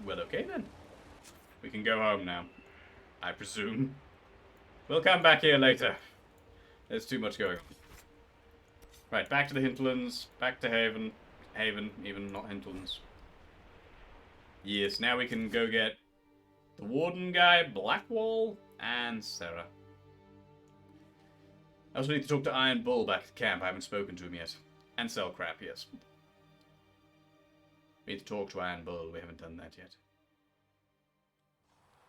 Well, okay then. We can go home now, I presume. We'll come back here later. There's too much going on. Right, back to the hinterlands, back to Haven. Haven, even not hinterlands. Yes, now we can go get the warden guy, Blackwall, and Sarah. I also need to talk to Iron Bull back at camp. I haven't spoken to him yet. And Cellcrap, yes. We need to talk to Iron Bull. We haven't done that yet.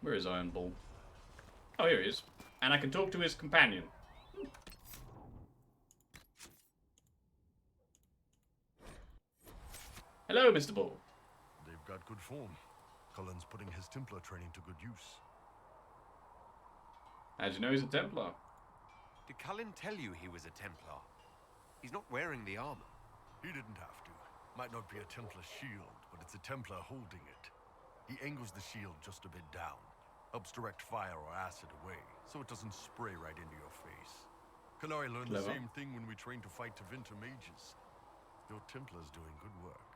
Where is Iron Bull? Oh, here he is. And I can talk to his companion. Hello, Mr. Bull. They've got good form. Cullen's putting his Templar training to good use. How'd you know he's a Templar? Did Cullen tell you he was a Templar? He's not wearing the armor. He didn't have to. Might not be a Templar shield, but it's a Templar holding it. He angles the shield just a bit down. Helps direct fire or acid away, so it doesn't spray right into your face. Canary learned the same thing when we trained to fight Tevinter mages. Your Templar's doing good work.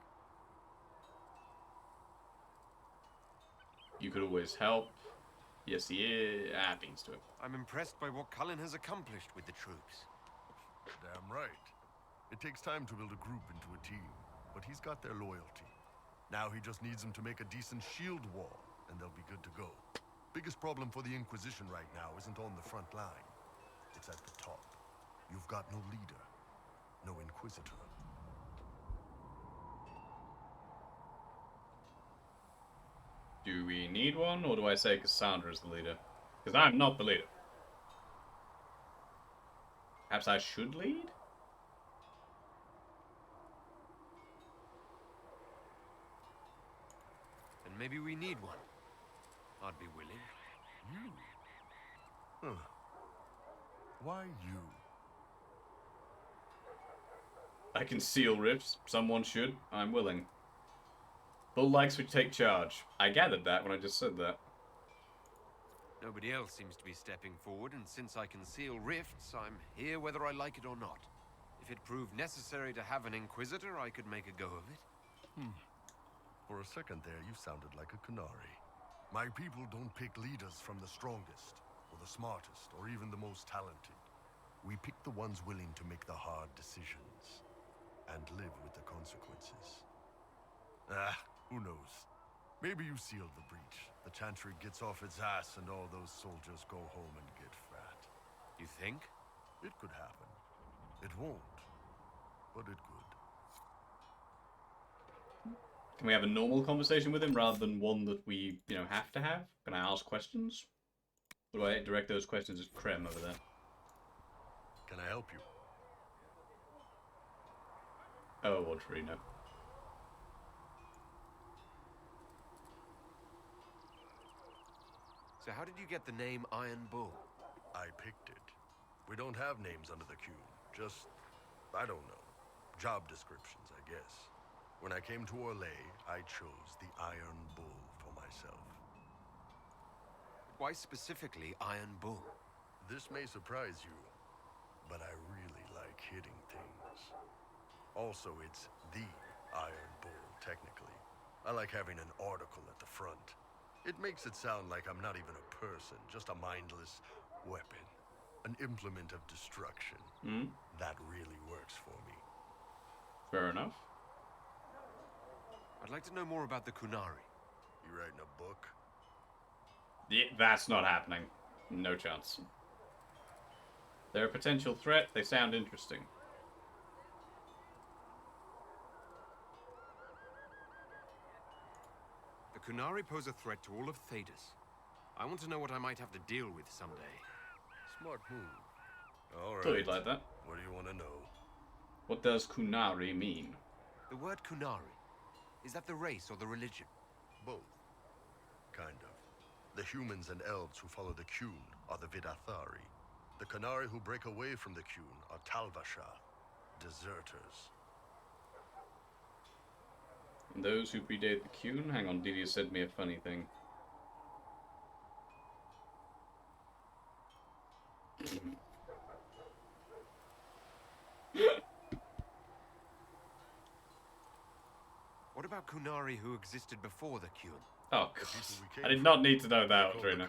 You could always help. Yes, he is. Beans to it. I'm impressed by what Cullen has accomplished with the troops. Damn right. It takes time to build a group into a team, but he's got their loyalty. Now he just needs them to make a decent shield wall, and they'll be good to go. Biggest problem for the Inquisition right now isn't on the front line. It's at the top. You've got no leader, no Inquisitor. Do we need one, or do I say Cassandra's the leader? Because I'm not the leader. Perhaps I should lead? And maybe we need one. I'd be willing. You? Huh. Why you? I can seal rifts. Someone should. I'm willing. Bull likes to take charge. I gathered that when I just said that. Nobody else seems to be stepping forward, and since I can seal rifts, I'm here whether I like it or not. If it proved necessary to have an Inquisitor, I could make a go of it. For a second there, you sounded like a Canary. My people don't pick leaders from the strongest, or the smartest, or even the most talented. We pick the ones willing to make the hard decisions, and live with the consequences. Who knows? Maybe you sealed the breach. The Chantry gets off its ass and all those soldiers go home and get fat. You think? It could happen. It won't, but it could. Can we have a normal conversation with him rather than one that we, have to have? Can I ask questions? What do I direct those questions at Krem over there? Can I help you? Oh, Walterino. So how did you get the name Iron Bull? I picked it. We don't have names under the queue. Just, I don't know. Job descriptions, I guess. When I came to Orlais, I chose the Iron Bull for myself. Why specifically Iron Bull? This may surprise you, but I really like hitting things. Also, it's the Iron Bull, technically. I like having an article at the front. It makes it sound like I'm not even a person, just a mindless weapon. An implement of destruction. That really works for me. Fair enough. I'd like to know more about the Kunari. You writing a book? Yeah, that's not happening. No chance. They're a potential threat. They sound interesting. The Kunari pose a threat to all of Thedas. I want to know what I might have to deal with someday. Smart move. All right. Thought you'd like that. What do you want to know? What does Kunari mean? The word Kunari, is that the race or the religion? Both. Kind of. The humans and elves who follow the Qun are the Vidathari. The Kunari who break away from the Qun are Talvasha, deserters. And those who predate the Qun? Hang on, Didier sent me a funny thing. What about Kunari who existed before the Qun? Oh, God. I did not need to know that, Trina.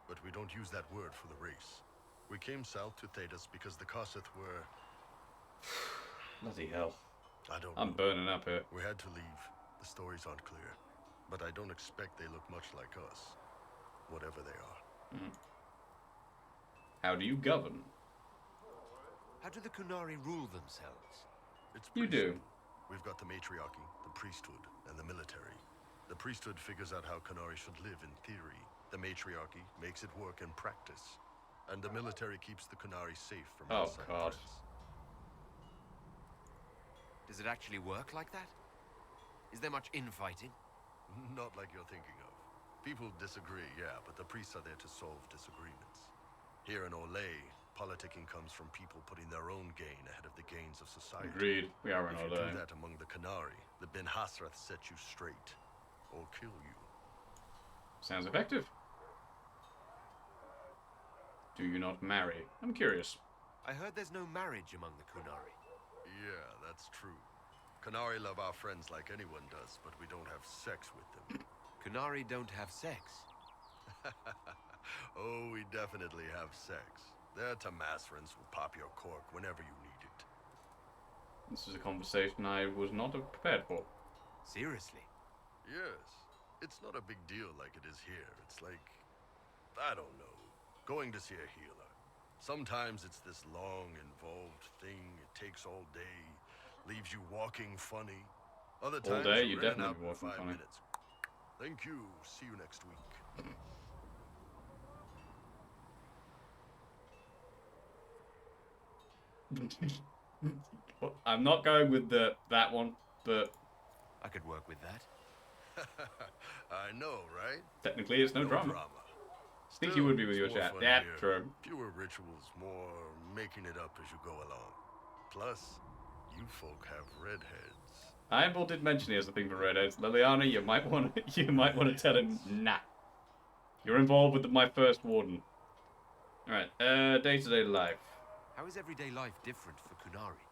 But we don't use that word for the race. We came south to Thedas because the Kossith were... Bloody hell. I'm burning up here. We had to leave. The stories aren't clear. But I don't expect they look much like us. Whatever they are. How do you govern? How do the Kunari rule themselves? You do. We've got the matriarchy, the priesthood, and the military. The priesthood figures out how Kunari should live in theory. The matriarchy makes it work in practice. And the military keeps the Kunari safe from outside threats. Does it actually work like that? Is there much infighting? Not like you're thinking of. People disagree, yeah, but the priests are there to solve disagreements. Here in Orlais, politicking comes from people putting their own gain ahead of the gains of society. Agreed. We are in If you Orlais. do that among the Kunari, the Ben Hasrath set you straight. Or kill you. Sounds effective. Do you not marry? I'm curious. I heard there's no marriage among the Kunari. Yeah, that's true. Kunari love our friends like anyone does, but we don't have sex with them. Kunari don't have sex. Oh, we definitely have sex. They're Tamasrans who pop your cork whenever you need it. This is a conversation I was not prepared for. Seriously? Yes. It's not a big deal like it is here. It's like, I don't know, going to see a healer. Sometimes it's this long, involved thing. It takes all day, leaves you walking funny. Other times All day, you you're in and definitely out in walking 5 funny. minutes. Thank you. See you next week. I'm not going with that one, but I could work with that. I know, right? Technically, it's no drama. I think you would be with your chat. Yeah, true. Fewer rituals, more making it up as you go along. Plus, you folk have redheads. Ironball did mention he has a thing for redheads. Liliana, you might want to tell him, nah. You're involved with my first warden. All right, day-to-day life. How is everyday life different for Kunari?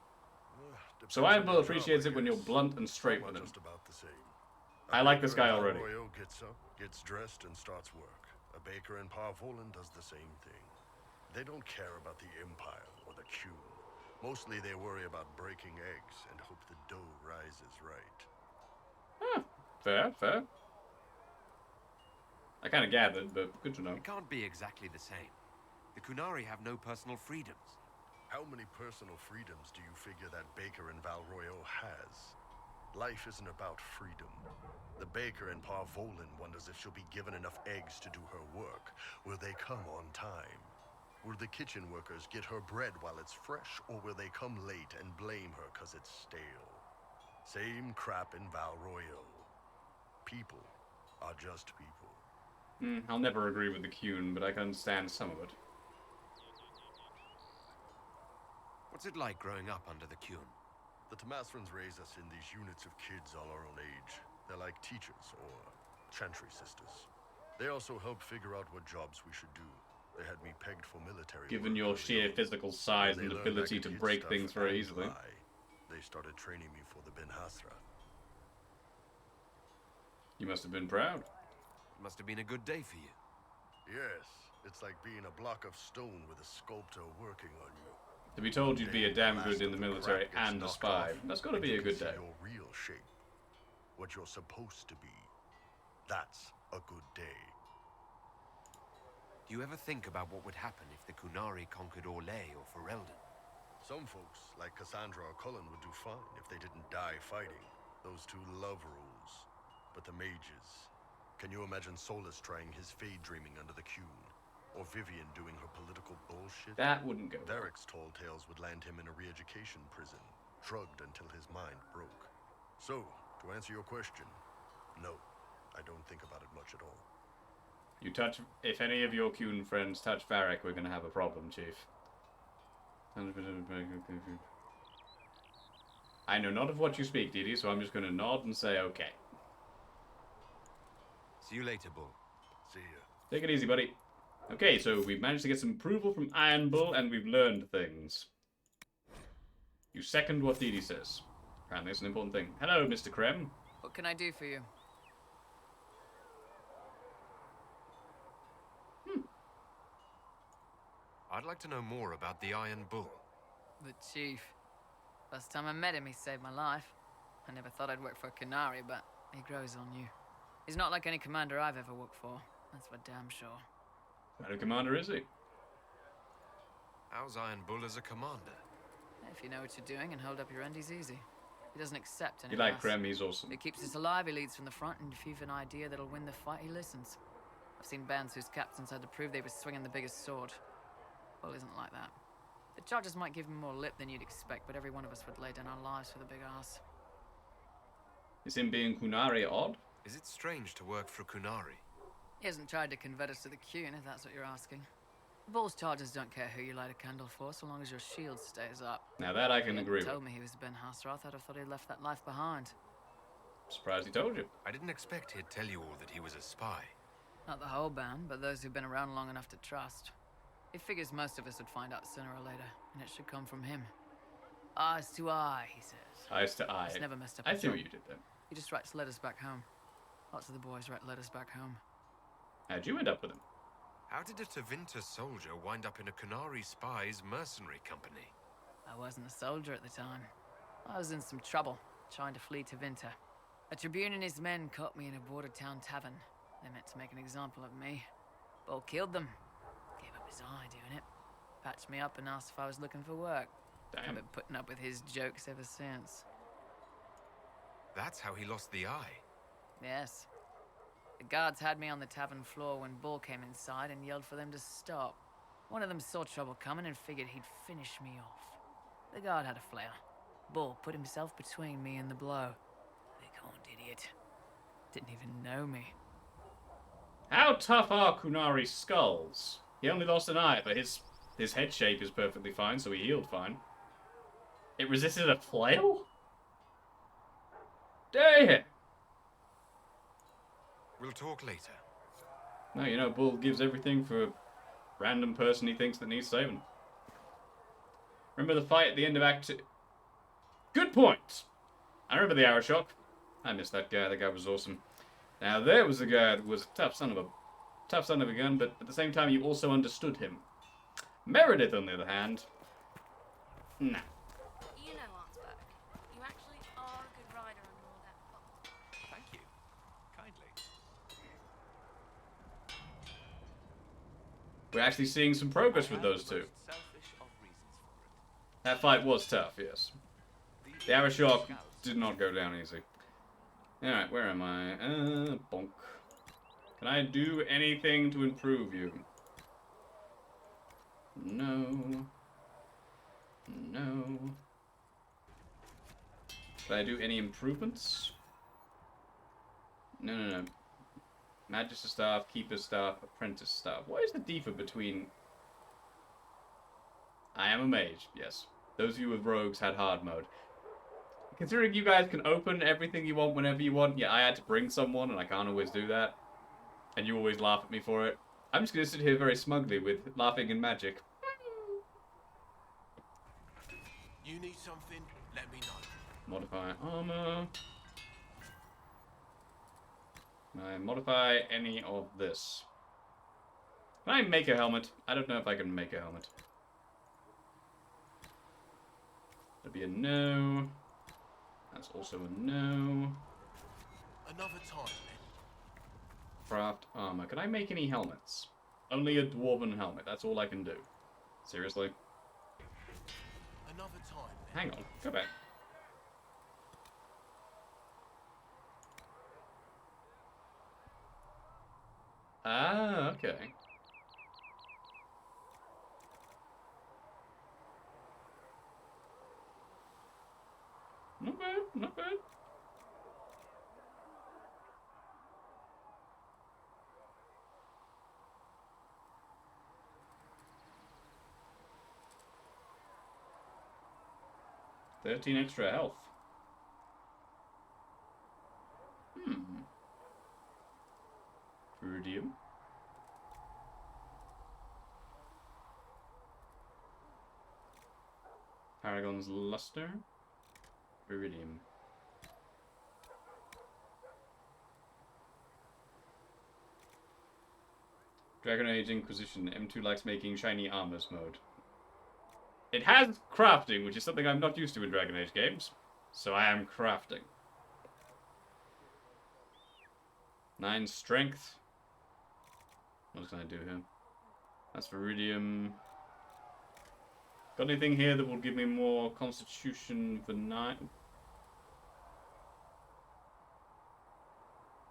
So Ironball appreciates it when you're blunt and straight with him. Just about the same. I like this guy already. Royo gets up, gets dressed, and starts work. A baker in Parvolan does the same thing. They don't care about the Empire or the Qun. Mostly they worry about breaking eggs and hope the dough rises right. Huh. Fair. I kind of gathered, but good to know. It can't be exactly the same. The Kunari have no personal freedoms. How many personal freedoms do you figure that baker in Val Royo has? Life isn't about freedom. The baker in Parvolin wonders if she'll be given enough eggs to do her work. Will they come on time? Will the kitchen workers get her bread while it's fresh, or will they come late and blame her 'cause it's stale? Same crap in Val Royale. People are just people. I'll never agree with the Cune, but I can understand some of it. What's it like growing up under the Cune? The Tomasrans raise us in these units of kids all our own age. They're like teachers or chantry sisters. They also help figure out what jobs we should do. They had me pegged for military. Given your sheer physical size and ability to break things very easily. They started training me for the Ben Hasra. You must have been proud. It must have been a good day for you. Yes, it's like being a block of stone with a sculptor working on you. To be told you'd be a damn good in the military and a spy, that's got to be a good day. Your real shape, what you're supposed to be. That's a good day. Do you ever think about what would happen if the Qunari conquered Orlais or Ferelden? Some folks, like Cassandra or Cullen, would do fine if they didn't die fighting. Those two love rules. But the mages... Can you imagine Solus trying his fade dreaming under the Cune? Or Vivian doing her political bullshit? That wouldn't go. Derek's tall tales would land him in a re-education prison, drugged until his mind broke. So, to answer your question, no, I don't think about it much at all. You touch... If any of your Cune friends touch Varric, we're going to have a problem, Chief. I know not of what you speak, Didi, so I'm just going to nod and say okay. See you later, Bull. See ya. Take it easy, buddy. Okay, so we've managed to get some approval from Iron Bull, and we've learned things. You second what Didi says. Apparently it's an important thing. Hello, Mr. Krem. What can I do for you? I'd like to know more about the Iron Bull. The Chief. Last time I met him, he saved my life. I never thought I'd work for a Qunari, but he grows on you. He's not like any commander I've ever worked for. That's for damn sure. What kind of commander is he? How's Iron Bull as a commander? If you know what you're doing and hold up your end, he's easy. He doesn't accept any You like less. Krem, he's awesome. He keeps us alive, he leads from the front, and if you've an idea that'll win the fight, he listens. I've seen bands whose captains had to prove they were swinging the biggest sword. Bull isn't like that. The charges might give him more lip than you'd expect, but every one of us would lay down our lives for the big ass. Is him being Qunari odd? Is it strange to work for Qunari? He hasn't tried to convert us to the Cune, if that's what you're asking. Bull's charges don't care who you light a candle for, so long as your shield stays up. Now that I can agree with. He told me he was Ben Hasrath, I'd have thought he'd left that life behind. Surprised he told you. I didn't expect he'd tell you all that he was a spy. Not the whole band, but those who've been around long enough to trust. He figures most of us would find out sooner or later, and it should come from him. Eyes to eye, he says. Eyes to eye. He's never messed up I a see what job. you did there. He just writes letters back home. Lots of the boys write letters back home. How'd you end up with him? How did a Tevinter soldier wind up in a Qunari spy's mercenary company? I wasn't a soldier at the time. I was in some trouble, trying to flee to Vinter. A Tribune and his men caught me in a border town tavern. They meant to make an example of me. Bull killed them. Gave up his eye doing it. Patched me up and asked if I was looking for work. Damn. I've been putting up with his jokes ever since. That's how he lost the eye. Yes. The guards had me on the tavern floor when Bull came inside and yelled for them to stop. One of them saw trouble coming and figured he'd finish me off. The guard had a flare. Bull put himself between me and the blow. Big horned idiot. Didn't even know me. How tough are Qunari skulls? He only lost an eye, but his head shape is perfectly fine, so he healed fine. It resisted a flail? Damn! We'll talk later. No, you know, Bull gives everything for a random person he thinks that needs saving. Remember the fight at the end of Act 2? Good point! I remember the arrow shock. I missed that guy. That guy was awesome. Now, there was a guy that was a tough son of a gun, but at the same time, you also understood him. Meredith, on the other hand, nah. You know, Arnsberg, you actually are a good rider on all that pot. Thank you. Kindly. We're actually seeing some progress with those two. Selfish of reasons for it. That fight was tough, yes. The arrow shock did not go down easy. Alright, where am I? Bonk. Can I do anything to improve you? No. No. Can I do any improvements? No. Magister staff, keeper staff, apprentice staff. What is the differ between... I am a mage, yes. Those of you with rogues had hard mode. Considering you guys can open everything you want whenever you want, yeah, I had to bring someone and I can't always do that. And you always laugh at me for it. I'm just gonna sit here very smugly with laughing and magic. You need something? Let me know. Modify armor. Can I modify any of this? Can I make a helmet? I don't know if I can make a helmet. That'd be a no. That's also a no. Another time, Craft armor. Can I make any helmets? Only a dwarven helmet. That's all I can do. Seriously? Another time. Hang on. Go back. Ah, okay. Not bad, not bad. $13 extra health. Iridium. Paragon's Luster. Iridium. Dragon Age Inquisition. M2 likes making shiny armors mode. It has crafting, which is something I'm not used to in Dragon Age games. So I am crafting. 9 strength. What can I do here? That's Viridium. Got anything here that will give me more constitution for 9?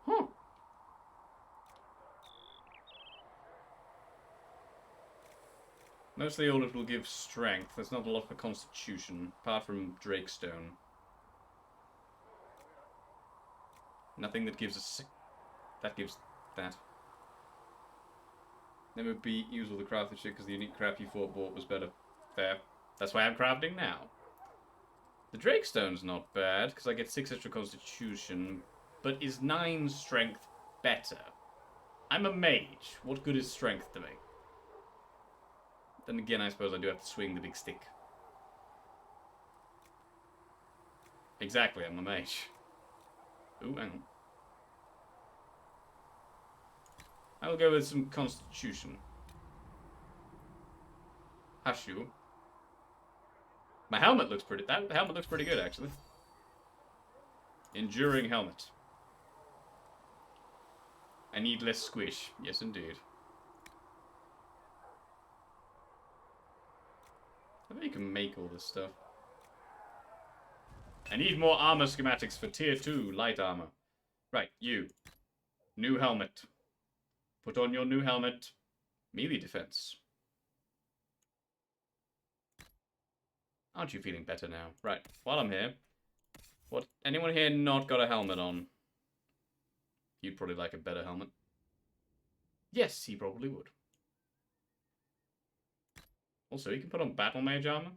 Huh. Mostly all it will give strength. There's not a lot for constitution, apart from Drakestone. Nothing that gives us... That gives that. Never be use all the crafted shit because the unique crap you bought was better. Fair. That's why I'm crafting now. The Drakestone's not bad because I get 6 extra constitution, but is 9 strength better? I'm a mage. What good is strength to me? Then again, I suppose I do have to swing the big stick. Exactly, I'm a mage. Ooh, hang on. I will go with some constitution. Hashu. My helmet looks pretty... That helmet looks pretty good, actually. Enduring helmet. I need less squish. Yes, indeed. I bet you can make all this stuff. I need more armor schematics for tier 2 light armor. Right, you. New helmet. Put on your new helmet. Melee defense. Aren't you feeling better now? Right, while I'm here. What? Anyone here not got a helmet on? You'd probably like a better helmet. Yes, he probably would. Also, you can put on battle mage armor.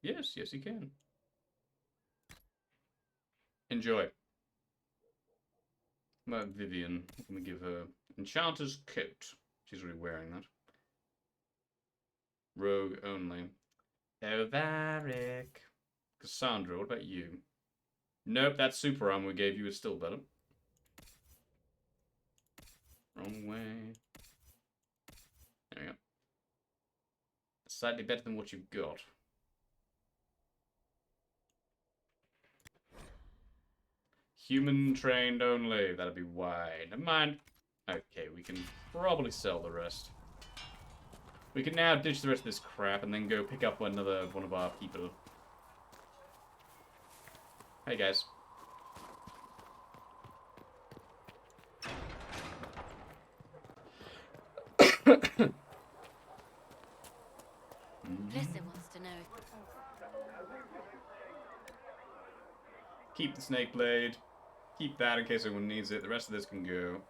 Yes, yes, you can. Enjoy. What about Vivian? What can we give her? Enchanter's coat. She's already wearing that. Rogue only. Oh, Varric. Cassandra, what about you? Nope, that super armor we gave you is still better. Wrong way. There we go. Slightly better than what you've got. Human trained only. That'll be why. Never mind. Okay, we can probably sell the rest. We can now ditch the rest of this crap and then go pick up another one of our people. Hey guys. Blissa wants to know if... Keep the snake blade. Keep that in case anyone needs it. The rest of this can go.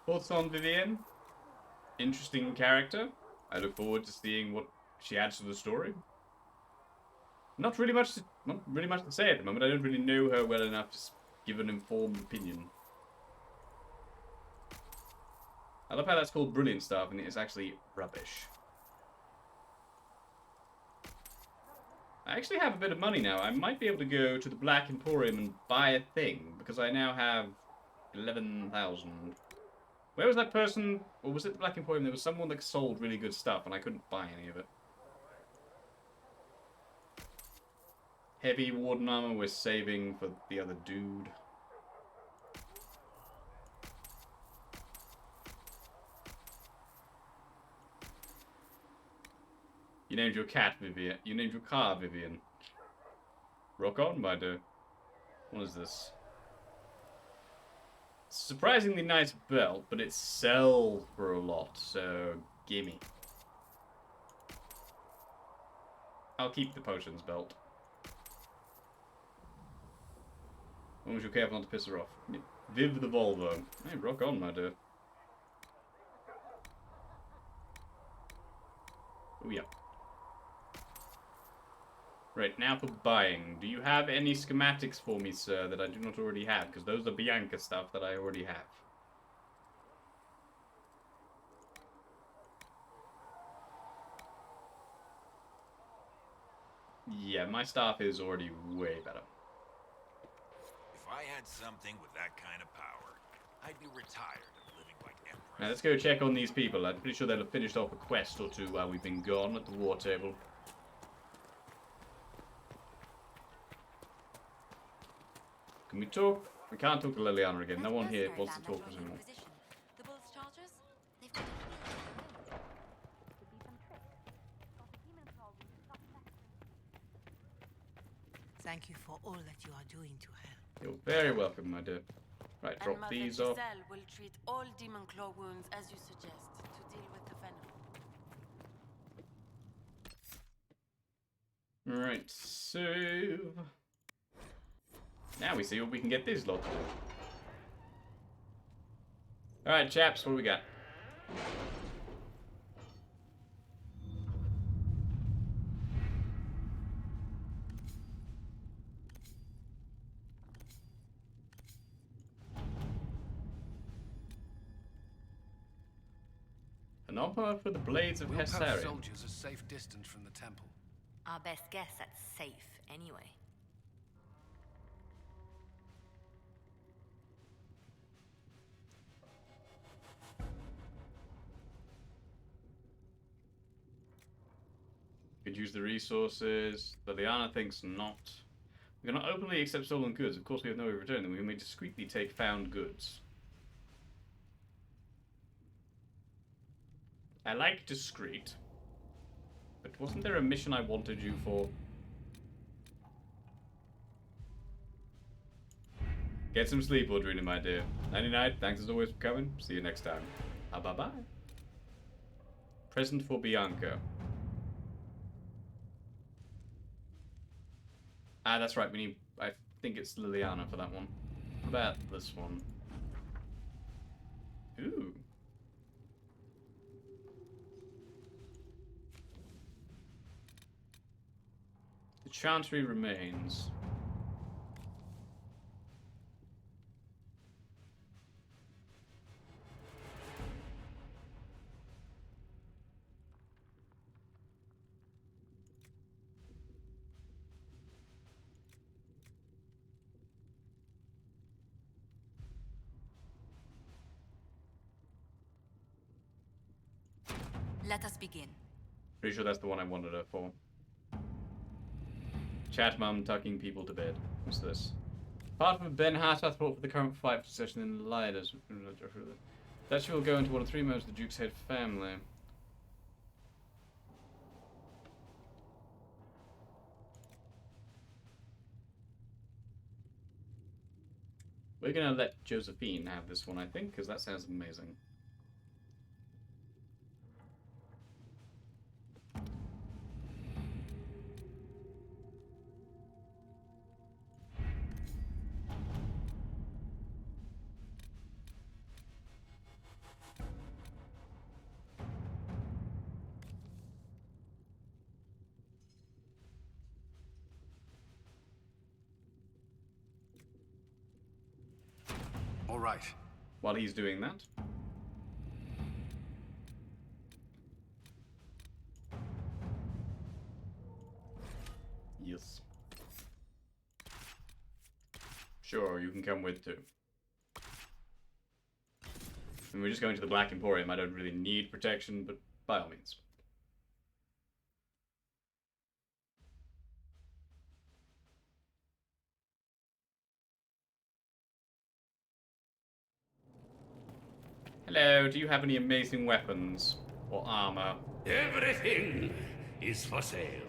Thoughts on Vivienne? Interesting character. I look forward to seeing what she adds to the story. Not really much to say at the moment. I don't really know her well enough to give an informed opinion. I love how that's called brilliant stuff and it's actually rubbish. I actually have a bit of money now. I might be able to go to the Black Emporium and buy a thing because I now have 11,000. Where was that person? Or was it the Black Emporium? There was someone that sold really good stuff and I couldn't buy any of it. Heavy warden armor we're saving for the other dude. You named your cat Vivian. You named your car Vivian. Rock on, my dear. What is this? Surprisingly nice belt, but it sells for a lot, so gimme. I'll keep the potions belt. As long as you're careful not to piss her off. Viv the Volvo. Hey, rock on, my dear. Oh, yeah. Right, now for buying. Do you have any schematics for me, sir, that I do not already have? Because those are Bianca stuff that I already have. Yeah, my staff is already way better. If I had something with that kind of power, I'd be retired of living like emperor. Now let's go check on these people. I'm pretty sure they'll have finished off a quest or two while we've been gone at the war table. Can we talk? We can't talk to Liliana again. No one here wants to talk to us anymore. The Bull's chargers? They've got Thank you for all that you are doing to help. You're very welcome, my dear. Right, drop Mother these off. Giselle will treat all demon claw wounds as you suggest to deal with the venom. Right, so... Now we see what we can get this lot to do. Alright, chaps, what do we got? An offer for the blades of We'll post Hessarian. soldiers a safe distance from the temple. Our best guess at safe, anyway. Could use the resources. Liliana thinks not. We cannot openly accept stolen goods. Of course, we have no way of returning them. We may discreetly take found goods. I like discreet. But wasn't there a mission I wanted you for? Get some sleep, Audrina, my dear. Nighty night. Thanks as always for coming. See you next time. Bye-bye. Present for Bianca. Ah, that's right. We need... I think it's Liliana for that one. What about this one? Ooh. The Chantry remains. Let us begin. Pretty sure that's the one I wanted her for. Chat mum tucking people to bed. What's this? Apart from Ben Hart, I thought for the current fight session in Lidas. That she will go into one of 3 members of the Duke's head family. We're gonna let Josephine have this one, I think, because that sounds amazing. All right. While he's doing that. Yes. Sure, you can come with too. And we're just going to the Black Emporium. I don't really need protection, but by all means. Hello, do you have any amazing weapons or armor? Everything is for sale.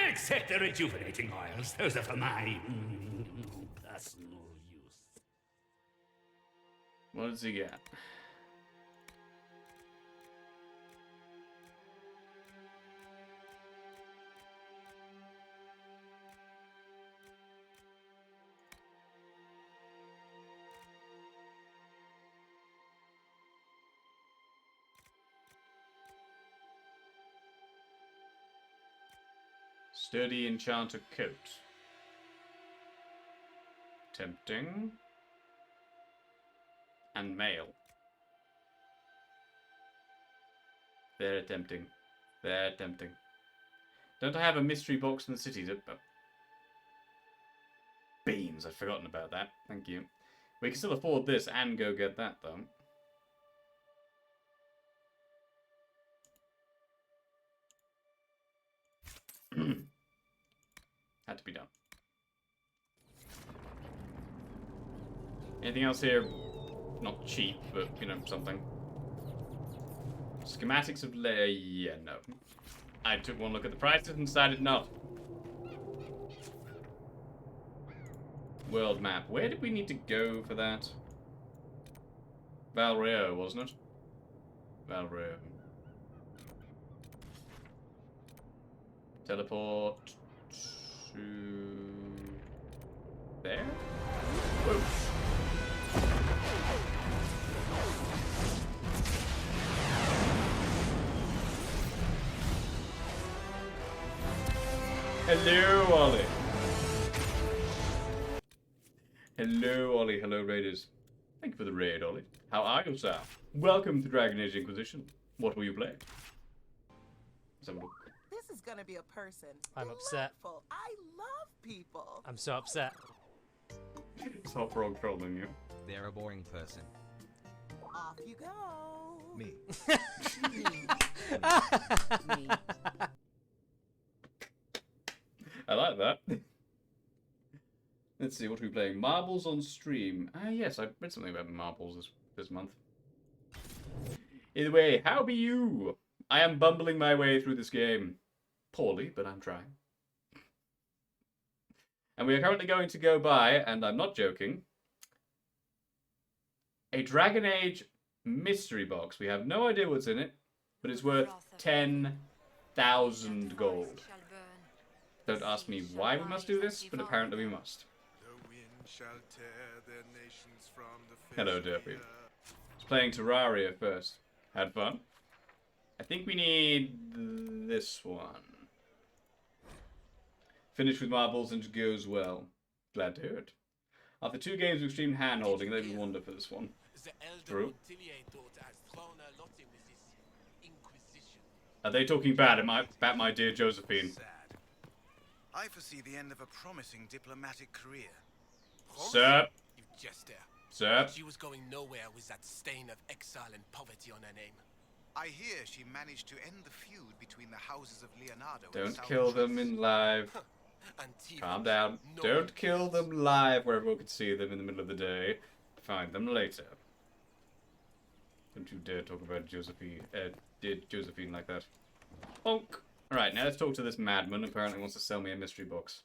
Except the rejuvenating oils. Those are for my personal use. What does he get? Sturdy enchanter coat. Tempting. And mail. Very tempting. Very tempting. Don't I have a mystery box in the city? Beans, I'd forgotten about that. Thank you. We can still afford this and go get that, though. Had to be done. Anything else here? Not cheap, but, you know, something. Schematics of yeah, no. I took one look at the prices and decided not. World map. Where did we need to go for that? Valrio, wasn't it? Valrio. Teleport to there? Whoa. Hello, Ollie. Hello, Ollie. Hello, Raiders. Thank you for the raid, Ollie. How are you, sir? Welcome to Dragon Age Inquisition. What will you play? This is gonna be a person. I'm upset. Delightful. I love people. I'm so upset. Stop frog trolling you. They're a boring person. Off you go. Me. Me. I like that. Let's see, what are we playing? Marbles on stream. Ah, yes, I read something about marbles this month. Either way, how be you? I am bumbling my way through this game. Poorly, but I'm trying. And we are currently going to go by, and I'm not joking, a Dragon Age mystery box. We have no idea what's in it, but it's worth 10,000 gold. Don't ask me why we must do this, but apparently we must. Hello, Derpy. I was playing Terraria first. Had fun. I think we need this one. Finish with marbles and it goes well. Glad to hear it. After 2 games of extreme hand-holding, they would wander for this one. True. Are they talking bad about my dear Josephine? I foresee the end of a promising diplomatic career. Sir? You jester. Sir? She was going nowhere with that stain of exile and poverty on her name. I hear she managed to end the feud between the houses of Leonardo and Don't Salvatrice. kill them in live. Calm down. Don't kill them live where everyone can see them in the middle of the day. Find them later. Don't you dare talk about Josephine, Josephine like that. Bonk. Alright, now let's talk to this madman who apparently wants to sell me a mystery box.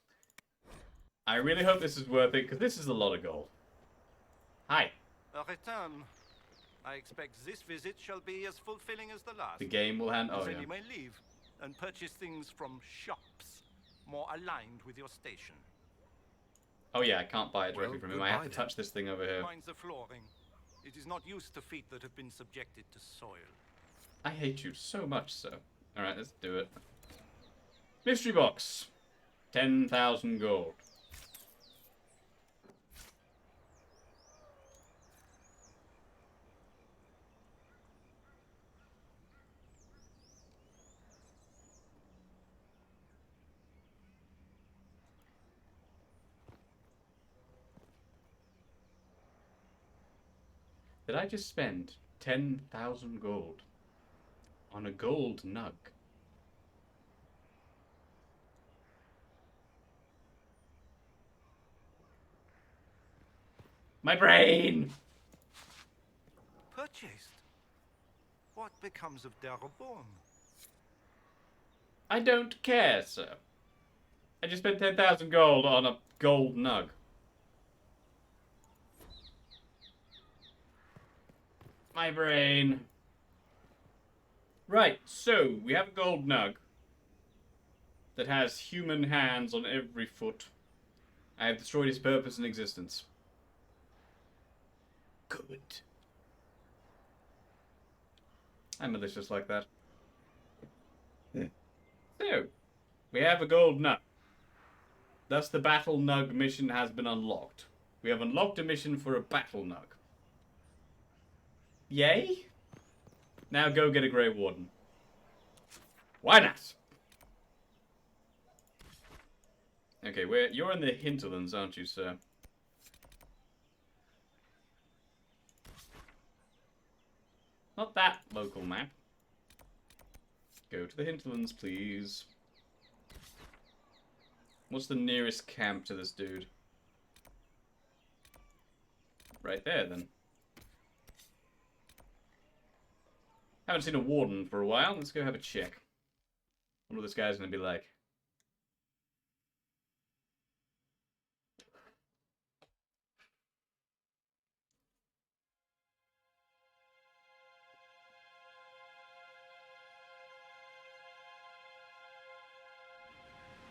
I really hope this is worth it, because this is a lot of gold. Hi. A return. I expect this visit shall be as fulfilling as the last. The game will hand... Oh, then yeah. you may leave and purchase things from shops more aligned with your station. Oh yeah, I can't buy it directly from him. I have to touch this thing over here. Mind the flooring. It is not used to feet that have been subjected to soil. I hate you so much, sir. Alright, let's do it. Mystery box. 10,000 gold. Did I just spend 10,000 gold on a gold nug? My brain! Purchased? What becomes of Darabon? I don't care, sir. I just spent 10,000 gold on a gold nug. My brain. Right, so we have a gold nug that has human hands on every foot. I have destroyed his purpose and existence. Good. I'm malicious like that. Yeah. So, we have a gold nug. Thus the battle nug mission has been unlocked. We have unlocked a mission for a battle nug. Yay? Now go get a Grey Warden. Why not? Okay, you're in the hinterlands, aren't you, sir? Not that local map. Go to the hinterlands, please. What's the nearest camp to this dude? Right there, then. Haven't seen a warden for a while. Let's go have a check. Wonder what this guy's gonna be like.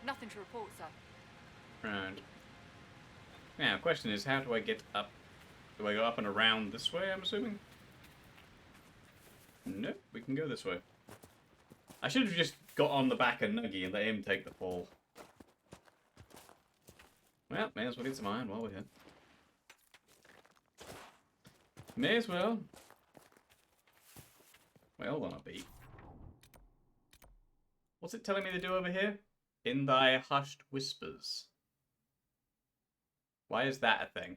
Nothing to report, sir. Right. Now, question is, how do I get up? Do I go up and around this way, I'm assuming? Nope, we can go this way. I should have just got on the back of Nuggy and let him take the fall. Well, may as well get some iron while we're here. May as well. Well, wanna be. What's it telling me to do over here? In thy hushed whispers. Why is that a thing?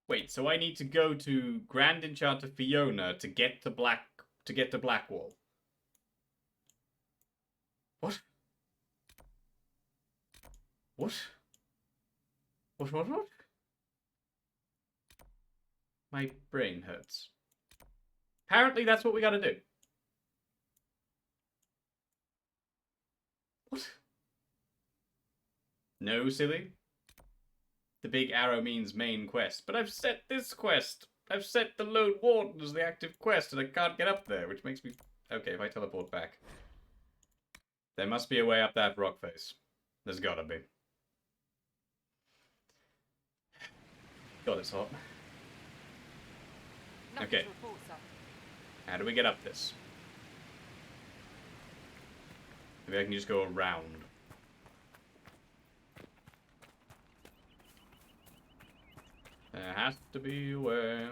Wait, so I need to go to Grand Enchanter Fiona to get to Blackwall. What? What? What? My brain hurts. Apparently that's what we gotta do. What? No, silly. The big arrow means main quest. But I've set this quest. I've set the Lone Warden as the active quest and I can't get up there, which makes me... Okay, if I teleport back. There must be a way up that rock face. There's gotta be. God, it's hot. Okay. How do we get up this? Maybe I can just go around. There has to be a way.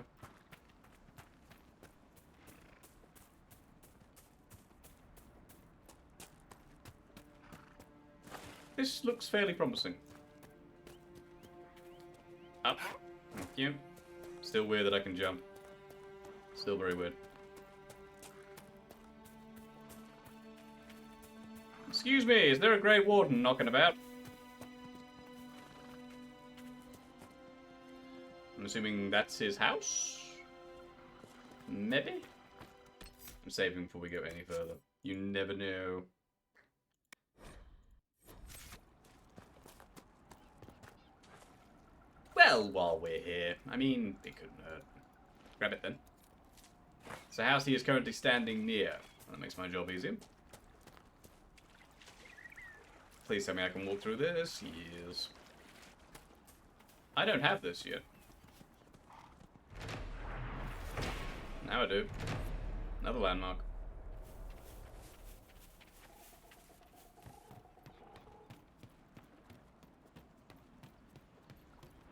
This looks fairly promising. Up. Thank you. Still weird that I can jump. Still very weird. Excuse me, is there a Grey Warden knocking about? I'm assuming that's his house? Maybe? I'm saving before we go any further. You never know. Well, while we're here, I mean, it couldn't hurt. Grab it then. It's a house he is currently standing near. That makes my job easier. Please tell me I can walk through this. Yes. I don't have this yet. Now I do. Another landmark.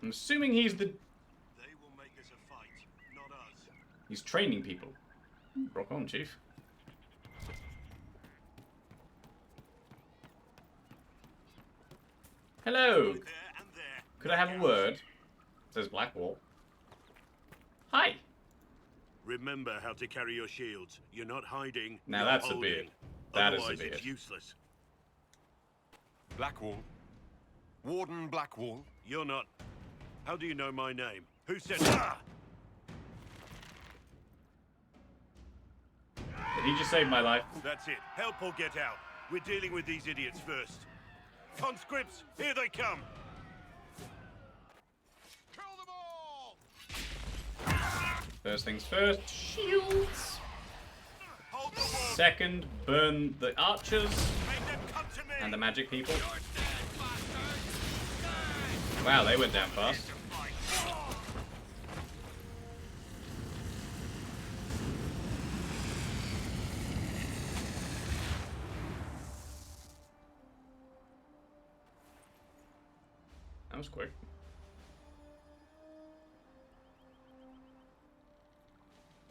I'm assuming he's the... They will make us a fight, not us. He's training people. Rock on, Chief. Hello. Could I have a word? Says Blackwall. Hi. Remember how to carry your shields. You're not hiding. Now you're that's holding. a beard. That is a Otherwise, beard. it's useless. Blackwall. Warden Blackwall. You're not. How do you know my name? Who said? Ah! Did he just save my life? That's it. Help or get out. We're dealing with these idiots first. Conscripts, here they come. First things first, shields. Second, burn the archers and the magic people. Wow, they went down fast. That was quick.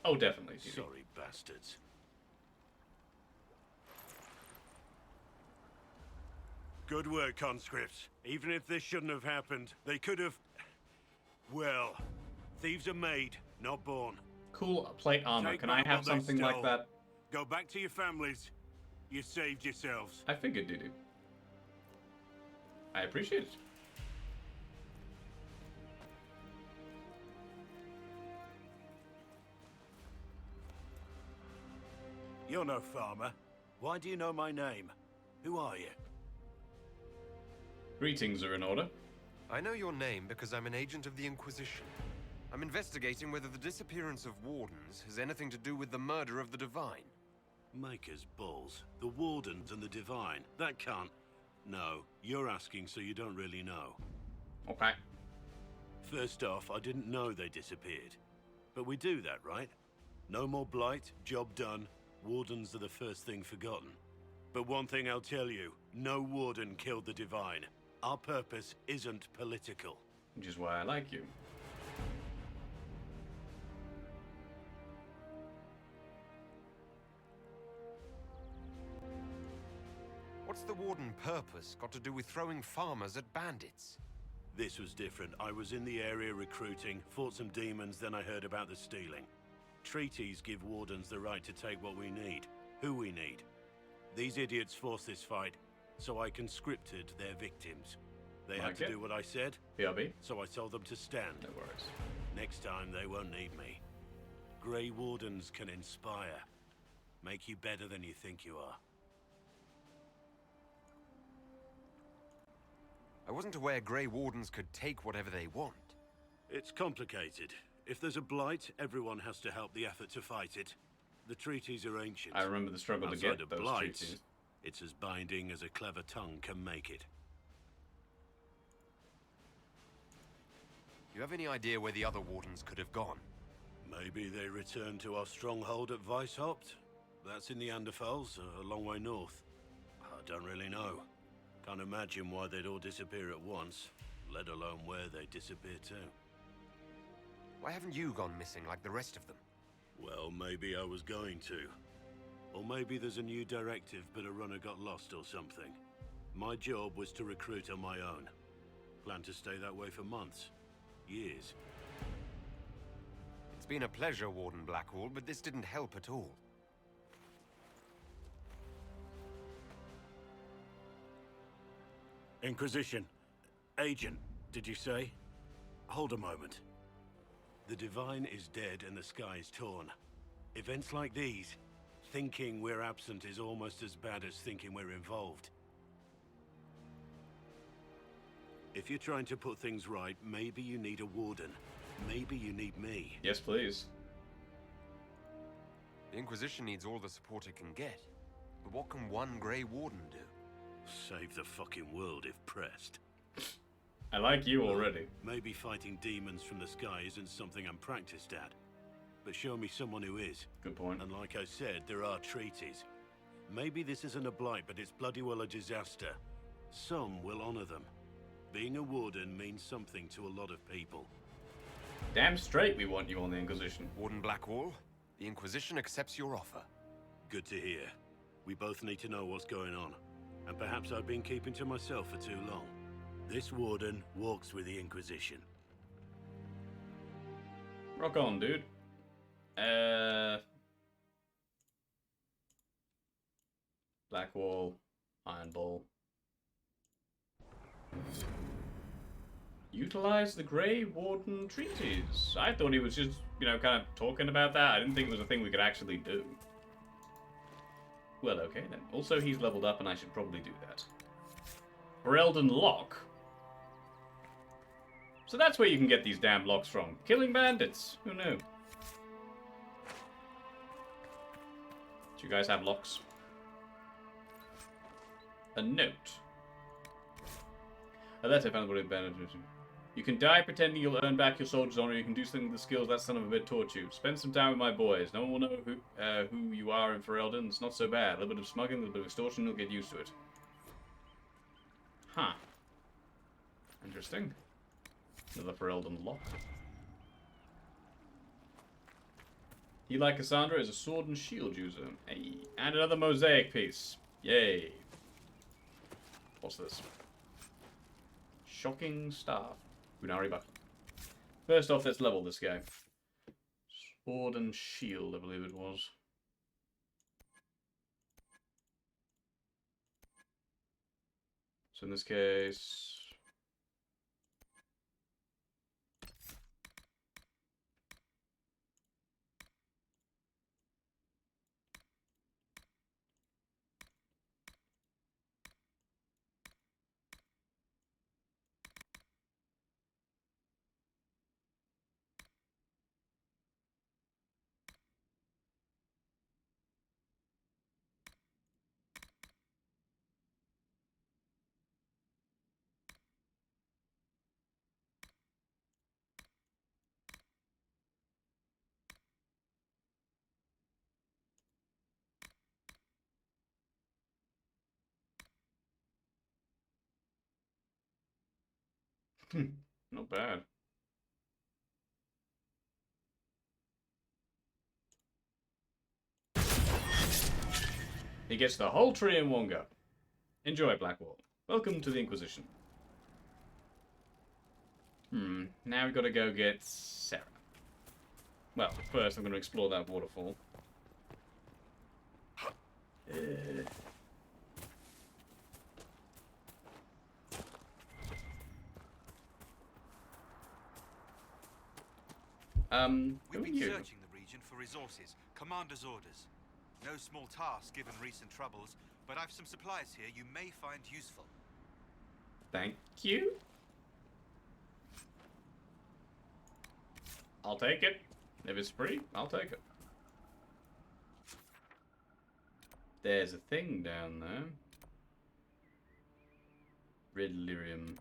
Oh, definitely. Dude. Sorry, bastards. Good work, conscripts. Even if this shouldn't have happened, they could have... Well, thieves are made, not born. Cool plate armor. Take Can I back have what they something like stole. that? Go back to your families. You saved yourselves. I figured, dude. I appreciate it. You're no farmer. Why do you know my name? Who are you? Greetings are in order. I know your name because I'm an agent of the Inquisition. I'm investigating whether the disappearance of wardens has anything to do with the murder of the Divine. Maker's balls. The Wardens and the Divine. That can't... No, you're asking so you don't really know. Okay. First off, I didn't know they disappeared. But we do that, right? No more blight, job done. Wardens are the first thing forgotten. But one thing I'll tell you, no Warden killed the Divine. Our purpose isn't political. Which is why I like you. What's the Warden purpose got to do with throwing farmers at bandits? This was different. I was in the area recruiting, fought some demons, then I heard about the stealing. Treaties give Wardens the right to take what we need, who we need. These idiots forced this fight, so I conscripted their victims. They had to do what I said, BRB. So I told them to stand. No worries. Next time, they won't need me. Grey Wardens can inspire. Make you better than you think you are. I wasn't aware Grey Wardens could take whatever they want. It's complicated. If there's a blight, everyone has to help the effort to fight it. The treaties are ancient. I remember the struggle to Outside get of those blights, treaties. it's as binding as a clever tongue can make it. You have any idea where the other Wardens could have gone? Maybe they returned to our stronghold at Weishaupt. That's in the Anderfels, a long way north. I don't really know. Can't imagine why they'd all disappear at once, let alone where they disappear to. Why haven't you gone missing like the rest of them? Well, maybe I was going to. Or maybe there's a new directive, but a runner got lost or something. My job was to recruit on my own. Plan to stay that way for months. Years. It's been a pleasure, Warden Blackwall, but this didn't help at all. Inquisition. Agent, did you say? Hold a moment. The Divine is dead and the sky is torn. Events like these, thinking we're absent is almost as bad as thinking we're involved. If you're trying to put things right, maybe you need a warden. Maybe you need me. Yes, please. The Inquisition needs all the support it can get. But what can one Grey Warden do? Save the fucking world if pressed. I like you already. Maybe fighting demons from the sky isn't something I'm practiced at. But show me someone who is. Good point. And like I said, there are treaties. Maybe this isn't a blight, but it's bloody well a disaster. Some will honor them. Being a warden means something to a lot of people. Damn straight we want you on the Inquisition. Warden Blackwall, the Inquisition accepts your offer. Good to hear. We both need to know what's going on. And perhaps I've been keeping to myself for too long. This warden walks with the Inquisition. Rock on, dude. Blackwall, Iron Ball. Utilize the Grey Warden treaties. I thought he was just, you know, kind of talking about that. I didn't think it was a thing we could actually do. Well, okay then. Also, he's leveled up and I should probably do that. Ferelden Lock. So that's where you can get these damn locks from. Killing bandits. Who knew? Do you guys have locks? A note. A letter found by bandit. You can die pretending you'll earn back your soldier's honor. You can do something with the skills that son of a bitch taught you. Spend some time with my boys. No one will know who you are in Ferelden. It's not so bad. A little bit of smuggling, a little bit of extortion, you'll get used to it. Huh. Interesting. Another Ferelden lock. He, like Cassandra, is a sword and shield user. Hey. And another mosaic piece. Yay. What's this? Shocking staff. Gunari buckler. First off, let's level this guy. Sword and shield, I believe it was. So in this case... Not bad. He gets the whole tree in one go. Enjoy, Blackwall. Welcome to the Inquisition. Now we've got to go get Sarah. Well, first I'm going to explore that waterfall. We've been searching the region for resources. Commander's orders. No small task given recent troubles, but I've some supplies here you may find useful. Thank you. I'll take it. If it's free, I'll take it. There's a thing down there. Red lyrium.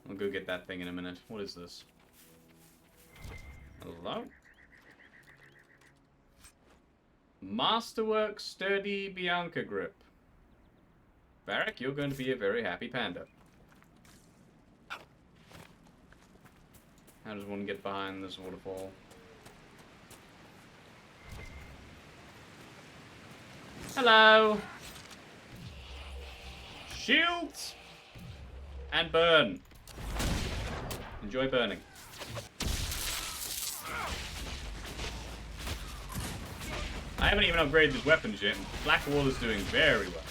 I'll go get that thing in a minute. What is this? Hello? Masterwork Sturdy Bianca Grip. Varric, you're going to be a very happy panda. How does one get behind this waterfall? Hello! Shields! And burn. Enjoy burning. I haven't even upgraded his weapons yet, and Blackwall is doing very well.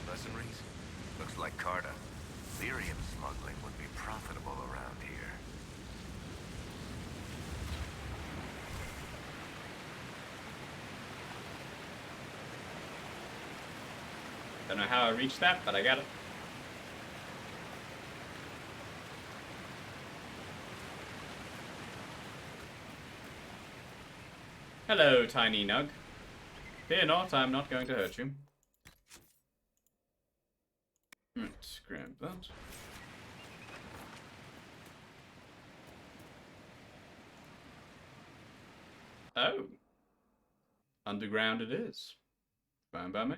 Mercenaries? Looks like Carta. Lyrium smuggling would be profitable around here. Don't know how I reached that, but I got it. Hello, tiny nug. Fear not, I'm not going to hurt you. Let's grab that. Oh. Underground it is. Fine by me.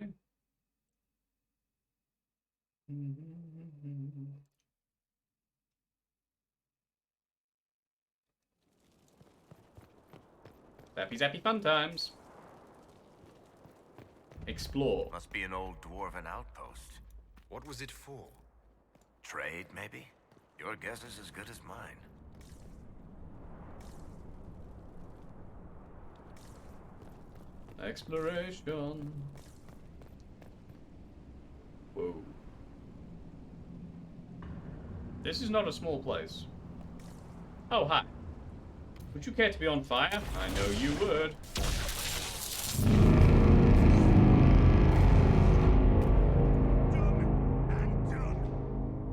Zappy zappy fun times. Explore. Must be an old dwarven outpost. What was it for? Trade, maybe? Your guess is as good as mine. Exploration. Whoa. This is not a small place. Oh, hi. Would you care to be on fire? I know you would.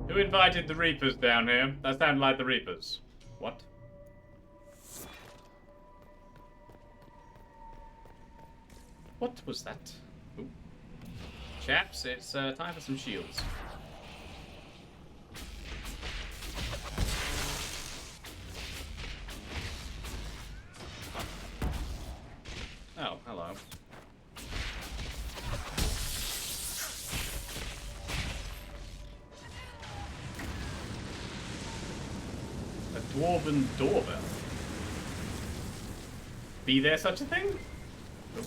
Who invited the Reapers down here? That sounded like the Reapers. What? What was that? Ooh. Chaps, it's time for some shields. Oh, hello. A dwarven doorbell. Be there such a thing? Oh.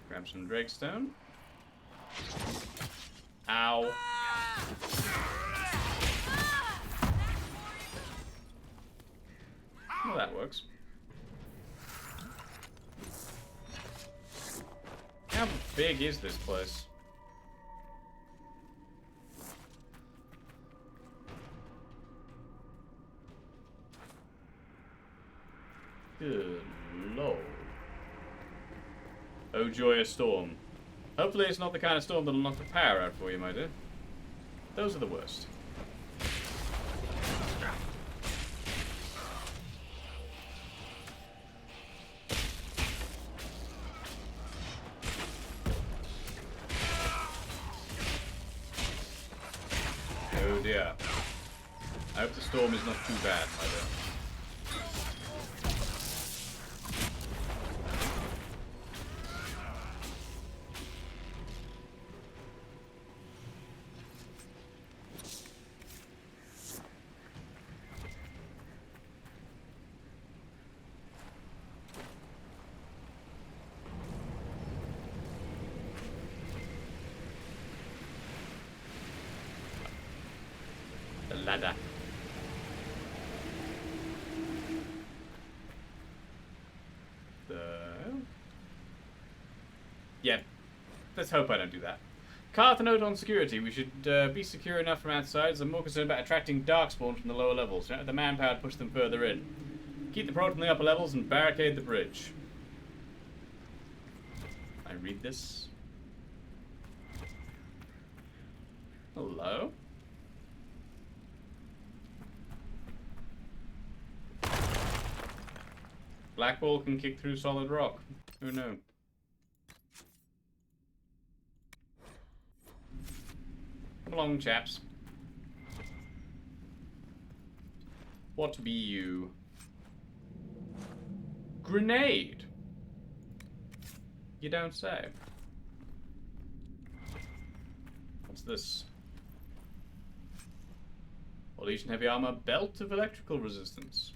Grab some Drakestone. Ow. Well, that works. How big is this place? Good lord. Oh, joyous storm. Hopefully it's not the kind of storm that'll knock the power out for you, my dear. Those are the worst. Oh dear. I hope the storm is not too bad, my dear. The ladder. Yeah. Let's hope I don't do that. Carth, a note on security. We should be secure enough from outside, as I'm more concerned about attracting darkspawn from the lower levels. Don't have the manpower to push them further in. Keep the prod from the upper levels and barricade the bridge. I read this. Hello? Blackwall can kick through solid rock. Who knew? Come along, chaps. What be you? Grenade! You don't say. What's this? Legion heavy armor, belt of electrical resistance.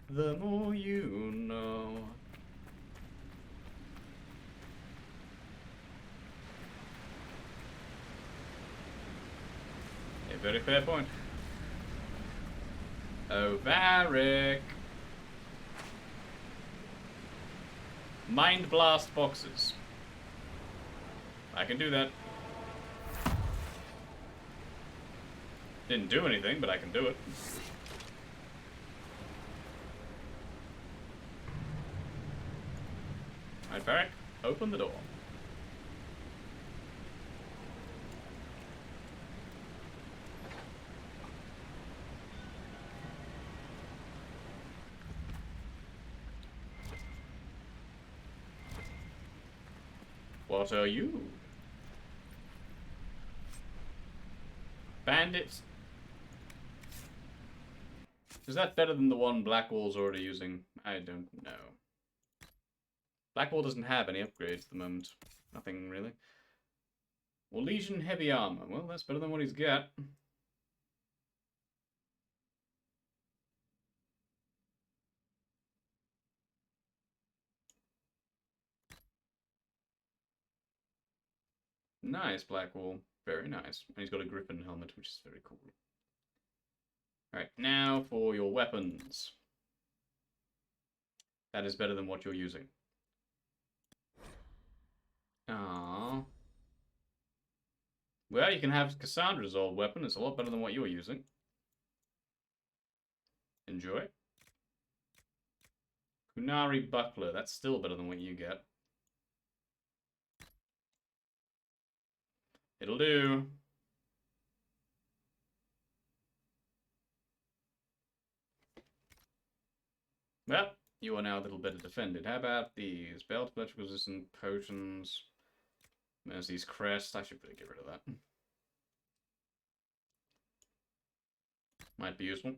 The more you know. very fair point. Oh, Varric. Mind blast boxes. I can do that. Didn't do anything, but I can do it. Alright, Varric, open the door. What are you? Bandits. Is that better than the one Blackwall's already using? I don't know. Blackwall doesn't have any upgrades at the moment. Nothing really. Well, Legion heavy armor. Well, that's better than what he's got. Nice, Blackwall. Very nice. And he's got a Griffin helmet, which is very cool. Alright, now for your weapons. That is better than what you're using. Aww. Well, you can have Cassandra's old weapon. It's a lot better than what you're using. Enjoy. Kunari Buckler. That's still better than what you get. It'll do. Well, you are now a little better defended. How about these? Belt, electrical resistant potions. Mercy's Crest. I should really get rid of that. Might be useful.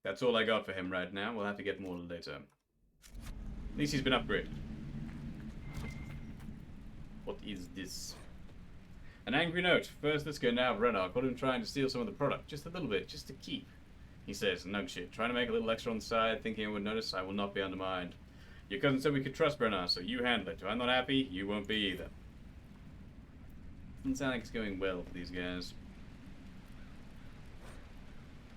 That's all I got for him right now. We'll have to get more later. At least he's been upgraded. What is this? An angry note. First, let's go now. Renard caught him trying to steal some of the product. Just a little bit, just to keep. He says, no shit. Trying to make a little extra on the side, thinking I would notice. I will not be undermined. Your cousin said we could trust Bernard, so you handle it. If I'm not happy, you won't be either. Doesn't sound like it's going well for these guys.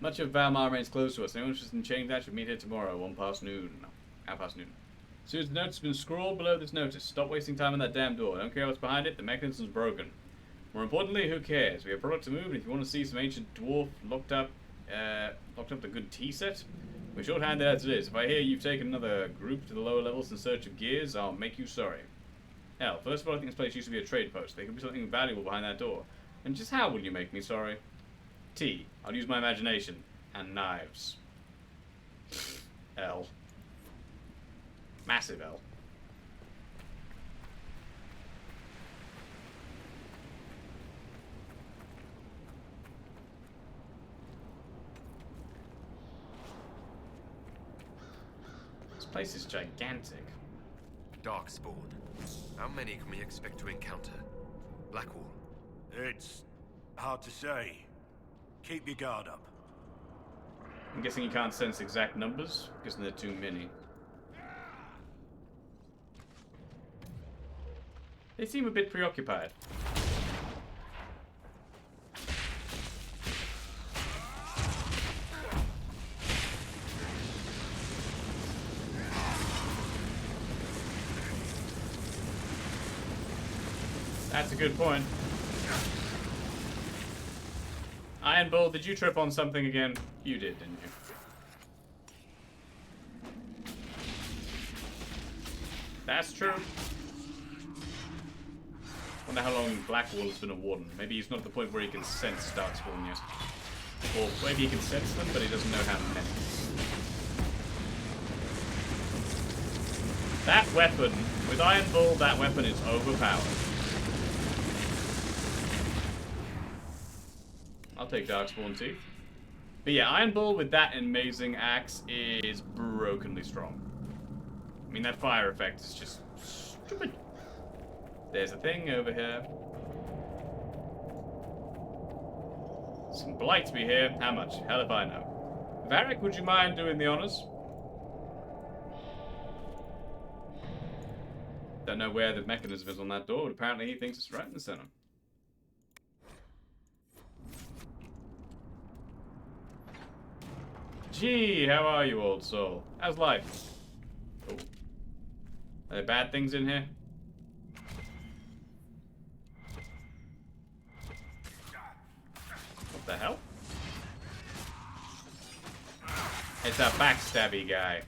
Much of Valmar remains close to us. Anyone interested in changing that should meet here tomorrow, 1 past noon. No, half past noon. Sue's note has been scrawled below this notice. Stop wasting time on that damn door. I don't care what's behind it. The mechanism's broken. More importantly, who cares? We have product to move, and if you want to see some ancient dwarf locked up the good tea set, we're short-handed as it is. If I hear you've taken another group to the lower levels in search of gears, I'll make you sorry. Hell, first of all, I think this place used to be a trade post. There could be something valuable behind that door. And just how will you make me sorry? T. I'll use my imagination. And knives. L. Massive L. This place is gigantic. Darkspawn. How many can we expect to encounter? Blackwall. It's hard to say. Keep your guard up. I'm guessing you can't sense exact numbers, because there are too many. They seem a bit preoccupied. That's a good point. Iron Bull, did you trip on something again? You did, didn't you? That's true. Wonder how long Blackwall has been a warden. Maybe he's not at the point where he can sense Darkspawn yet. Or maybe he can sense them, but he doesn't know how many. That weapon, with Iron Bull, that weapon is overpowered. I'll take Darkspawn Teeth. But yeah, Iron Bull with that amazing axe is brokenly strong. I mean, that fire effect is just stupid. There's a thing over here. Some Blightsby here. How much? Hell if I know. Varric, would you mind doing the honors? Don't know where the mechanism is on that door, but apparently he thinks it's right in the center. Gee, how are you, old soul? How's life? Oh. Are there bad things in here? What the hell? It's a backstabby guy.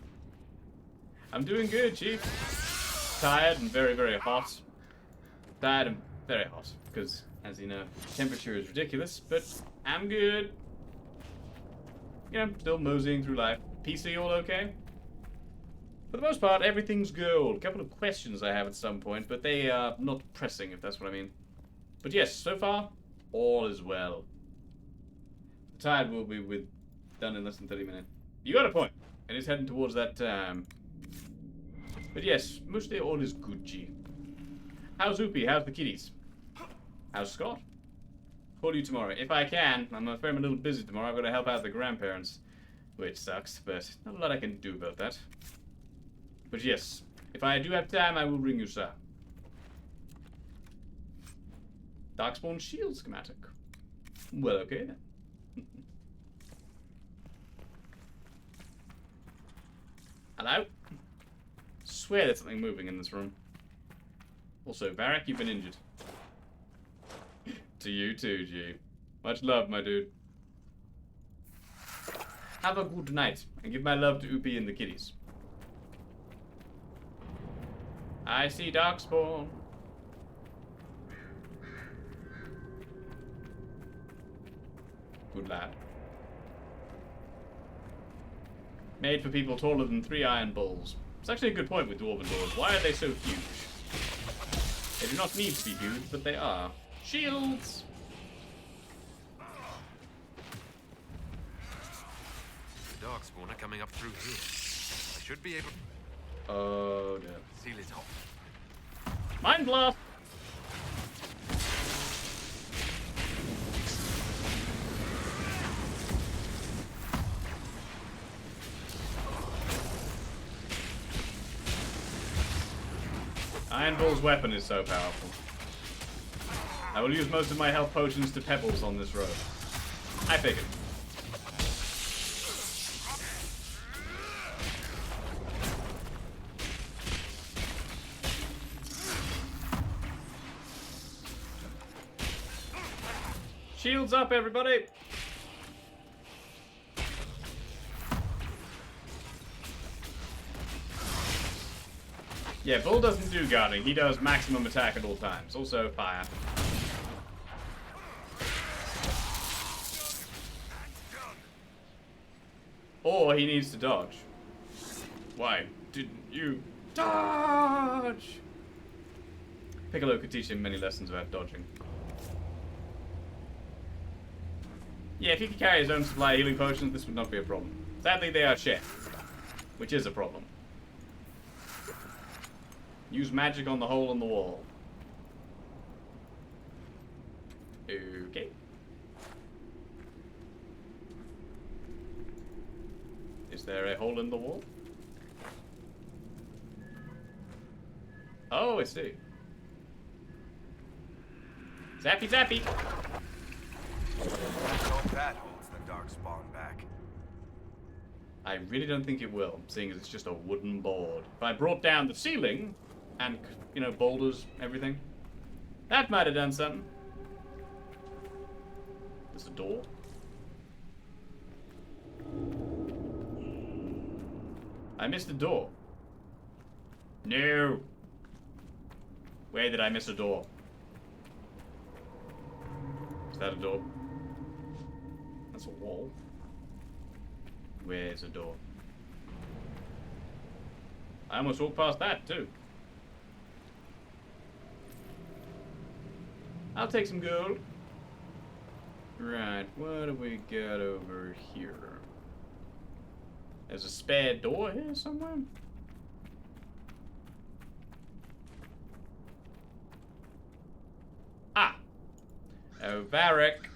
I'm doing good, Chief. Tired and very, very hot. Tired and very hot, because, as you know, temperature is ridiculous, but I'm good. You know, still moseying through life. PC all okay? For the most part, everything's gold. A couple of questions I have at some point, but they are not pressing, if that's what I mean. But yes, so far, all is well. The tide will be done in less than 30 minutes. You got a point. And it's heading towards that time. But yes, mostly all is Gucci. How's Oopie? How's the kitties? How's Scott? Call you tomorrow. If I can. I'm afraid I'm a little busy tomorrow. I've got to help out the grandparents. Which sucks, but not a lot I can do about that. But yes, if I do have time, I will ring you, sir. Darkspawn shield schematic. Well, okay then. Hello? Swear there's something moving in this room. Also, Varric, you've been injured. To you too, G. Much love, my dude. Have a good night, and give my love to Oopie and the kitties. I see Darkspawn. Good lad. Made for people taller than 3 iron bulls. It's actually a good point with dwarven doors. Why are they so huge? They do not need to be huge, but they are. Shields! The Darkspawn are coming up through here. I should be able... Oh, no. Seal it off. Mind blast! Iron Bull's weapon is so powerful. I will use most of my health potions to pebbles on this road. I figured. Shields up, everybody! Yeah, Bull doesn't do guarding. He does maximum attack at all times. Also, fire. Or he needs to dodge. Why didn't you dodge? Piccolo could teach him many lessons about dodging. Yeah, if he could carry his own supply of healing potions, this would not be a problem. Sadly, they are shared, which is a problem. Use magic on the hole in the wall. Okay. Is there a hole in the wall? Oh, I see. Zappy, zappy! I hope that holds the Darkspawn back. I really don't think it will, seeing as it's just a wooden board. If I brought down the ceiling, and, you know, boulders, everything, that might have done something. There's a door. I missed a door. No. Where did I miss a door? Is that a door? That's a wall. Where's a door? I almost walked past that, too. I'll take some gold. Right, what do we got over here? There's a spare door here somewhere? Ah! Oh, Varric.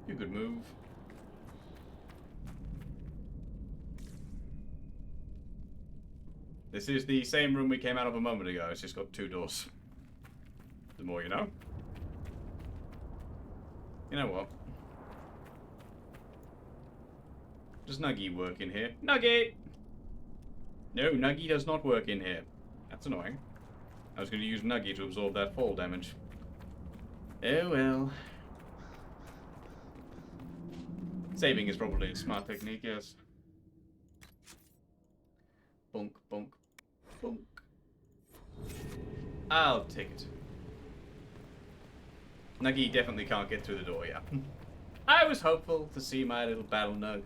You could move. This is the same room we came out of a moment ago. It's just got 2 doors. The more you know. You know what? Does Nuggy work in here? Nuggy! No, Nuggy does not work in here. That's annoying. I was going to use Nuggy to absorb that fall damage. Oh well. Saving is probably a smart technique, yes. Bonk, bonk, bonk. I'll take it. Nuggy definitely can't get through the door, yeah. I was hopeful to see my little battle nug.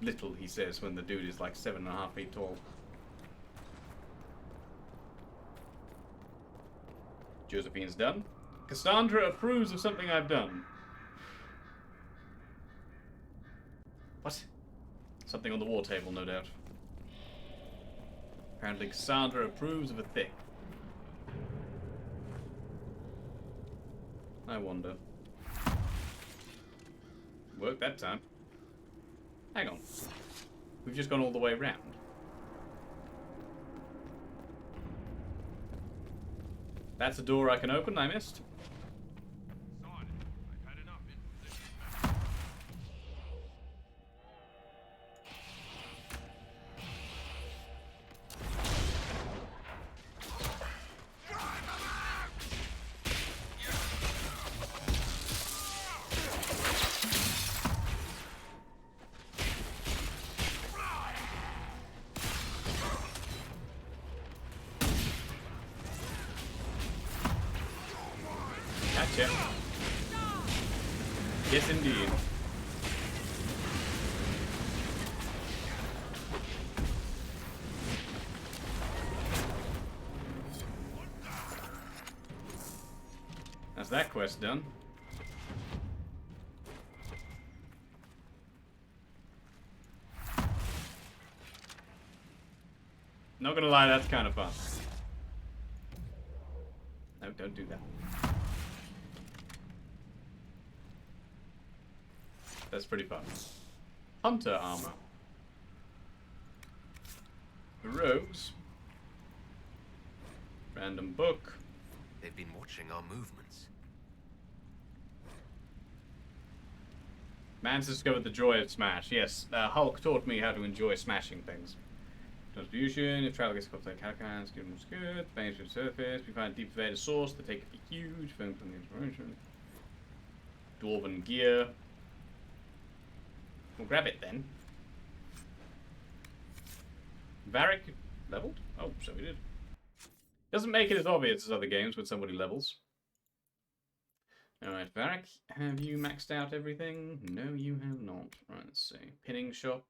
Little, he says, when the dude is like 7.5 feet tall. Josephine's done. Cassandra approves of something I've done. What? Something on the war table, no doubt. Apparently Cassandra approves of a thing. I wonder. Worked that time. Hang on. We've just gone all the way around. That's a door I can open, I missed. Gotcha. Yes, indeed. That's that quest done. Not gonna lie, that's kind of fun. No, don't do that. That's pretty fun. Hunter armor. Robes. Random book. They've been watching our movements. Man's discovered the joy of smash. Yes, Hulk taught me how to enjoy smashing things. Distribution. If travel gets caught like Calcans, give them good. Bangs to the surface. We find deep pervaded source. They take it be huge. Film from the inspiration. Dwarven gear. We'll grab it then. Varric leveled? Oh, so we did. Doesn't make it as obvious as other games when somebody levels. Alright, Varric, have you maxed out everything? No, you have not. Right, let's see. Pinning shot.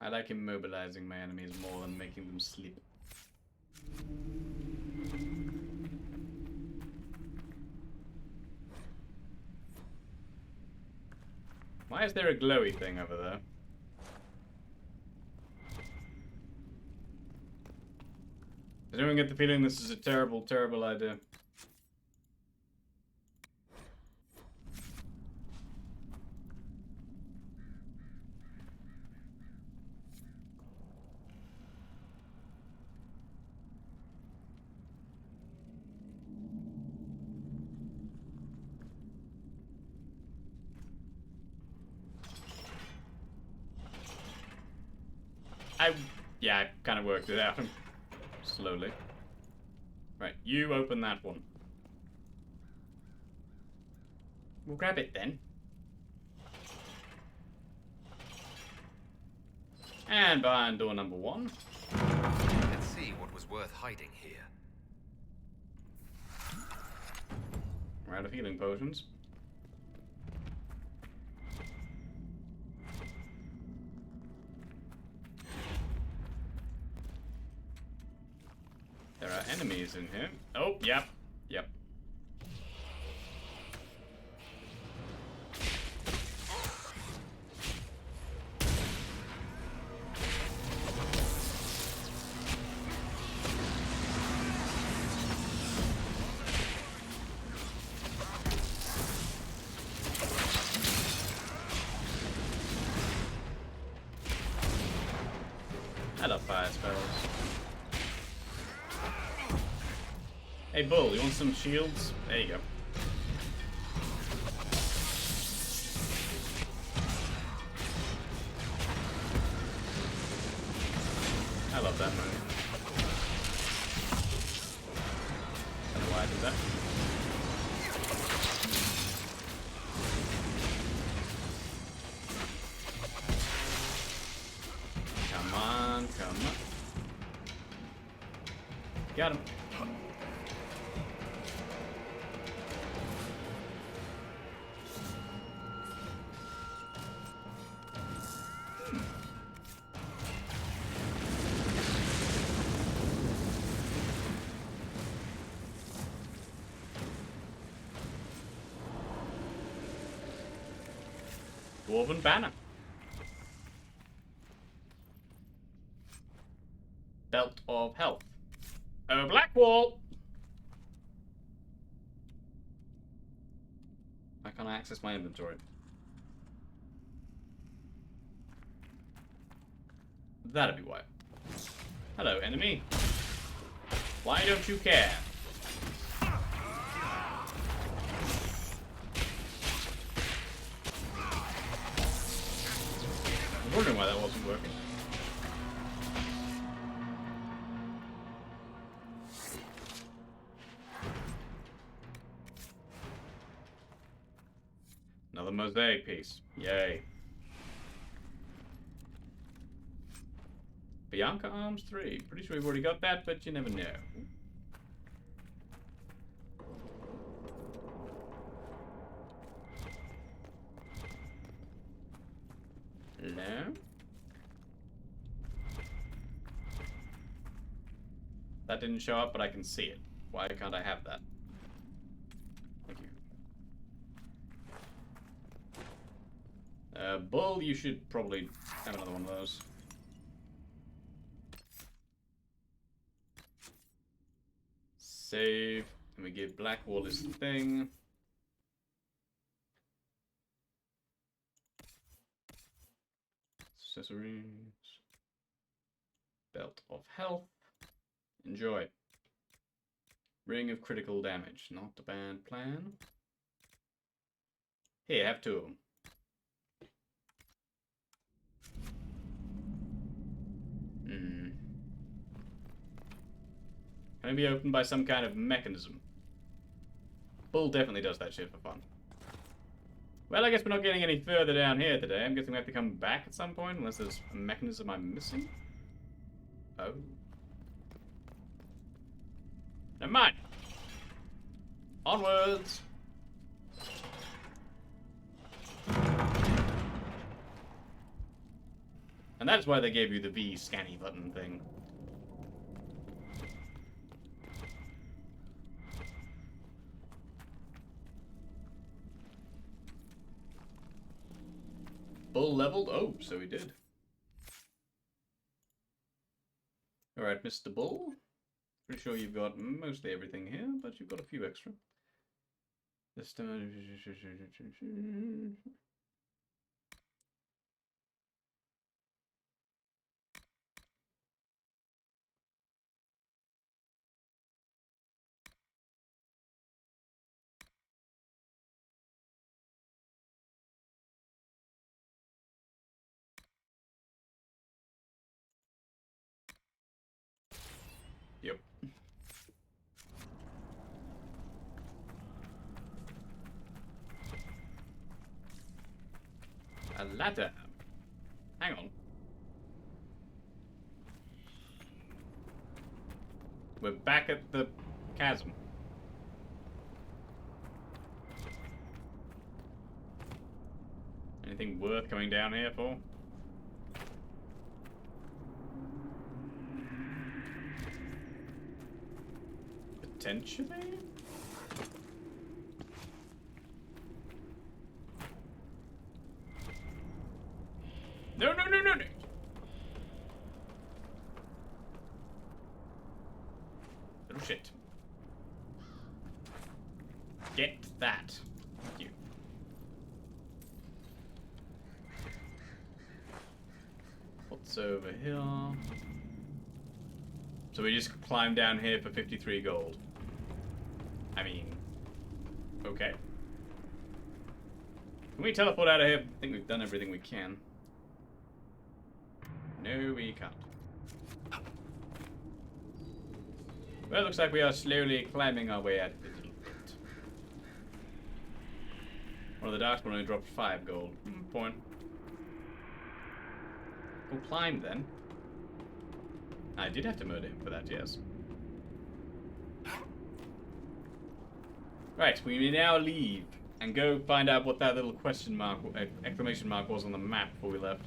I like immobilizing my enemies more than making them sleep. Why is there a glowy thing over there? Does anyone get the feeling this is a terrible, terrible idea? Yeah, I kind of worked it out. Slowly. Right, you open that one. We'll grab it then. And behind door number 1. Let's see what was worth hiding here. We're out of healing potions. There are enemies in here. Oh, yep. Yep. Hey, Bull, you want some shields? There you go. I love that move. I don't know why I did that. Come on, come on. Got him. Dwarven banner. Belt of health. A black wall. Why can't I access my inventory? That'd be why. Hello, enemy. Why don't you care? I'm wondering why that wasn't working. Another mosaic piece. Yay. Bianca Arms 3. Pretty sure we've already got that, but you never know. No? That didn't show up, but I can see it. Why can't I have that? Thank you. Bull, you should probably have another one of those. Save. And we give Blackwall this thing. Accessories. Belt of health. Enjoy. Ring of critical damage. Not a bad plan. Here, have two of them. Can it be opened by some kind of mechanism? Bull definitely does that shit for fun. Well, I guess we're not getting any further down here today. I'm guessing we have to come back at some point, unless there's a mechanism I'm missing. Oh. Never mind. Onwards. And that's why they gave you the V scanny button thing. Bull leveled? Oh, so he did. Alright, Mr. Bull. Pretty sure you've got mostly everything here, but you've got a few extra. This time... Yep. A ladder. Hang on. We're back at the chasm. Anything worth coming down here for? Potentially? No, no, no, no, no! Little shit. Get that. Thank you. What's over here? So we just climb down here for 53 gold. I mean, okay. Can we teleport out of here? I think we've done everything we can. No, we can't. Well, it looks like we are slowly climbing our way out of this little pit. One of the Darkspawn only dropped 5 gold. Point. We'll climb then. I did have to murder him for that, yes. Right, we may now leave and go find out what that little question mark, exclamation mark was on the map before we left.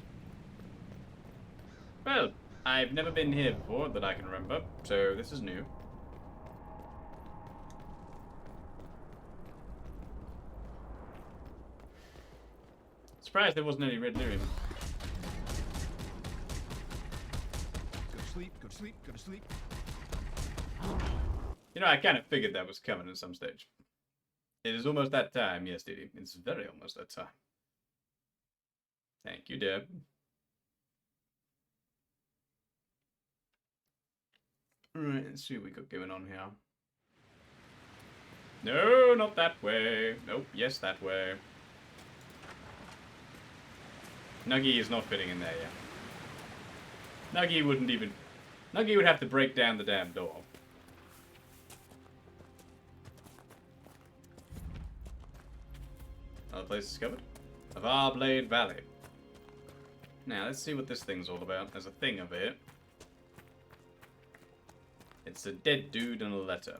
Well, I've never been here before that I can remember, so this is new. Surprised there wasn't any red lyrium. Go to sleep, go to sleep, go to sleep. You know, I kind of figured that was coming at some stage. It is almost that time, yes, Didi. It's very almost that time. Thank you, Deb. Alright, let's see what we got going on here. No, not that way. Nope, yes, that way. Nuggy is not fitting in there yet. Nuggy wouldn't even... Nuggy would have to break down the damn door. Another place discovered? Avar Blade Valley. Now, let's see what this thing's all about. There's a thing over here. It's a dead dude and a letter.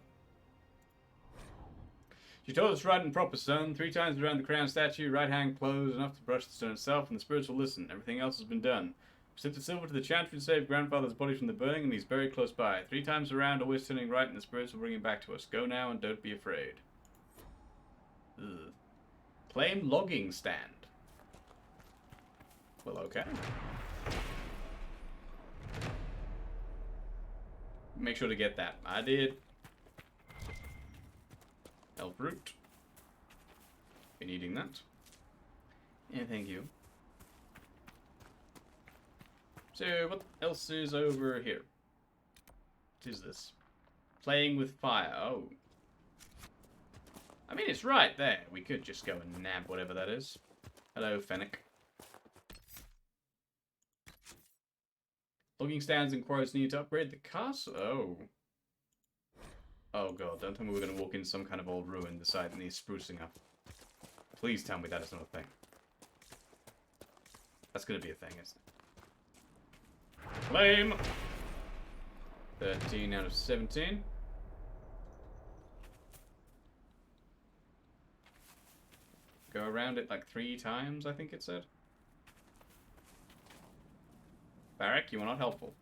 She told us right and proper, son. 3 times around the crown statue, right hand closed enough to brush the stone itself, and the spirits will listen. Everything else has been done. Sent the silver to the chantry to save grandfather's body from the burning, and he's buried close by. 3 times around, always turning right, and the spirits will bring him back to us. Go now and don't be afraid. Ugh. Claim logging stand. Well, okay. Make sure to get that. I did. Elf root. Been eating that. Yeah, thank you. So, what else is over here? What is this? Playing with fire. Oh. I mean, it's right there. We could just go and nab whatever that is. Hello, Fennec. Logging stands and quarries need to upgrade the castle. Oh. Oh god, don't tell me we're going to walk into some kind of old ruin the site that needs sprucing up. Please tell me that is not a thing. That's going to be a thing, isn't it? Claim! 13 out of 17. Go around it like 3 times, I think it said. Barrack, you are not helpful.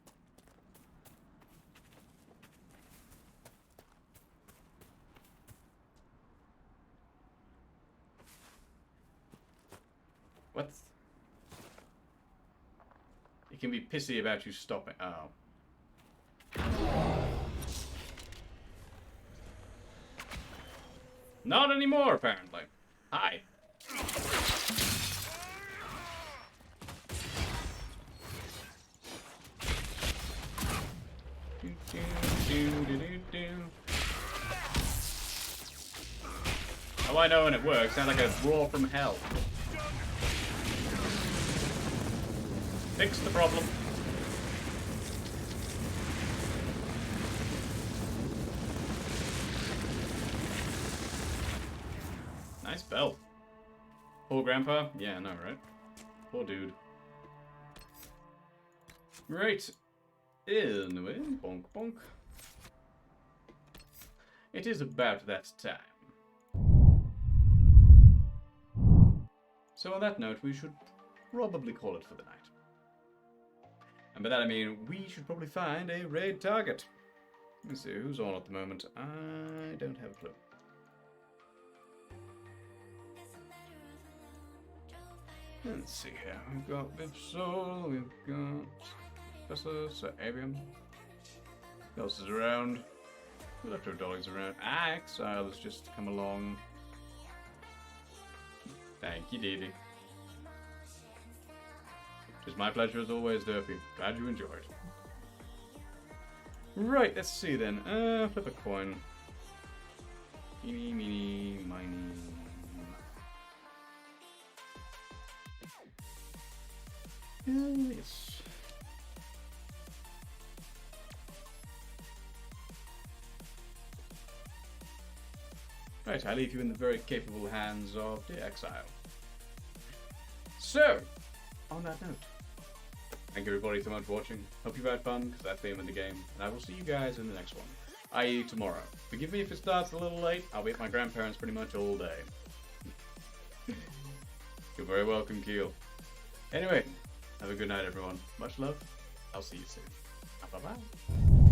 What? It can be pissy about you stopping. Oh. Not anymore, apparently. Hi. Oh, I know when it works. Sounds like a roar from hell. Fix the problem. Nice belt. Poor grandpa? Yeah, I know, right? Poor dude. Right. Anyway, bonk bonk. It is about that time. So on that note, we should probably call it for the night. And by that I mean, we should probably find a raid target. Let's see, who's on at the moment? I don't have a clue. Let's see here. We've got Vipsol, we've got Professor Sir Avian. Who else is around? We left our dollies around. Exile has just come along. Thank you, Dee Dee. It is my pleasure as always, Durfee. Glad you enjoyed. Right, let's see then. Flip a coin. Eeny, meeny, miny. Yes. Right, I leave you in the very capable hands of the Exile. So, on that note, thank you everybody so much for watching. Hope you've had fun, because that's the aim of the game, and I will see you guys in the next one, i.e. tomorrow. Forgive me if it starts a little late, I'll be at my grandparents' pretty much all day. You're very welcome, Keel. Anyway, have a good night everyone. Much love. I'll see you soon. Bye-bye.